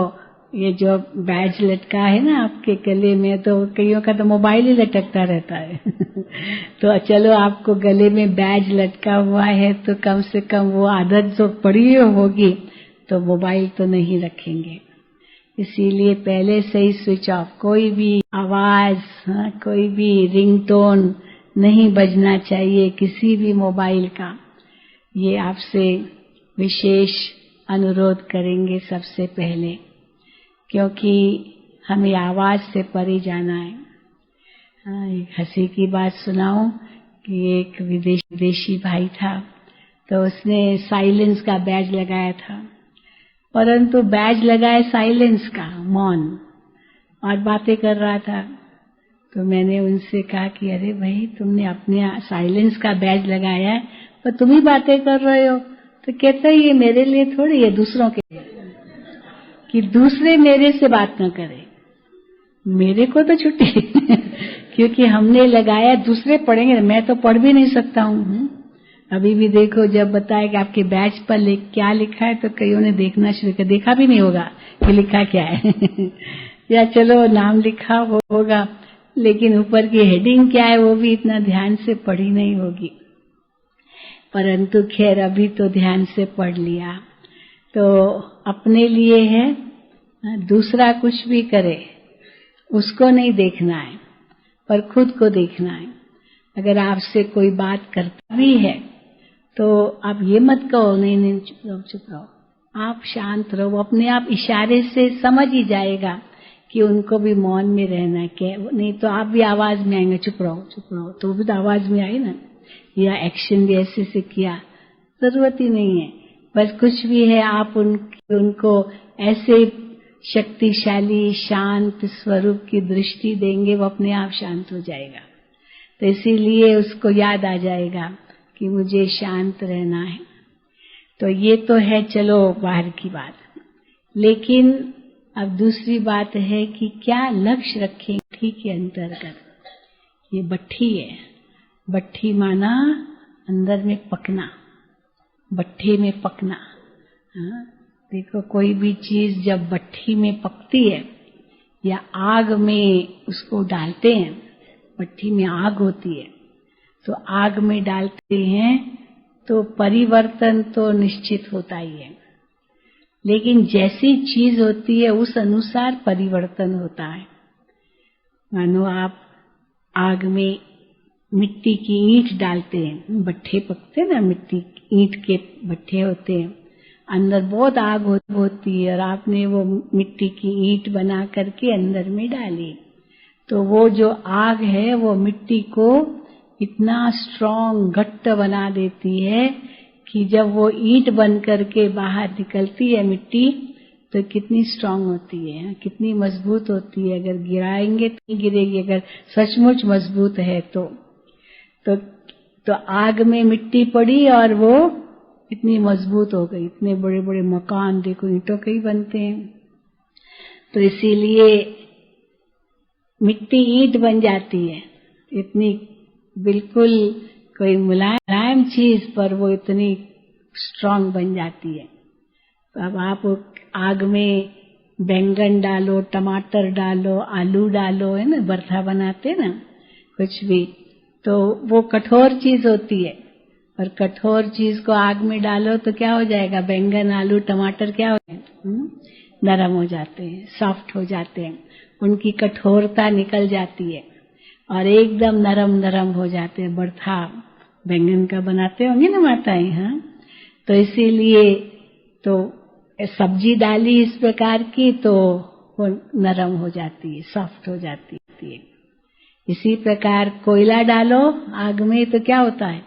ये जो बैज लटका है ना आपके गले में, तो कईयों का तो मोबाइल ही लटकता रहता है तो चलो आपको गले में बैज लटका हुआ है तो कम से कम वो आदत जो पड़ी होगी तो मोबाइल तो नहीं रखेंगे। इसीलिए पहले से ही स्विच ऑफ, कोई भी आवाज, कोई भी रिंगटोन नहीं बजना चाहिए किसी भी मोबाइल का। ये आपसे विशेष अनुरोध करेंगे सबसे पहले, क्योंकि हमें आवाज से परे जाना है। एक हंसी की बात सुनाऊं कि एक विदेशी भाई था, तो उसने साइलेंस का बैज लगाया था, परंतु बैज लगाया साइलेंस का, मौन, और बातें कर रहा था। तो मैंने उनसे कहा कि अरे भाई, तुमने अपने साइलेंस का बैज लगाया है पर तुम ही बातें कर रहे हो। तो कहता है ये मेरे लिए थोड़ी है, दूसरों के लिए, कि दूसरे मेरे से बात न करें, मेरे को तो छुट्टी क्योंकि हमने लगाया, दूसरे पढ़ेंगे, मैं तो पढ़ भी नहीं सकता हूँ। अभी भी देखो, जब बताया कि आपके बैच पर क्या लिखा है तो कईयों ने देखना शुरू कर, देखा भी नहीं होगा कि लिखा क्या है या चलो नाम लिखा होगा, लेकिन ऊपर की हेडिंग क्या है वो भी इतना ध्यान से पढ़ी नहीं होगी। परंतु खैर अभी तो ध्यान से पढ़ लिया। तो अपने लिए है, दूसरा कुछ भी करे उसको नहीं देखना है, पर खुद को देखना है। अगर आपसे कोई बात करता भी है तो आप ये मत कहो नहीं चुप रहो, आप शांत रहो। अपने आप इशारे से समझ ही जाएगा कि उनको भी मौन में रहना है, क्या नहीं तो आप भी आवाज में आएंगे, चुप रहो, तो भी तो आवाज में आई ना, या एक्शन भी ऐसे से किया, जरूरत ही नहीं है। बस कुछ भी है आप उनको ऐसे शक्तिशाली शांत स्वरूप की दृष्टि देंगे, वो अपने आप शांत हो जाएगा। तो इसीलिए उसको याद आ जाएगा कि मुझे शांत रहना है। तो ये तो है चलो बाहर की बात, लेकिन अब दूसरी बात है कि क्या लक्ष्य रखें भट्ठी के अंतर्गत। ये भट्ठी है, भट्ठी माना अंदर में पकना, भट्ठी में पकना। हाँ? देखो, कोई भी चीज जब भट्ठी में पकती है या आग में उसको डालते हैं, भट्ठी में आग होती है तो आग में डालते हैं तो परिवर्तन तो निश्चित होता ही है, लेकिन जैसी चीज होती है उस अनुसार परिवर्तन होता है। मानो आप आग में मिट्टी की ईंट डालते हैं, भट्ठे पकते ना, मिट्टी ईंट के भट्ठे होते हैं, अंदर बहुत आग होती है और आपने वो मिट्टी की ईंट बना करके अंदर में डाली, तो वो जो आग है वो मिट्टी को इतना स्ट्रॉन्ग घट्ट बना देती है कि जब वो ईंट बन करके बाहर निकलती है मिट्टी तो कितनी स्ट्रॉन्ग होती है, कितनी मजबूत होती है। अगर गिराएंगे तो नहीं गिरेगी, अगर सचमुच मजबूत है तो आग में मिट्टी पड़ी और वो इतनी मजबूत हो गई। इतने बड़े बड़े मकान देखो ईंटों के ही बनते हैं। तो इसीलिए मिट्टी ईंट बन जाती है, इतनी बिल्कुल कोई मुलायम चीज पर वो इतनी स्ट्रांग बन जाती है। तो अब आप आग में बैंगन डालो, टमाटर डालो, आलू डालो, है ना, बर्था बनाते ना कुछ भी, तो वो कठोर चीज होती है, और कठोर चीज को आग में डालो तो क्या हो जाएगा, बैंगन आलू टमाटर क्या हो जाएगा, नरम हो जाते हैं, सॉफ्ट हो जाते हैं, उनकी कठोरता निकल जाती है और एकदम नरम नरम हो जाते हैं। बर्था बैंगन का बनाते होंगे ना माताएं, हाँ। तो इसीलिए तो सब्जी डाली इस प्रकार की तो वो नरम हो जाती है, सॉफ्ट हो जाती है। इसी प्रकार कोयला डालो आग में तो क्या होता है,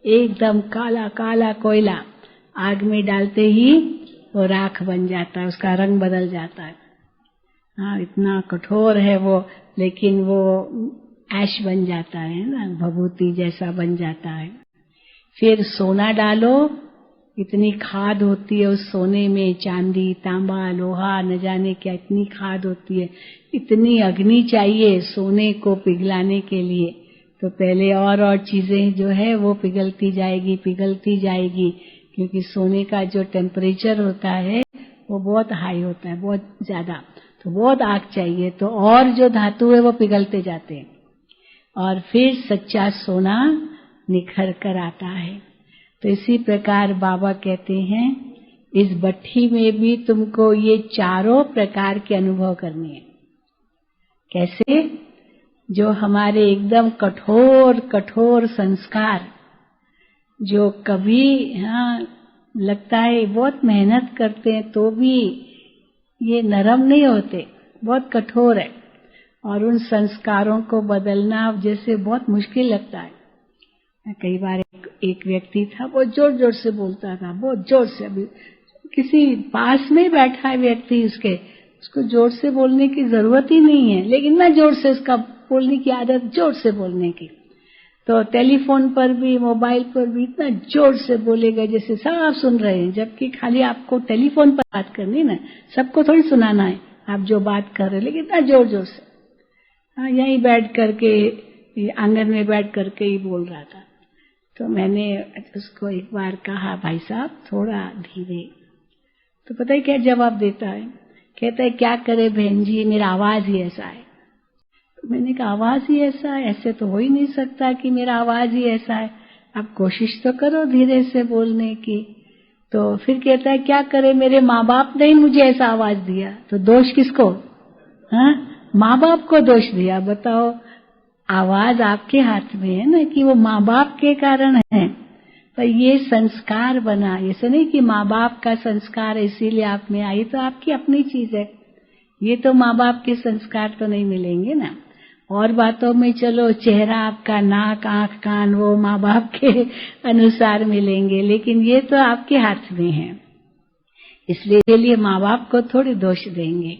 एकदम काला काला कोयला आग में डालते ही वो राख बन जाता है, उसका रंग बदल जाता है। हाँ, इतना कठोर है वो, लेकिन वो ऐश बन जाता है ना, भभूति जैसा बन जाता है। फिर सोना डालो, इतनी खाद होती है उस सोने में, चांदी तांबा लोहा न जाने क्या इतनी खाद होती है, इतनी अग्नि चाहिए सोने को पिघलाने के लिए। तो पहले और चीजें जो है वो पिघलती जाएगी, क्योंकि सोने का जो टेम्परेचर होता है वो बहुत हाई होता है, बहुत ज्यादा, तो बहुत आग चाहिए, तो और जो धातु है वो पिघलते जाते हैं और फिर सच्चा सोना निखर कर आता है। तो इसी प्रकार बाबा कहते हैं इस भट्ठी में भी तुमको ये चारों प्रकार के अनुभव करने हैं। कैसे? जो हमारे एकदम कठोर कठोर संस्कार, जो कभी लगता है बहुत मेहनत करते हैं तो भी ये नरम नहीं होते, बहुत कठोर है, और उन संस्कारों को बदलना जैसे बहुत मुश्किल लगता है। कई बार एक व्यक्ति था, वो जोर जोर से बोलता था, बहुत जोर से, अभी किसी पास में बैठा है व्यक्ति उसको जोर से बोलने की जरूरत ही नहीं है, लेकिन ना जोर से उसका बोलने की आदत, जोर से बोलने की। तो टेलीफोन पर भी मोबाइल पर भी इतना जोर से बोलेगा जैसे सब आप सुन रहे हैं, जबकि खाली आपको टेलीफोन पर बात करनी ना, सबको थोड़ी सुनाना है आप जो बात कर रहे हैं, लेकिन इतना जोर जोर से। यहीं बैठ करके, आंगन में बैठ करके ही बोल रहा था। तो मैंने उसको एक बार कहा, भाई साहब थोड़ा धीरे। तो पता है क्या जवाब देता है? कहता है क्या करे बहन जी, मेरा आवाज ही ऐसा है। तो मैंने कहा आवाज ही ऐसा है? ऐसे तो हो ही नहीं सकता कि मेरा आवाज ही ऐसा है, आप कोशिश तो करो धीरे से बोलने की। तो फिर कहता है क्या करे, मेरे माँ बाप ने मुझे ऐसा आवाज दिया। तो दोष किसको? माँ बाप को दोष दिया। बताओ, आवाज आपके हाथ में है ना, कि वो माँ बाप के कारण है। पर ये संस्कार बना, ऐसे नहीं कि माँ बाप का संस्कार इसीलिए आप में आई, तो आपकी अपनी चीज है। ये तो माँ बाप के संस्कार तो नहीं मिलेंगे ना। और बातों में चलो, चेहरा आपका, नाक आंख कान वो माँ बाप के अनुसार मिलेंगे, लेकिन ये तो आपके हाथ में है, इसलिए माँ बाप को थोड़ी दोष देंगे।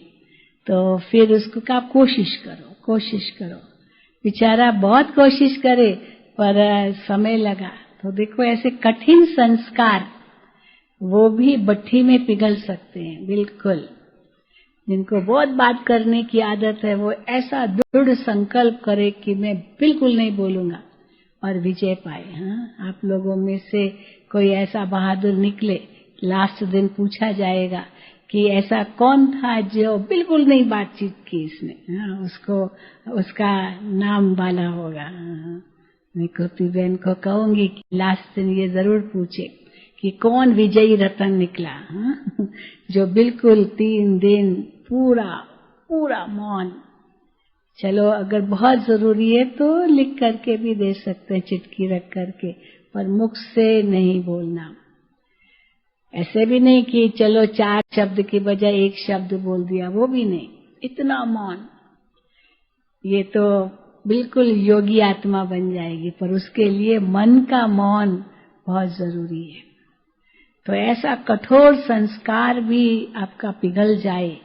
तो फिर उसको कहा कोशिश करो। बेचारा बहुत कोशिश करे पर समय लगा। तो देखो ऐसे कठिन संस्कार वो भी भट्ठी में पिघल सकते हैं, बिल्कुल। जिनको बहुत बात करने की आदत है वो ऐसा दृढ़ संकल्प करे कि मैं बिल्कुल नहीं बोलूंगा और विजय पाए। आप लोगों में से कोई ऐसा बहादुर निकले, लास्ट दिन पूछा जाएगा कि ऐसा कौन था जो बिल्कुल नहीं बातचीत की इसने, उसको उसका नाम वाला होगा। मैं कुर्ती बहन को कहूंगी कि लास्ट दिन ये जरूर पूछे कि कौन विजयी रतन निकला, जो बिल्कुल 3 दिन पूरा मौन। चलो अगर बहुत जरूरी है तो लिख करके भी दे सकते हैं, चिट्ठी रख करके, पर मुख से नहीं बोलना। ऐसे भी नहीं कि चलो 4 शब्द की बजाय 1 शब्द बोल दिया, वो भी नहीं, इतना मौन। ये तो बिल्कुल योगी आत्मा बन जाएगी, पर उसके लिए मन का मौन बहुत जरूरी है। तो ऐसा कठोर संस्कार भी आपका पिघल जाए,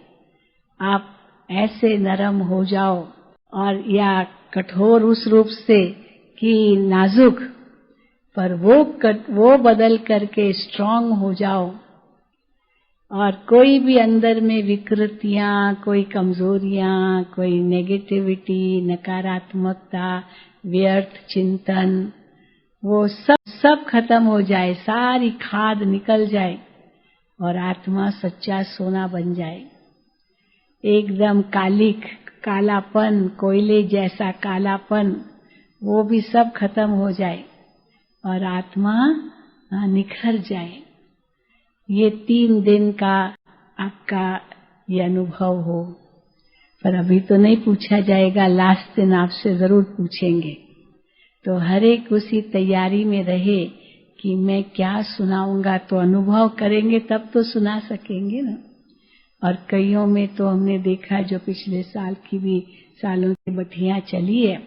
आप ऐसे नरम हो जाओ, और या कठोर उस रूप से कि नाजुक, पर वो बदल करके स्ट्रांग हो जाओ, और कोई भी अंदर में विकृतियां, कोई कमजोरियां, कोई नेगेटिविटी, नकारात्मकता, व्यर्थ चिंतन, वो सब खत्म हो जाए, सारी खाद निकल जाए और आत्मा सच्चा सोना बन जाए। एकदम कालापन, कोयले जैसा कालापन, वो भी सब खत्म हो जाए और आत्मा निखर जाए। ये 3 दिन का आपका ये अनुभव हो। पर अभी तो नहीं पूछा जाएगा, लास्ट दिन आपसे जरूर पूछेंगे। तो हर एक उसी तैयारी में रहे कि मैं क्या सुनाऊंगा, तो अनुभव करेंगे तब तो सुना सकेंगे ना। और कईयों में तो हमने देखा जो पिछले साल की भी सालों की बठियां चली है,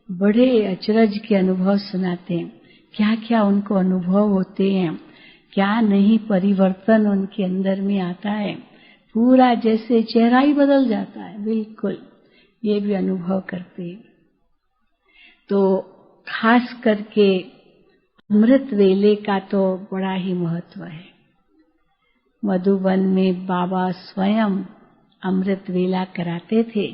बड़े अचरज के अनुभव सुनाते हैं। क्या क्या उनको अनुभव होते हैं, क्या नहीं परिवर्तन उनके अंदर में आता है, पूरा जैसे चेहरा ही बदल जाता है। बिल्कुल ये भी अनुभव करते हैं। तो खास करके अमृत वेले का तो बड़ा ही महत्व है। मधुबन में बाबा स्वयं अमृत वेला कराते थे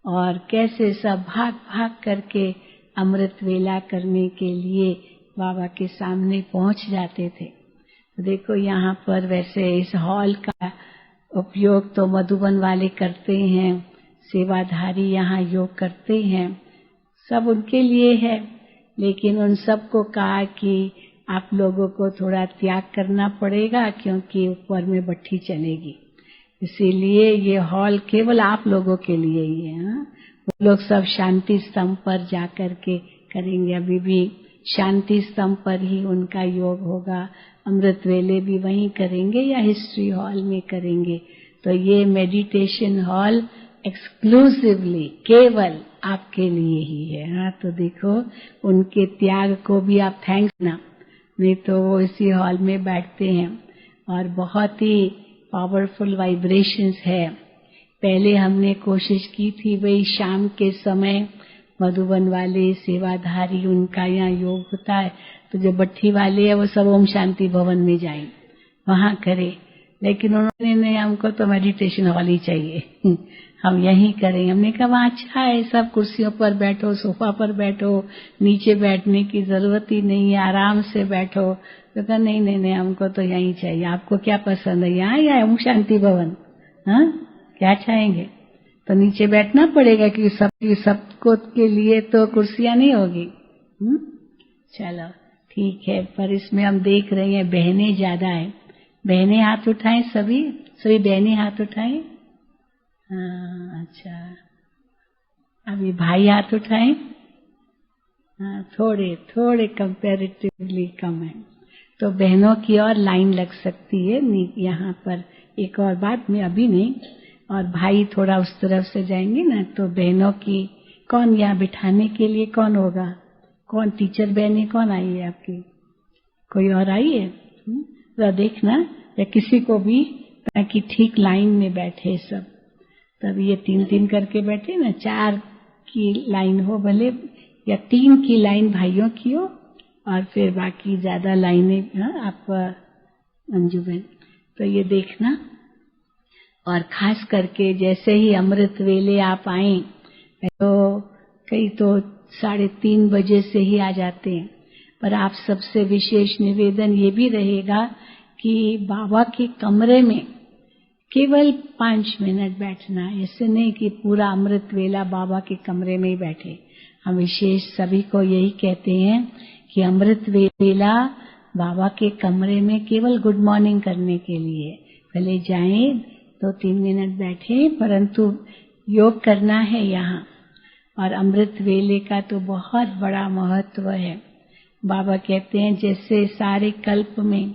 और कैसे सब भाग भाग करके अमृत वेला करने के लिए बाबा के सामने पहुंच जाते थे। देखो यहाँ पर वैसे इस हॉल का उपयोग तो मधुबन वाले करते हैं, सेवाधारी यहाँ योग करते हैं, सब उनके लिए है। लेकिन उन सबको कहा कि आप लोगों को थोड़ा त्याग करना पड़ेगा क्योंकि ऊपर में भट्ठी चलेगी, इसीलिए ये हॉल केवल आप लोगों के लिए ही है। हाँ? वो लोग सब शांति स्तंभ पर जाकर के करेंगे। अभी भी शांति स्तंभ पर ही उनका योग होगा। अमृत वेले भी वहीं करेंगे या हिस्ट्री हॉल में करेंगे। तो ये मेडिटेशन हॉल एक्सक्लूसिवली केवल आपके लिए ही है। हाँ, तो देखो उनके त्याग को भी आप थैंक्स ना, नहीं तो वो इसी हॉल में बैठते हैं और बहुत ही पावरफुल वाइब्रेशंस है। पहले हमने कोशिश की थी वही शाम के समय मधुबन वाले सेवाधारी उनका यहाँ योग होता है, तो जो भट्ठी वाले है वो सब ओम शांति भवन में जाए वहां करे, लेकिन उन्होंने नहीं, हमको तो मेडिटेशन हॉल ही चाहिए, हम यहीं करें। हमने कहा वहाँ अच्छा है, सब कुर्सियों पर बैठो, सोफा पर बैठो, नीचे बैठने की जरूरत ही नहीं है, आराम से बैठो। तो कहा नहीं नहीं नहीं, हमको तो यहीं चाहिए। आपको क्या पसंद है, यहाँ या ओम शांति भवन? हाँ, क्या चाहेंगे? तो नीचे बैठना पड़ेगा क्योंकि सबको के लिए तो कुर्सियां नहीं होगी। चलो ठीक है, पर इसमें हम देख रहे हैं बहनें ज्यादा है। बहनें हाथ उठाएं, सभी बहनें हाथ उठाएं। हाँ अच्छा, अभी भाई हाथ उठाएं। हाँ, थोड़े थोड़े कंपैरेटिवली कम है, तो बहनों की और लाइन लग सकती है यहाँ पर एक और बात में, अभी नहीं। और भाई थोड़ा उस तरफ से जाएंगे ना, तो बहनों की कौन यहाँ बिठाने के लिए कौन होगा? कौन टीचर बहनें कौन आई है आपकी? कोई और आई है? तो देखना या किसी को भी, ताकि ठीक लाइन में बैठे सब। तब ये 3-3 करके बैठे ना, 4 की लाइन हो भले, या 3 की लाइन भाइयों की हो और फिर बाकी ज्यादा लाइनें आप अंजू बहन। तो ये देखना। और खास करके जैसे ही अमृत वेले आप आए, तो कई तो 3:30 बजे से ही आ जाते हैं, पर आप सबसे विशेष निवेदन ये भी रहेगा कि बाबा के कमरे में केवल 5 मिनट बैठना है। ऐसे नहीं कि पूरा अमृत वेला बाबा के कमरे में ही बैठे। हम विशेष सभी को यही कहते हैं कि अमृत वेला बाबा के कमरे में केवल गुड मॉर्निंग करने के लिए पहले जाएं, 2-3 मिनट बैठे, परंतु योग करना है यहाँ। और अमृत वेले का तो बहुत बड़ा महत्व है। बाबा कहते हैं जैसे सारे कल्प में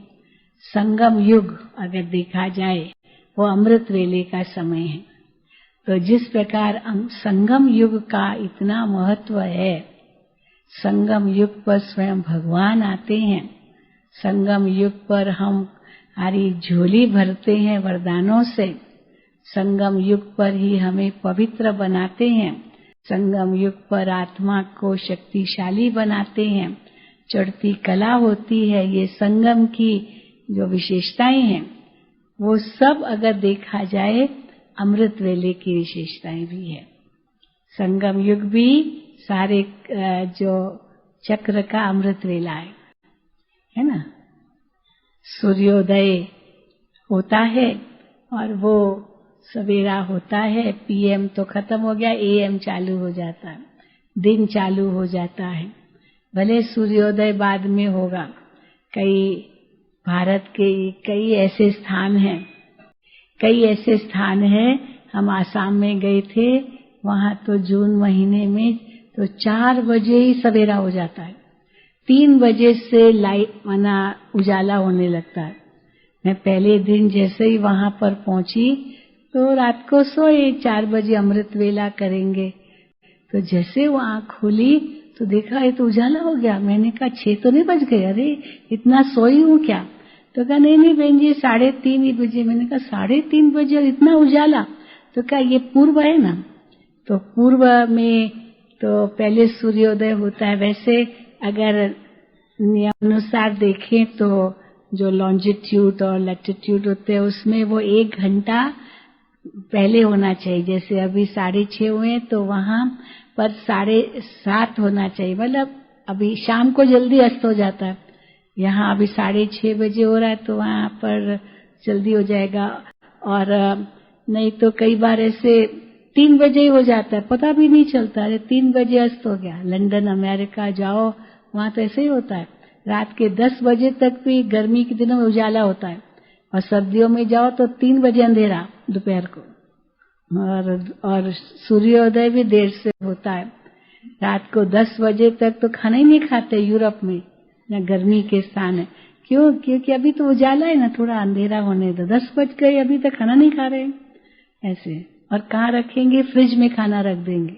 संगम युग अगर देखा जाए वो अमृत वेले का समय है, तो जिस प्रकार संगम युग का इतना महत्व है, संगम युग पर स्वयं भगवान आते हैं, संगम युग पर हम हमारी झोली भरते हैं वरदानों से, संगम युग पर ही हमें पवित्र बनाते हैं, संगम युग पर आत्मा को शक्तिशाली बनाते हैं, चढ़ती कला होती है। ये संगम की जो विशेषताएं हैं वो सब अगर देखा जाए अमृत वेले की विशेषताएं भी है। संगम युग भी सारे जो चक्र का अमृत वेला है ना। सूर्योदय होता है और वो सवेरा होता है, पीएम तो खत्म हो गया, एएम चालू हो जाता है, दिन चालू हो जाता है। भले सूर्योदय बाद में होगा। भारत के कई ऐसे स्थान हैं, हम आसाम में गए थे, वहां तो जून महीने में तो 4 बजे ही सवेरा हो जाता है, 3 बजे से लाइट उजाला होने लगता है। मैं पहले दिन जैसे ही वहां पर पहुंची तो रात को सोए, 4 बजे अमृत वेला करेंगे। तो जैसे वो आँख खोली तो देखा ये तो उजाला हो गया। मैंने कहा 6 तो नहीं बज गए, अरे इतना सोई हूँ क्या? तो कहा नहीं बहन जी 3:30 ही बजे। मैंने कहा 3:30 बजे और इतना उजाला? तो कहा ये पूर्व है ना, तो पूर्व में तो पहले सूर्योदय होता है। वैसे अगर नियमानुसार देखें तो जो लॉन्जिट्यूड और लैटिट्यूड होते हैं उसमें वो 1 घंटा पहले होना चाहिए। जैसे अभी 6:30 हुए तो वहां पर 7:30 होना चाहिए, मतलब अभी शाम को जल्दी अस्त हो जाता है। यहाँ अभी 6:30 बजे हो रहा है तो वहां पर जल्दी हो जाएगा। और नहीं तो कई बार ऐसे 3 बजे ही हो जाता है, पता भी नहीं चलता, अरे 3 बजे अस्त हो गया। लंदन अमेरिका जाओ वहां तो ऐसे ही होता है, रात के 10 बजे तक भी गर्मी के दिनों में उजाला होता है, और सर्दियों में जाओ तो 3 बजे अंधेरा दोपहर को। और सूर्योदय भी देर से होता है। रात को 10 बजे तक तो खाना ही नहीं खाते यूरोप में, या गर्मी के स्थान है। क्यों? क्योंकि अभी तो उजाला है ना, थोड़ा अंधेरा होने दो। 10 बज गए अभी तक खाना नहीं खा रहे ऐसे। और कहाँ रखेंगे? फ्रिज में खाना रख देंगे,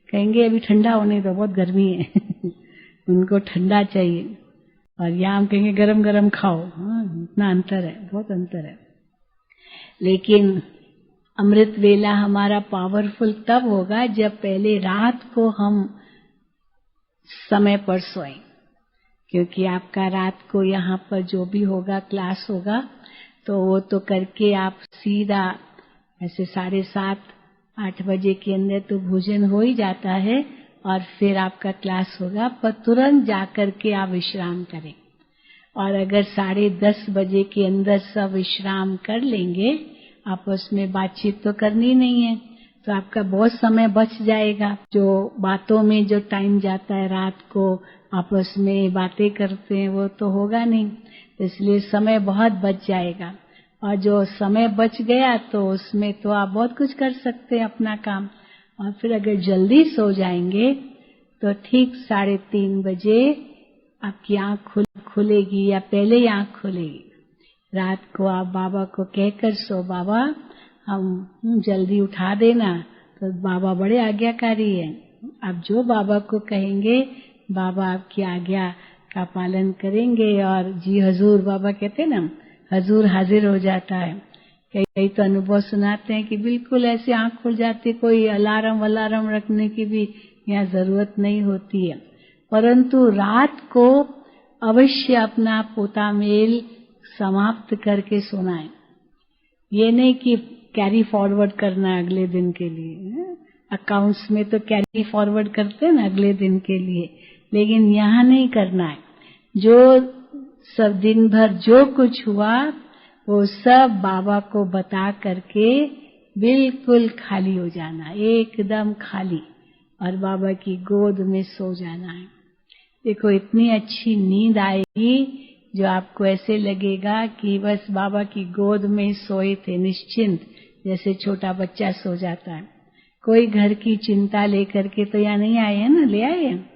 कहेंगे अभी ठंडा होने दो, बहुत गर्मी है उनको ठंडा चाहिए। और यहाँ हम कहेंगे गरम गरम खाओ। हाँ, इतना अंतर है, बहुत अंतर है। लेकिन अमृत वेला हमारा पावरफुल तब होगा जब पहले रात को हम समय पर सोएं, क्योंकि आपका रात को यहाँ पर जो भी होगा क्लास होगा तो वो तो करके आप सीधा ऐसे 7:30-8 बजे के अंदर तो भोजन हो ही जाता है, और फिर आपका क्लास होगा, पर तुरंत जाकर के आप विश्राम करें। और अगर 10:30 बजे के अंदर सब विश्राम कर लेंगे, आपस में बातचीत तो करनी नहीं है, तो आपका बहुत समय बच जाएगा। जो बातों में जो टाइम जाता है रात को आपस में बातें करते हैं वो तो होगा नहीं, इसलिए समय बहुत बच जाएगा। और जो समय बच गया तो उसमें तो आप बहुत कुछ कर सकते हैं अपना काम। और फिर अगर जल्दी सो जाएंगे तो ठीक 3:30 बजे आपकी आँख खुलेगी या पहले ही आँख खुलेगी। रात को आप बाबा को कहकर सो, बाबा हम जल्दी उठा देना, तो बाबा बड़े आज्ञाकारी हैं। आप जो बाबा को कहेंगे बाबा आपकी आज्ञा का पालन करेंगे। और जी हजूर बाबा कहते हैं ना, हजूर हाजिर हो जाता है। कई तो अनुभव सुनाते हैं कि बिल्कुल ऐसे आँख खुल जाती, कोई अलार्म रखने की भी यहाँ जरूरत नहीं होती है। परंतु रात को अवश्य अपना पोता मेल समाप्त करके सोना है। ये नहीं कि कैरी फॉरवर्ड करना है अगले दिन के लिए। अकाउंट्स में तो कैरी फॉरवर्ड करते हैं ना अगले दिन के लिए, लेकिन यहाँ नहीं करना है। जो सब दिन भर जो कुछ हुआ वो सब बाबा को बता करके बिल्कुल खाली हो जाना, एकदम खाली, और बाबा की गोद में सो जाना है। देखो इतनी अच्छी नींद आएगी जो आपको ऐसे लगेगा कि बस बाबा की गोद में सोए थे, निश्चिंत, जैसे छोटा बच्चा सो जाता है। कोई घर की चिंता लेकर के तो यहाँ नहीं आए हैं ना, ले आए हैं।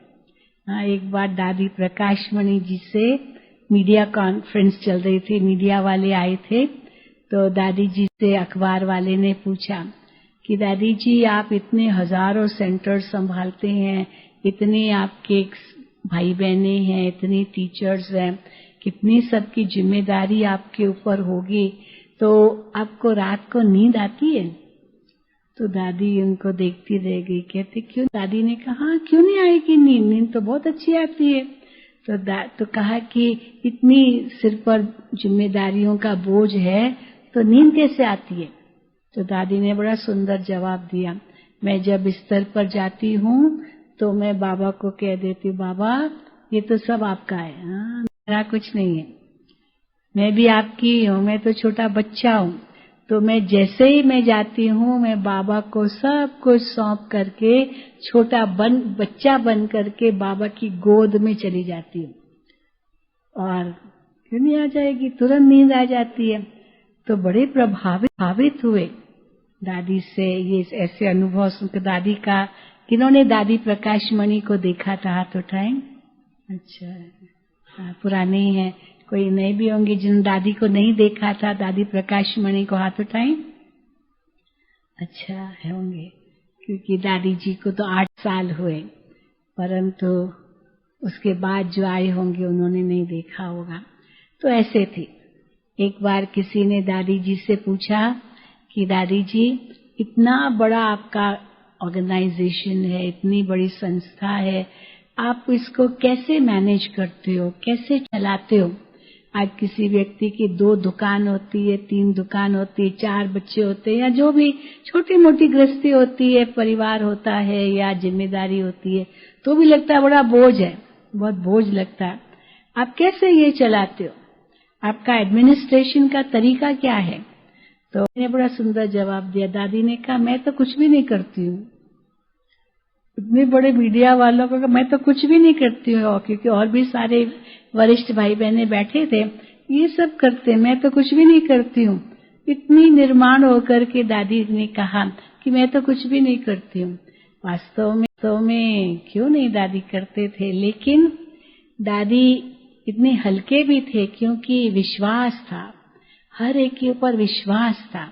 हाँ, एक बार दादी प्रकाश मणि जी से मीडिया कॉन्फ्रेंस चल रही थी, मीडिया वाले आए थे, तो दादी जी से अखबार वाले ने पूछा कि दादी जी आप इतने हजारों सेंटर संभालते हैं, इतने आपके भाई बहने हैं, इतनी टीचर्स हैं, कितनी सबकी जिम्मेदारी आपके ऊपर होगी, तो आपको रात को नींद आती है? तो दादी उनको देखती रह गई, कहती क्यों? दादी ने कहा हाँ, क्यों नहीं आएगी नींद? नींद तो बहुत अच्छी आती है। तो कहा कि इतनी सिर पर जिम्मेदारियों का बोझ है तो नींद कैसे आती है? तो दादी ने बड़ा सुंदर जवाब दिया, मैं जब बिस्तर पर जाती हूँ तो मैं बाबा को कह देती हूँ, बाबा ये तो सब आपका है, हाँ, मेरा कुछ नहीं है, मैं भी आपकी हूँ, मैं तो छोटा बच्चा हूँ। तो मैं जैसे ही मैं जाती हूँ मैं बाबा को सब कुछ सौंप करके छोटा बच्चा बन करके बाबा की गोद में चली जाती हूँ। और क्यों नहीं आ जाएगी, तुरंत नींद आ जाती है। तो बड़े प्रभावित हुए दादी से ये ऐसे अनुभव सुनकर। दादी का किन्होंने दादी प्रकाश मणि को देखा था? हाथ उठाएं। अच्छा, पुराने ही है, कोई नए भी होंगे जिन दादी को नहीं देखा था, दादी प्रकाश मणि को हाथ उठाएं। अच्छा होंगे, क्योंकि दादी जी को तो 8 साल हुए, परंतु उसके बाद जो आए होंगे उन्होंने नहीं देखा होगा। तो ऐसे थी। एक बार किसी ने दादी जी से पूछा कि दादी जी, इतना बड़ा आपका ऑर्गेनाइजेशन है, इतनी बड़ी संस्था है, आप इसको कैसे मैनेज करते हो, कैसे चलाते हो? आज किसी व्यक्ति की 2 दुकान होती है, 3 दुकान होती है, 4 बच्चे होते हैं, या जो भी छोटी मोटी गृहस्थी होती है, परिवार होता है या जिम्मेदारी होती है, तो भी लगता है बड़ा बोझ है, बहुत बोझ लगता है। आप कैसे ये चलाते हो? आपका एडमिनिस्ट्रेशन का तरीका क्या है? तो मैंने बड़ा सुंदर जवाब दिया। दादी ने कहा, मैं तो कुछ भी नहीं करती हूँ। इतने बड़े मीडिया वालों को मैं तो कुछ भी नहीं करती हूँ, क्योंकि और भी सारे वरिष्ठ भाई बहने बैठे थे, ये सब करते, मैं तो कुछ भी नहीं करती हूँ। इतनी निर्माण होकर के दादी ने कहा कि मैं तो कुछ भी नहीं करती हूँ। वास्तव में क्यों नहीं दादी करते थे, लेकिन दादी इतने हल्के भी थे, क्योंकि विश्वास था, हर एक के ऊपर विश्वास था।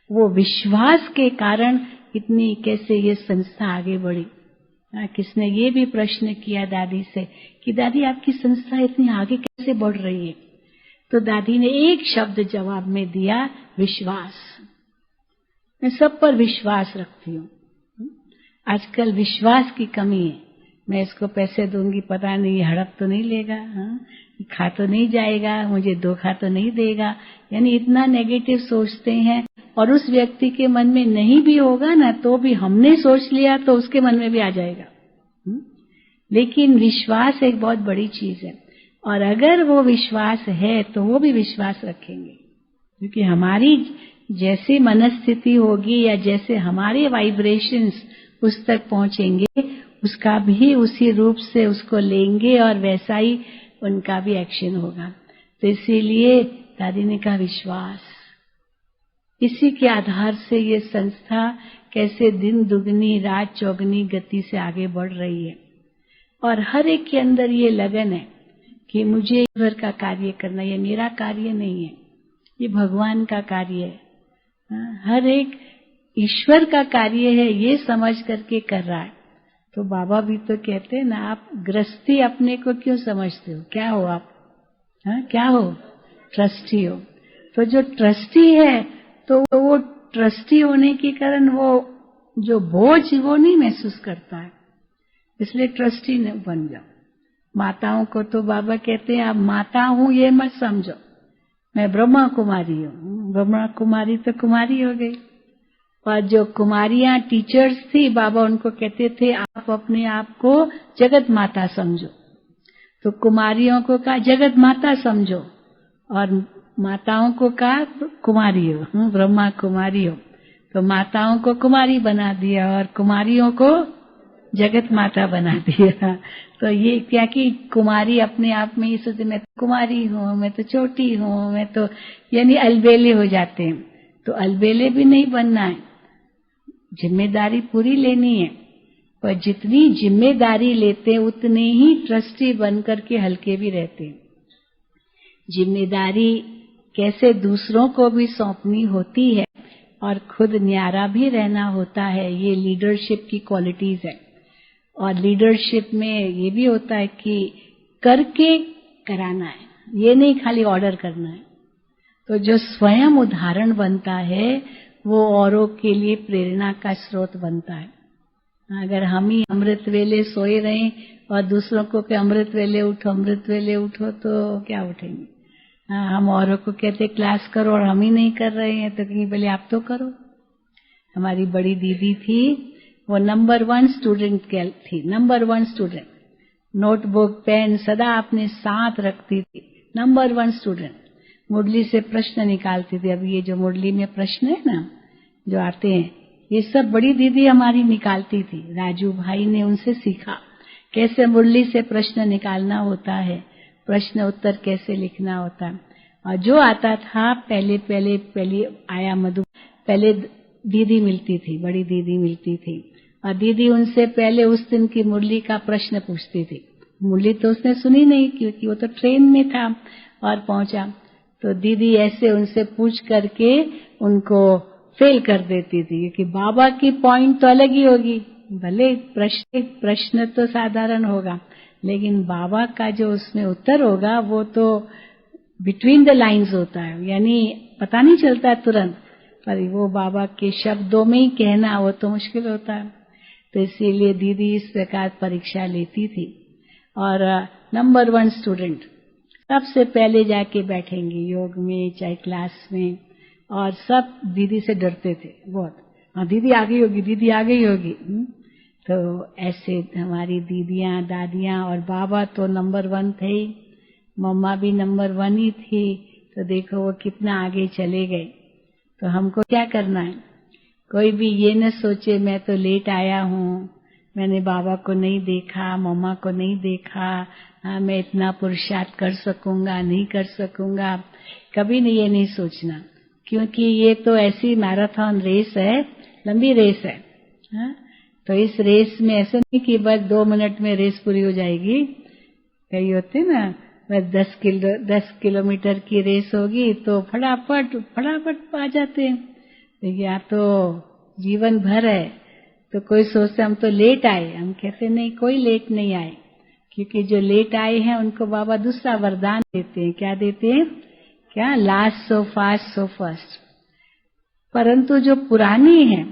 वो विश्वास के कारण इतनी कैसे ये संस्था आगे बढ़ी। किसने ये भी प्रश्न किया दादी से कि दादी आपकी संस्था इतनी आगे कैसे बढ़ रही है? तो दादी ने एक शब्द जवाब में दिया, विश्वास। मैं सब पर विश्वास रखती हूँ। आजकल विश्वास की कमी है। मैं इसको पैसे दूंगी, पता नहीं हड़प तो नहीं लेगा, खा तो नहीं जाएगा, मुझे धोखा तो नहीं देगा, यानी इतना नेगेटिव सोचते हैं। और उस व्यक्ति के मन में नहीं भी होगा ना, तो भी हमने सोच लिया तो उसके मन में भी आ जाएगा। लेकिन विश्वास एक बहुत बड़ी चीज है, और अगर वो विश्वास है तो वो भी विश्वास रखेंगे, क्योंकि हमारी जैसी मनस्थिति होगी या जैसे हमारे वाइब्रेशंस उस तक पहुंचेंगे, उसका भी उसी रूप से उसको लेंगे और वैसा ही उनका भी एक्शन होगा। तो इसीलिए दादी ने कहा विश्वास। इसी के आधार से ये संस्था कैसे दिन दुगनी रात चौगनी गति से आगे बढ़ रही है, और हर एक के अंदर ये लगन है कि मुझे ईश्वर का कार्य करना, ये मेरा कार्य नहीं है, ये भगवान का कार्य है। हर एक ईश्वर का कार्य है, ये समझ करके कर रहा है। तो बाबा भी तो कहते हैं ना, आप गृहस्थी अपने को क्यों समझते हो? क्या हो आप? क्या हो? ट्रस्टी हो। तो जो ट्रस्टी है, तो वो ट्रस्टी होने के कारण वो जो बोझ वो नहीं महसूस करता है, इसलिए ट्रस्टी बन जाओ। माताओं को तो बाबा कहते हैं, आप माता हूं ये मत समझो, मैं ब्रह्मा कुमारी हूँ। ब्रह्मा कुमारी तो कुमारी हो गई। और जो कुमारियां टीचर्स थी, बाबा उनको कहते थे, आप अपने आप को जगत माता समझो। तो कुमारियों को कहा जगत माता समझो, और माताओं को कहा कुमारी हो, ब्रह्मा कुमारी हो। तो माताओं को कुमारी बना दिया और कुमारियों को जगत माता बना दिया। तो ये क्या कि कुमारी अपने आप में ही सोचते मैं तो कुमारी हूँ, मैं तो छोटी हूँ, मैं तो, यानी अलबेले हो जाते हैं। तो अलबेले भी नहीं बनना है, जिम्मेदारी पूरी लेनी है। पर जितनी जिम्मेदारी लेते उतने ही ट्रस्टी बनकर के हल्के भी रहते हैं। जिम्मेदारी कैसे दूसरों को भी सौंपनी होती है और खुद न्यारा भी रहना होता है, ये लीडरशिप की क्वालिटीज है। और लीडरशिप में ये भी होता है कि करके कराना है, ये नहीं खाली ऑर्डर करना है। तो जो स्वयं उदाहरण बनता है वो औरों के लिए प्रेरणा का स्रोत बनता है। अगर हम ही अमृत वेले सोए रहें और दूसरों को कि अमृत वेले उठो, तो क्या उठेंगे? हम औरों को कहते क्लास करो और हम ही नहीं कर रहे हैं, तो कहीं पहले आप तो करो। हमारी बड़ी दीदी थी, वो नंबर 1 स्टूडेंट थी, नंबर 1 स्टूडेंट। नोटबुक पेन सदा अपने साथ रखती थी, नंबर 1 स्टूडेंट। मुरली से प्रश्न निकालती थी। अभी ये जो मुरली में प्रश्न है ना जो आते हैं, ये सब बड़ी दीदी हमारी निकालती थी। राजू भाई ने उनसे सीखा कैसे मुरली से प्रश्न निकालना होता है, प्रश्न उत्तर कैसे लिखना होता है। और जो आता था पहले आया मधु, पहले दीदी मिलती थी, बड़ी दीदी मिलती थी, और दीदी उनसे पहले उस दिन की मुरली का प्रश्न पूछती थी। मुरली तो उसने सुनी नहीं, क्योंकि वो तो ट्रेन में था और पहुंचा। तो दीदी ऐसे उनसे पूछ करके उनको फेल कर देती थी, क्योंकि बाबा की पॉइंट तो अलग ही होगी। भले प्रश्न तो साधारण होगा, लेकिन बाबा का जो उसमें उत्तर होगा वो तो बिटवीन द लाइंस होता है, यानी पता नहीं चलता तुरंत, पर वो बाबा के शब्दों में ही कहना वो तो मुश्किल होता है। तो इसीलिए दीदी इस प्रकार परीक्षा लेती थी। और नंबर 1 स्टूडेंट सबसे पहले जाके बैठेंगे योग में, चाहे क्लास में, और सब दीदी से डरते थे बहुत। हाँ, दीदी आ गई होगी, दीदी आ गई होगी। तो ऐसे हमारी दीदियां, दादियां, और बाबा तो नंबर 1 थे ही, मम्मा भी नंबर 1 ही थी। तो देखो वो कितना आगे चले गए। तो हमको क्या करना है, कोई भी ये न सोचे मैं तो लेट आया हूँ, मैंने बाबा को नहीं देखा, मम्मा को नहीं देखा, हाँ मैं इतना पुरुषार्थ कर सकूंगा नहीं कर सकूंगा, कभी नहीं ये नहीं सोचना, क्योंकि ये तो ऐसी मैराथन रेस है, लंबी रेस है। हाँ? तो इस रेस में ऐसे नहीं कि बस 2 मिनट में रेस पूरी हो जाएगी। कई होते ना, बस 10 किलोमीटर की रेस होगी तो फटाफट आ जाते हैं। या तो जीवन भर है, तो कोई सोचते हम तो लेट आए, हम कहते नहीं, कोई लेट नहीं आए, क्योंकि जो लेट आए हैं उनको बाबा दूसरा वरदान देते हैं। क्या देते हैं? क्या? Last so fast so first. परंतु जो पुरानी हैं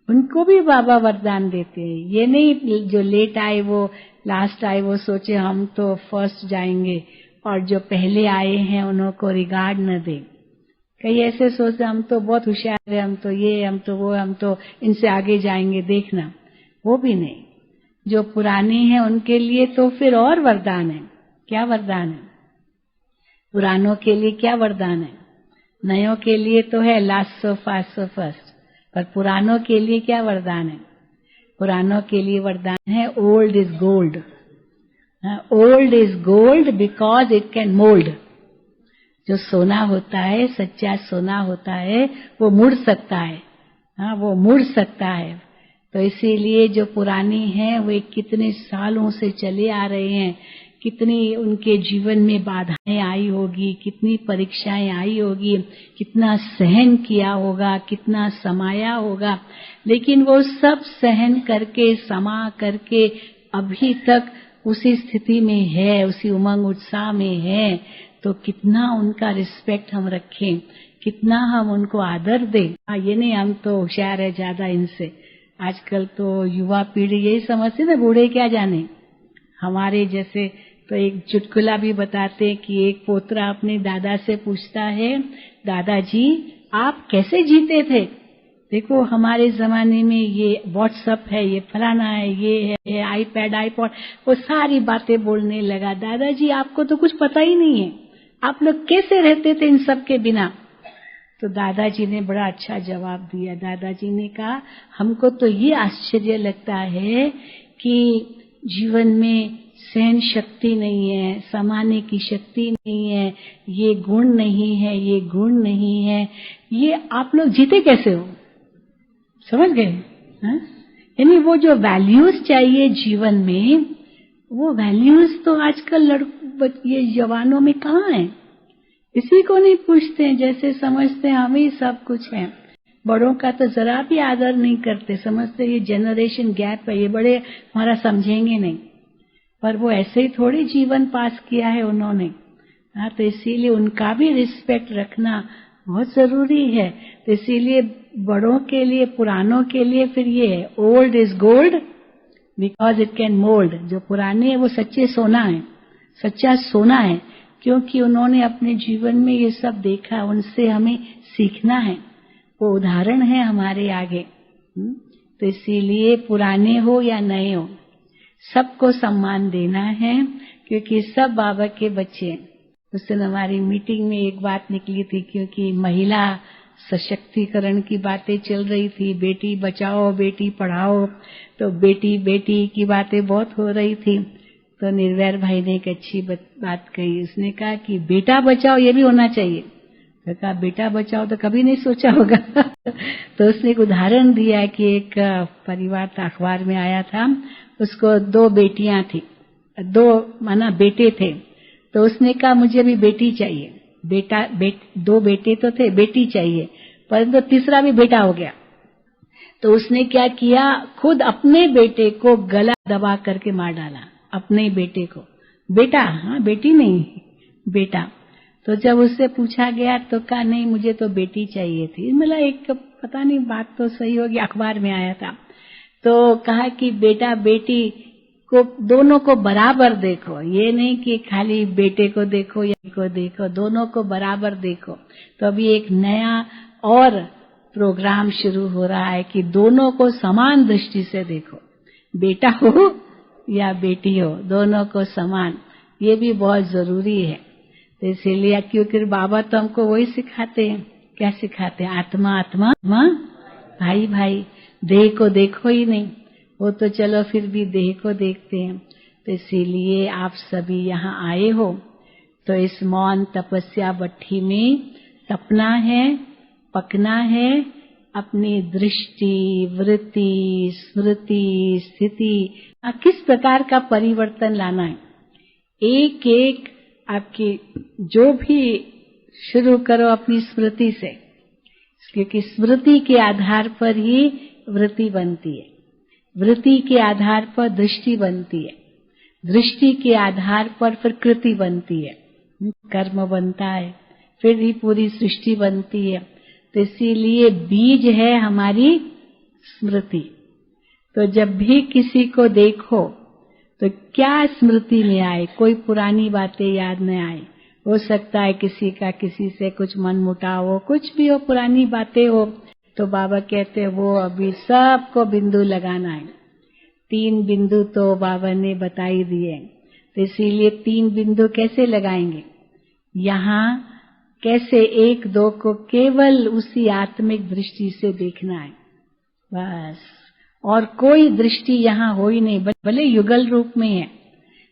उनको भी बाबा वरदान देते हैं। ये नहीं जो लेट आए वो लास्ट आए वो सोचे हम तो फर्स्ट जाएंगे, और जो पहले आए हैं उनको रिगार्ड न दे। कई ऐसे सोचते हम तो बहुत होशियार है, हम तो ये, हम तो वो, हम तो इनसे आगे जाएंगे, देखना। वो भी नहीं। जो पुरानी है उनके लिए तो फिर और वरदान है। क्या वरदान है? पुरानों के लिए क्या वरदान है? नयों के लिए तो है last so fast so first, पर पुरानों के लिए क्या वरदान है? पुरानों के लिए वरदान है old is gold. Old is gold because it can mould. जो सोना होता है, सच्चा सोना होता है, वो मुड़ सकता है। हाँ, वो मुड़ सकता है। तो इसीलिए जो पुरानी हैं वे कितने सालों से चले आ रहे हैं, कितनी उनके जीवन में बाधाएं आई होगी, कितनी परीक्षाएं आई होगी, कितना सहन किया होगा, कितना समाया होगा, लेकिन वो सब सहन करके, समा करके अभी तक उसी स्थिति में है, उसी उमंग उत्साह में है। तो कितना उनका रिस्पेक्ट हम रखें, कितना हम उनको आदर दें। ये नहीं हम तो होशियार है ज्यादा इनसे। आजकल तो युवा पीढ़ी यही समझती ना, बूढ़े क्या जाने। हमारे जैसे तो एक चुटकुला भी बताते हैं कि एक पोतरा अपने दादा से पूछता है, दादाजी आप कैसे जीते थे? देखो हमारे जमाने में ये व्हाट्सएप है, ये फलाना है, ये है आईपैड, आईपॉड, वो सारी बातें बोलने लगा। दादाजी आपको तो कुछ पता ही नहीं है, आप लोग कैसे रहते थे इन सब के बिना? तो दादाजी ने बड़ा अच्छा जवाब दिया। दादाजी ने कहा, हमको तो ये आश्चर्य लगता है कि जीवन में सहन शक्ति नहीं है, समाने की शक्ति नहीं है, ये गुण नहीं है, ये गुण नहीं है, ये आप लोग जीते कैसे हो? समझ गए? यानी वो जो वैल्यूज चाहिए जीवन में, वो वैल्यूज तो आजकल ये जवानों में कहाँ है? इसी को नहीं पूछते हैं, जैसे समझते हैं हमें ही सब कुछ है। बड़ों का तो जरा भी आदर नहीं करते, समझते ये जनरेशन गैप है, ये बड़े हमारा समझेंगे नहीं। पर वो ऐसे ही थोड़ी जीवन पास किया है उन्होंने। हाँ, तो इसीलिए उनका भी रिस्पेक्ट रखना बहुत जरूरी है। तो इसीलिए बड़ों के लिए, पुरानों के लिए फिर ये है, old is gold because it can mould. जो पुराने हैं वो सच्चे सोना है, सच्चा सोना है, क्योंकि उन्होंने अपने जीवन में ये सब देखा, उनसे हमें सीखना है, वो उदाहरण है हमारे आगे। तो इसीलिए पुराने हो या नए हो, सबको सम्मान देना है, क्योंकि सब बाबा के बच्चे। उस दिन हमारी मीटिंग में एक बात निकली थी, क्योंकि महिला सशक्तिकरण की बातें चल रही थी, बेटी बचाओ बेटी पढ़ाओ, तो बेटी बेटी की बातें बहुत हो रही थी। तो निर्वैर भाई ने एक अच्छी बात कही, उसने कहा कि बेटा बचाओ ये भी होना चाहिए। तो कहा बेटा बचाओ तो कभी नहीं सोचा होगा। तो उसने एक उदाहरण दिया कि एक परिवार था, अखबार में आया था, उसको 2 बेटियां थी, 2 बेटे थे। तो उसने कहा मुझे भी बेटी चाहिए, 2 बेटे तो थे, बेटी चाहिए। परंतु तीसरा भी बेटा हो गया। तो उसने क्या किया, खुद अपने बेटे को गला दबा करके मार डाला, अपने बेटे को। बेटा, हाँ बेटी नहीं, बेटा। तो जब उससे पूछा गया तो कहा नहीं मुझे तो बेटी चाहिए थी। मतलब एक पता नहीं बात तो सही होगी, अखबार में आया था। तो कहा कि बेटा बेटी को दोनों को बराबर देखो, ये नहीं कि खाली बेटे को देखो या को देखो, दोनों को बराबर देखो। तो अभी एक नया और प्रोग्राम शुरू हो रहा है कि दोनों को समान दृष्टि से देखो, बेटा हो या बेटी हो, दोनों को समान। ये भी बहुत जरूरी है। तो इसीलिए क्योंकि बाबा तो हमको वही सिखाते हैं। क्या सिखाते हैं? आत्मा आत्मा, भाई भाई। देह को देखो ही नहीं, वो तो चलो फिर भी देह को देखते हैं। तो इसीलिए आप सभी यहाँ आए हो तो इस मौन तपस्या भट्ठी में तपना है, पकना है, अपनी दृष्टि, वृत्ति, स्मृति, स्थिति किस प्रकार का परिवर्तन लाना है। एक एक आपकी जो भी शुरू करो अपनी स्मृति से, क्योंकि स्मृति के आधार पर ही वृत्ति बनती है, वृत्ति के आधार पर दृष्टि बनती है, दृष्टि के आधार पर फिर कृति बनती है, कर्म बनता है, फिर ही पूरी सृष्टि बनती है। तो इसीलिए बीज है हमारी स्मृति। तो जब भी किसी को देखो तो क्या स्मृति में आए, कोई पुरानी बातें याद न आए। हो सकता है किसी का किसी से कुछ मनमुटाव हो, कुछ भी हो, पुरानी बातें हो, तो बाबा कहते हैं वो अभी सबको बिंदु लगाना है। 3 बिंदु तो बाबा ने बता ही दिए। तो इसीलिए 3 बिंदु कैसे लगाएंगे, यहाँ कैसे 1-2 को केवल उसी आत्मिक दृष्टि से देखना है बस, और कोई दृष्टि यहाँ हो ही नहीं। भले युगल रूप में है,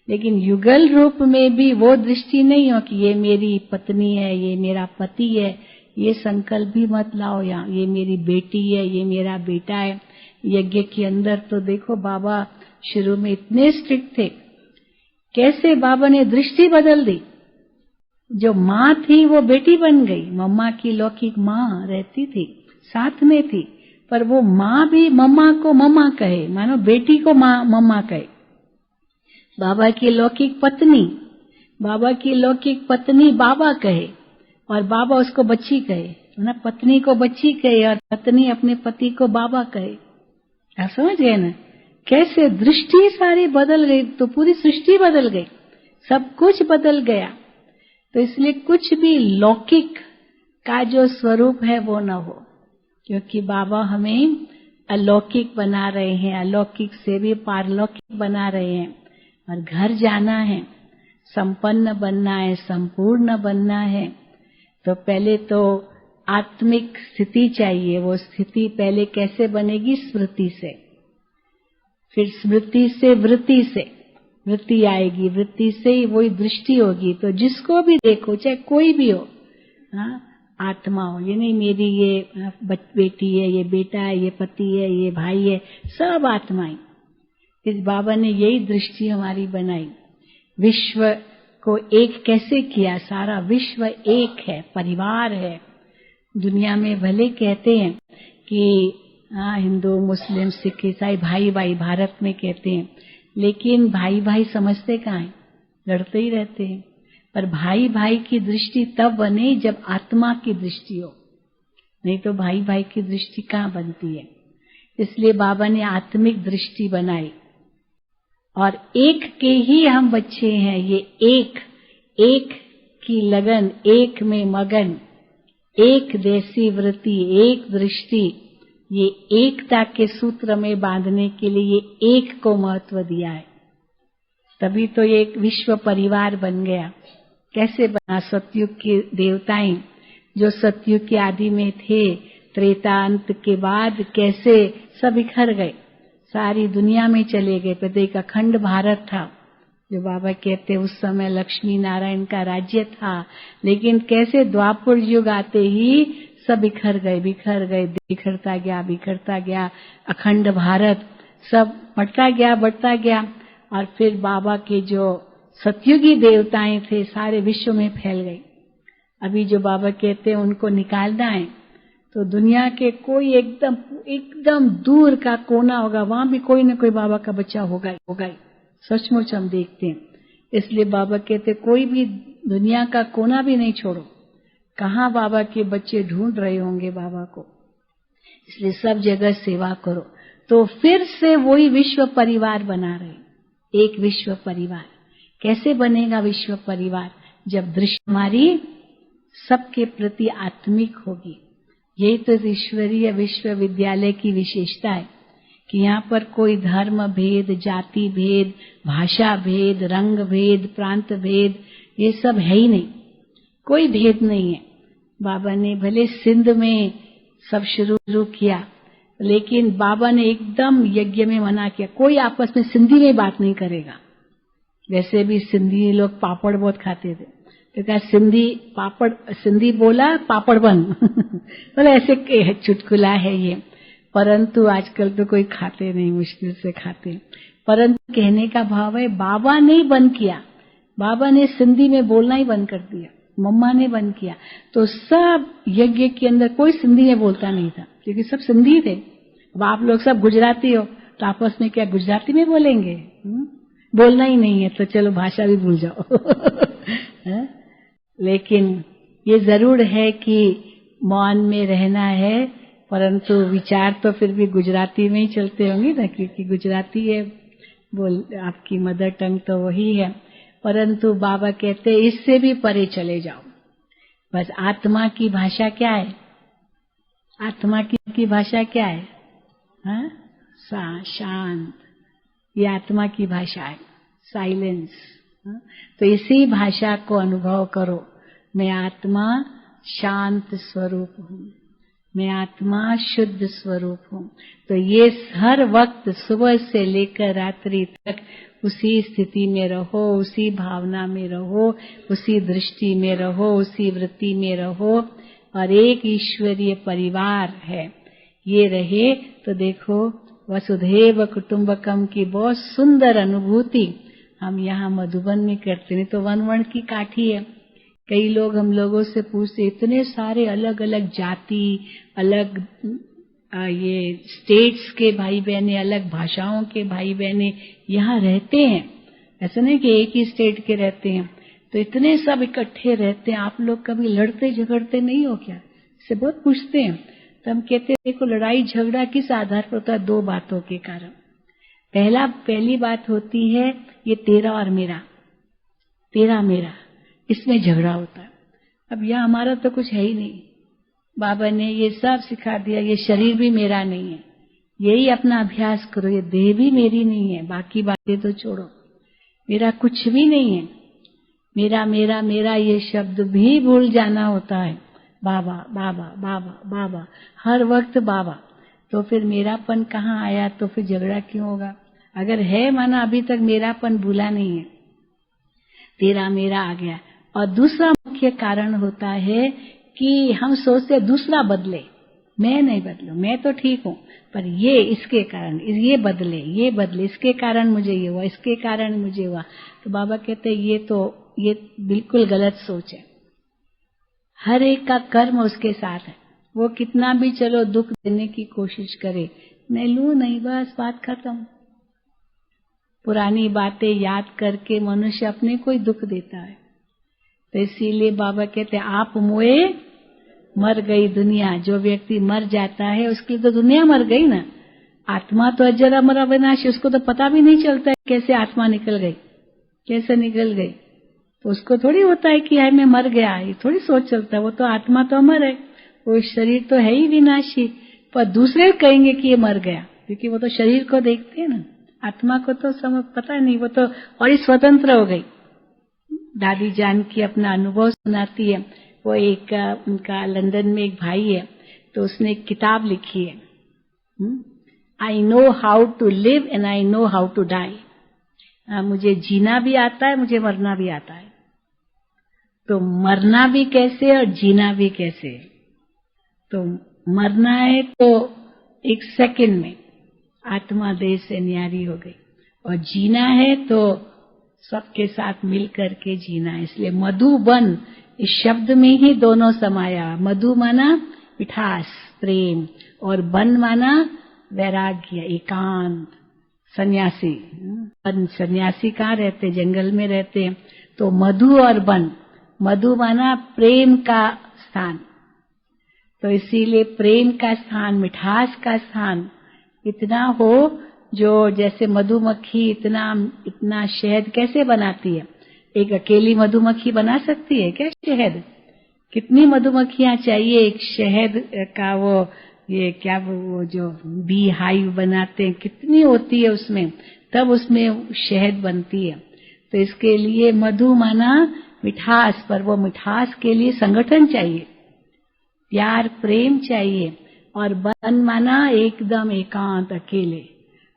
लेकिन युगल रूप में भी वो दृष्टि नहीं हो कि ये मेरी पत्नी है, ये मेरा पति है, ये संकल्प भी मत लाओ यहाँ, ये मेरी बेटी है, ये मेरा बेटा है। यज्ञ के अंदर तो देखो बाबा शुरू में इतने स्ट्रिक्ट थे, कैसे बाबा ने दृष्टि बदल दी। जो माँ थी वो बेटी बन गई। मम्मा की लौकिक माँ रहती थी, साथ में थी, पर वो माँ भी मम्मा को मम्मा कहे, मानो बेटी को माँ मम्मा कहे। बाबा की लौकिक पत्नी, बाबा की लौकिक पत्नी बाबा कहे, और बाबा उसको बच्ची कहे, ना पत्नी को बच्ची कहे, और पत्नी अपने पति को बाबा कहे। आप समझ गए ना, कैसे दृष्टि सारी बदल गई, तो पूरी सृष्टि बदल गई, सब कुछ बदल गया। तो इसलिए कुछ भी लौकिक का जो स्वरूप है वो न हो, क्योंकि बाबा हमें अलौकिक बना रहे हैं, अलौकिक से भी पारलौकिक बना रहे हैं। और घर जाना है, संपन्न बनना है, संपूर्ण बनना है, तो पहले तो आत्मिक स्थिति चाहिए। वो स्थिति पहले कैसे बनेगी? स्मृति से, फिर स्मृति से वृत्ति से, वृत्ति आएगी, वृत्ति से ही वही दृष्टि होगी। तो जिसको भी देखो, चाहे कोई भी हो, हाँ, आत्मा हो, ये नहीं मेरी ये बेटी है, ये बेटा है, ये पति है, ये भाई है, सब आत्माएं। इस बाबा ने यही दृष्टि हमारी बनाई। विश्व को एक कैसे किया? सारा विश्व एक है, परिवार है। दुनिया में भले कहते हैं कि हाँ हिंदू मुस्लिम सिख ईसाई भाई भाई, भारत में कहते हैं, लेकिन भाई भाई समझते कहाँ हैं? लड़ते ही रहते हैं। पर भाई भाई की दृष्टि तब बने जब आत्मा की दृष्टि हो, नहीं तो भाई भाई की दृष्टि कहाँ बनती है। इसलिए बाबा ने आत्मिक दृष्टि बनाई। और एक के ही हम बच्चे हैं, ये एक की लगन, एक में मगन, एक देसी वृत्ति, एक दृष्टि, ये एकता के सूत्र में बांधने के लिए ये एक को महत्व दिया है। तभी तो ये एक विश्व परिवार बन गया। कैसे बना? सतयुग के देवताएं जो सतयुग के आदि में थे, त्रेता अंत के बाद कैसे सब बिखर गए, सारी दुनिया में चले गए। तो एक अखंड भारत था, जो बाबा कहते उस समय लक्ष्मी नारायण का राज्य था, लेकिन कैसे द्वापर युग आते ही सब बिखर गए, बिखरता गया अखंड भारत, सब बढ़ता गया। और फिर बाबा के जो सतयुगी देवताएं थे सारे विश्व में फैल गए। अभी जो बाबा कहते हैं उनको निकालना है, तो दुनिया के कोई एकदम दूर का कोना होगा, वहां भी कोई न कोई बाबा का बच्चा होगा ही। सचमुच हम देखते हैं। इसलिए बाबा कहते कोई भी दुनिया का कोना भी नहीं छोड़ो, कहाँ बाबा के बच्चे ढूंढ रहे होंगे बाबा को। इसलिए सब जगह सेवा करो। तो फिर से वही विश्व परिवार बना रहे, एक विश्व परिवार। कैसे बनेगा विश्व परिवार? जब दृष्टि हमारी सबके प्रति आत्मिक होगी। यही तो ईश्वरीय विश्वविद्यालय की विशेषता है कि यहाँ पर कोई धर्म भेद, जाति भेद, भाषा भेद, रंग भेद, प्रांत भेद, ये सब है ही नहीं। कोई भेद नहीं है। बाबा ने भले सिंध में सब शुरू किया, लेकिन बाबा ने एकदम यज्ञ में मना किया, कोई आपस में सिंधी में बात नहीं करेगा। वैसे भी सिंधी लोग पापड़ बहुत खाते थे, तो क्या सिंधी बोला पापड़ बन बोले ऐसे चुटकुला है ये। परंतु आजकल तो कोई खाते नहीं, मुश्किल से खाते। परंतु कहने का भाव है बाबा ने बंद किया, बाबा ने सिंधी में बोलना ही बंद कर दिया, मम्मा ने बंद किया। तो सब यज्ञ के अंदर कोई सिंधी में बोलता नहीं था, क्योंकि सब सिंधी थे। अब आप लोग सब गुजराती हो, तो आपस में क्या गुजराती में बोलेंगे? बोलना ही नहीं है तो चलो भाषा भी भूल जाओ लेकिन ये जरूर है कि मौन में रहना है, परंतु विचार तो फिर भी गुजराती में ही चलते होंगे ना, क्योंकि गुजराती है आपकी मदर टंग तो वही है। परंतु बाबा कहते इससे भी परे चले जाओ। बस आत्मा की भाषा क्या है? आत्मा की भाषा क्या है? हाँ, शांत। ये आत्मा की भाषा है, साइलेंस। तो इसी भाषा को अनुभव करो। मैं आत्मा शांत स्वरूप हूँ, मैं आत्मा शुद्ध स्वरूप हूँ। तो ये हर वक्त सुबह से लेकर रात्रि तक उसी स्थिति में रहो, उसी भावना में रहो, उसी दृष्टि में रहो, उसी वृत्ति में रहो। और एक ईश्वरीय परिवार है, ये रहे तो देखो वसुधैव कुटुंबकम की बहुत सुंदर अनुभूति हम यहाँ मधुबन में करते हैं। तो वन की काठी है। कई लोग हम लोगों से पूछते, इतने सारे अलग अलग जाति, अलग ये स्टेट्स के भाई बहने, अलग भाषाओं के भाई बहने यहाँ रहते हैं। ऐसा नहीं कि एक ही स्टेट के रहते हैं, तो इतने सब इकट्ठे रहते हैं। आप लोग कभी लड़ते झगड़ते नहीं हो क्या? इससे बहुत पूछते हैं। तो हम कहते हैं देखो लड़ाई झगड़ा किस आधार पर होता है? दो बातों के कारण। पहली बात होती है ये तेरा और मेरा, तेरा मेरा, इसमें झगड़ा होता है। अब यह हमारा तो कुछ है ही नहीं। बाबा ने ये सब सिखा दिया, ये शरीर भी मेरा नहीं है, यही अपना अभ्यास करो। ये देह भी मेरी नहीं है, बाकी बातें तो छोड़ो। मेरा कुछ भी नहीं है। मेरा मेरा मेरा ये शब्द भी भूल जाना होता है। बाबा बाबा बाबा बाबा, हर वक्त बाबा। तो फिर मेरापन कहाँ आया? तो फिर झगड़ा क्यों होगा? अगर है माना अभी तक मेरापन भूला नहीं है, तेरा मेरा आ गया। और दूसरा मुख्य कारण होता है कि हम सोचते दूसरा बदले, मैं नहीं बदलूं, मैं तो ठीक हूँ, पर ये इसके कारण ये बदले, इसके कारण मुझे ये हुआ, इसके कारण मुझे हुआ। तो बाबा कहते ये बिल्कुल गलत सोच है। हर एक का कर्म उसके साथ है। वो कितना भी चलो दुख देने की कोशिश करे, मैं लूं नहीं, बस बात खत्म। पुरानी बातें याद करके मनुष्य अपने को ही दुख देता है। तो इसीलिए बाबा कहते हैं आप मोए मर गई दुनिया। जो व्यक्ति मर जाता है उसके लिए तो दुनिया मर गई ना। आत्मा तो अजर अमर अविनाशी, उसको तो पता भी नहीं चलता है कैसे आत्मा निकल गई, कैसे निकल गई। तो उसको थोड़ी होता है कि यार मैं मर गया, ये थोड़ी सोच चलता है। वो तो आत्मा तो अमर है, वो शरीर तो है ही विनाशी। पर दूसरे कहेंगे कि ये मर गया, क्योंकि वो तो शरीर को देखते हैं ना, आत्मा को तो पता नहीं। वो तो और ही स्वतंत्र हो गई। दादी जान की अपना अनुभव सुनाती है। वो एक उनका लंदन में एक भाई है, तो उसने एक किताब लिखी है, I know how to live and I know how to die. मुझे जीना भी आता है, मुझे मरना भी आता है। तो मरना भी कैसे और जीना भी कैसे? तो मरना है तो एक सेकंड में आत्मा देह से न्यारी हो गई, और जीना है तो सबके साथ मिल करके जीना है। इसलिए मधुबन इस शब्द में ही दोनों समाया। मधु माना मिठास, प्रेम, और बन माना वैराग्य, एकांत, सन्यासी। सन्यासी कहाँ रहते? जंगल में रहते। तो मधु और बन, मधु माना प्रेम का स्थान, तो इसीलिए प्रेम का स्थान, मिठास का स्थान इतना हो, जो जैसे मधुमक्खी इतना शहद कैसे बनाती है? एक अकेली मधुमक्खी बना सकती है क्या शहद? कितनी मधुमक्खियां चाहिए एक शहद का, वो जो बी हाइव बनाते हैं, कितनी होती है उसमें, तब उसमें शहद बनती है। तो इसके लिए मधु माना मिठास, पर वो मिठास के लिए संगठन चाहिए, प्यार प्रेम चाहिए। और बन माना एकदम एकांत, अकेले।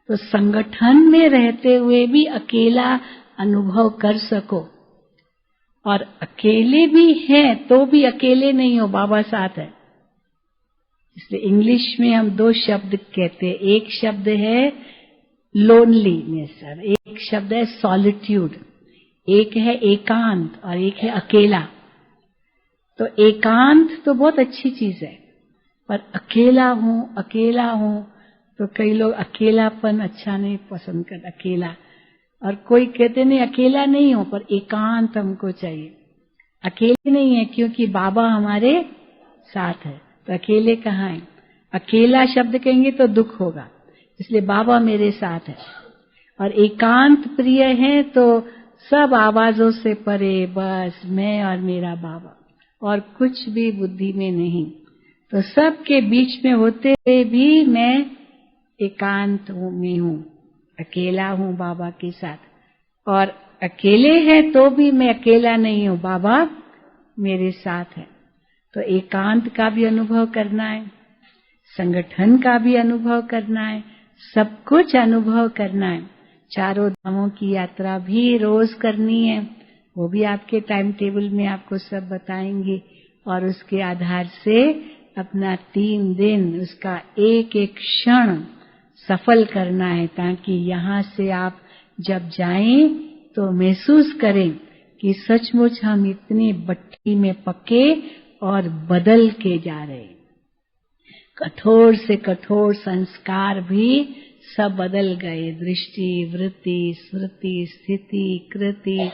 तो संगठन में रहते हुए भी अकेला अनुभव कर सको, और अकेले भी हैं तो भी अकेले नहीं हो, बाबा साथ है। इसलिए इंग्लिश में हम 2 शब्द कहते हैं, एक शब्द है लोनलीनेस, एक शब्द है सॉलिट्यूड, एक है एकांत और एक है अकेला। तो एकांत तो बहुत अच्छी चीज है, पर अकेला हूं तो कई लोग अकेलापन अच्छा नहीं पसंद करते, अकेला। और कोई कहते नहीं अकेला नहीं हो, पर एकांत हमको चाहिए। अकेले नहीं है क्योंकि बाबा हमारे साथ है, तो अकेले कहाँ है? अकेला शब्द कहेंगे तो दुख होगा, इसलिए बाबा मेरे साथ है। और एकांत प्रिय है तो सब आवाजों से परे, बस मैं और मेरा बाबा, और कुछ भी बुद्धि में नहीं। तो सबके बीच में होते हुए भी मैं एकांत में हूँ, अकेला हूँ बाबा के साथ। और अकेले है तो भी मैं अकेला नहीं हूँ, बाबा मेरे साथ है। तो एकांत का भी अनुभव करना है, संगठन का भी अनुभव करना है, सब कुछ अनुभव करना है। 4 धामों की यात्रा भी रोज करनी है, वो भी आपके टाइम टेबल में आपको सब बताएंगे। और उसके आधार से अपना 3 दिन उसका एक एक क्षण सफल करना है, ताकि यहाँ से आप जब जाएं तो महसूस करें कि सचमुच हम इतनी भट्टी में पके और बदल के जा रहे हैं। कठोर से कठोर संस्कार भी सब बदल गए, दृष्टि, वृत्ति, स्मृति, स्थिति, कृति,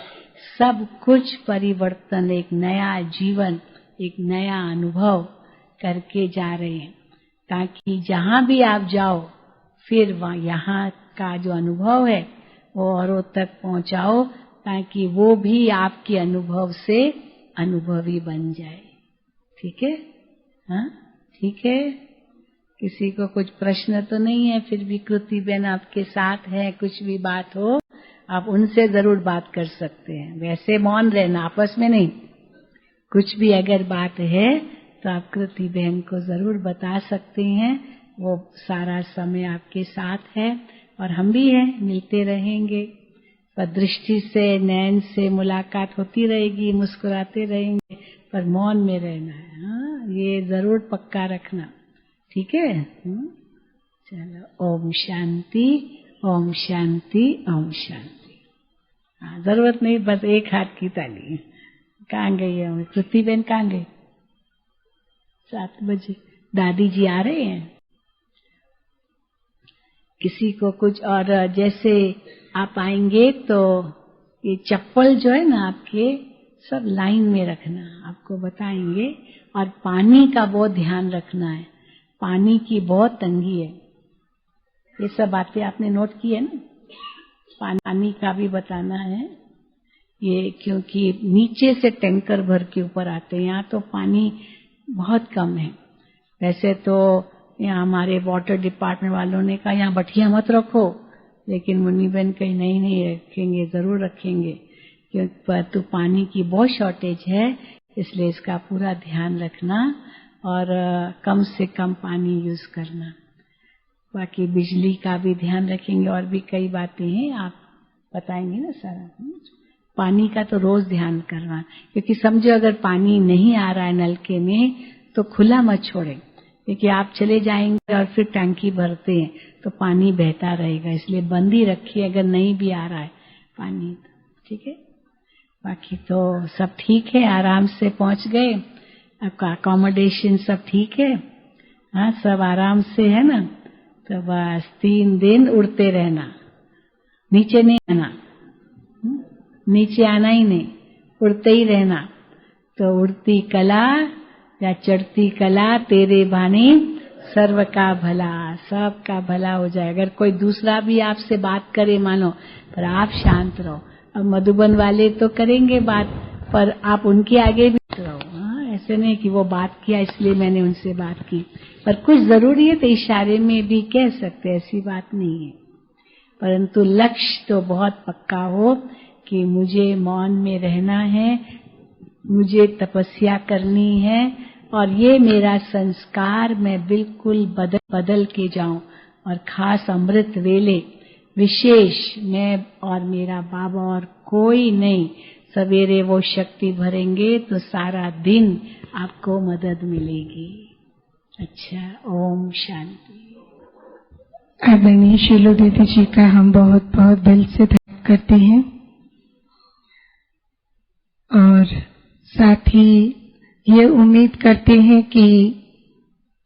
सब कुछ परिवर्तन, एक नया जीवन, एक नया अनुभव करके जा रहे हैं, ताकि जहां भी आप जाओ फिर यहाँ का जो अनुभव है वो औरों तक पहुंचाओ, ताकि वो भी आपके अनुभव से अनुभवी बन जाए। ठीक है? हाँ, ठीक है। किसी को कुछ प्रश्न तो नहीं है? फिर भी कृति बहन आपके साथ है, कुछ भी बात हो आप उनसे जरूर बात कर सकते हैं, वैसे मौन रहना, आपस में नहीं। कुछ भी अगर बात है तो आप कृति बहन को जरूर बता सकते हैं, वो सारा समय आपके साथ है और हम भी हैं, मिलते रहेंगे। पर दृष्टि से, नैन से मुलाकात होती रहेगी, मुस्कुराते रहेंगे, पर मौन में रहना है। हाँ, ये जरूर पक्का रखना, ठीक है? चलो, ओम शांति, ओम शांति, ओम शांति। हाँ, जरूरत नहीं, बस एक हाथ की ताली। कहाँ गई है कृति बहन? कहाँ गई? 7 बजे दादी जी आ रहे हैं। किसी को कुछ, और जैसे आप आएंगे तो ये चप्पल जो है ना आपके, सब लाइन में रखना, आपको बताएंगे। और पानी का बहुत ध्यान रखना है, पानी की बहुत तंगी है। ये सब बातें आपने नोट की है ना? पानी का भी बताना है ये, क्योंकि नीचे से टैंकर भर के ऊपर आते हैं, यहाँ तो पानी बहुत कम है। वैसे तो यहाँ हमारे वाटर डिपार्टमेंट वालों ने कहा यहाँ बटिया मत रखो, लेकिन मुन्नी बहन कहीं नहीं रखेंगे, जरूर रखेंगे, क्योंकि पर तो पानी की बहुत शॉर्टेज है, इसलिए इसका पूरा ध्यान रखना और कम से कम पानी यूज करना। बाकी बिजली का भी ध्यान रखेंगे, और भी कई बातें हैं, आप बताएंगे ना सारा। पानी का तो रोज ध्यान करना, क्योंकि समझो अगर पानी नहीं आ रहा है नलके में तो खुला मत छोड़ें, क्योंकि आप चले जाएंगे और फिर टंकी भरते हैं तो पानी बहता रहेगा, इसलिए बंद ही रखिए अगर नहीं भी आ रहा है पानी। ठीक है? बाकी तो सब ठीक है, आराम से पहुंच गए, आपका अकोमोडेशन सब ठीक है? हाँ, सब आराम से है ना। तो बस 3 दिन उड़ते रहना, नीचे नहीं आना, नीचे आना ही नहीं, उड़ते ही रहना। तो उड़ती कला या चढ़ती कला तेरे बानी सर्व का भला, सब का भला हो जाए। अगर कोई दूसरा भी आपसे बात करे मानो, पर आप शांत रहो। अब मधुबन वाले तो करेंगे बात, पर आप उनके आगे भी रहो। हाँ, ऐसे नहीं कि वो बात किया इसलिए मैंने उनसे बात की, पर कुछ जरूरी है तो इशारे में भी कह सकते, ऐसी बात नहीं है। परंतु लक्ष्य तो बहुत पक्का हो कि मुझे मौन में रहना है, मुझे तपस्या करनी है, और ये मेरा संस्कार मैं बिल्कुल बदल के जाऊं। और खास अमृत वेले विशेष मैं और मेरा बाबा और कोई नहीं, सवेरे वो शक्ति भरेंगे तो सारा दिन आपको मदद मिलेगी। अच्छा, ओम शांति। आदरणीय शीलो दीदी जी का हम बहुत बहुत दिल से धन्यवाद करते हैं, और साथ ही ये उम्मीद करते हैं कि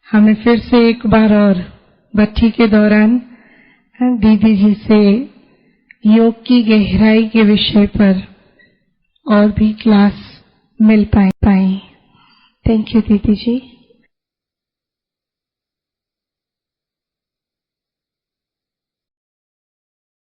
हमें फिर से एक बार और बच्ची के दौरान दीदी जी से योग की गहराई के विषय पर और भी क्लास मिल पाए। थैंक यू दीदी जी।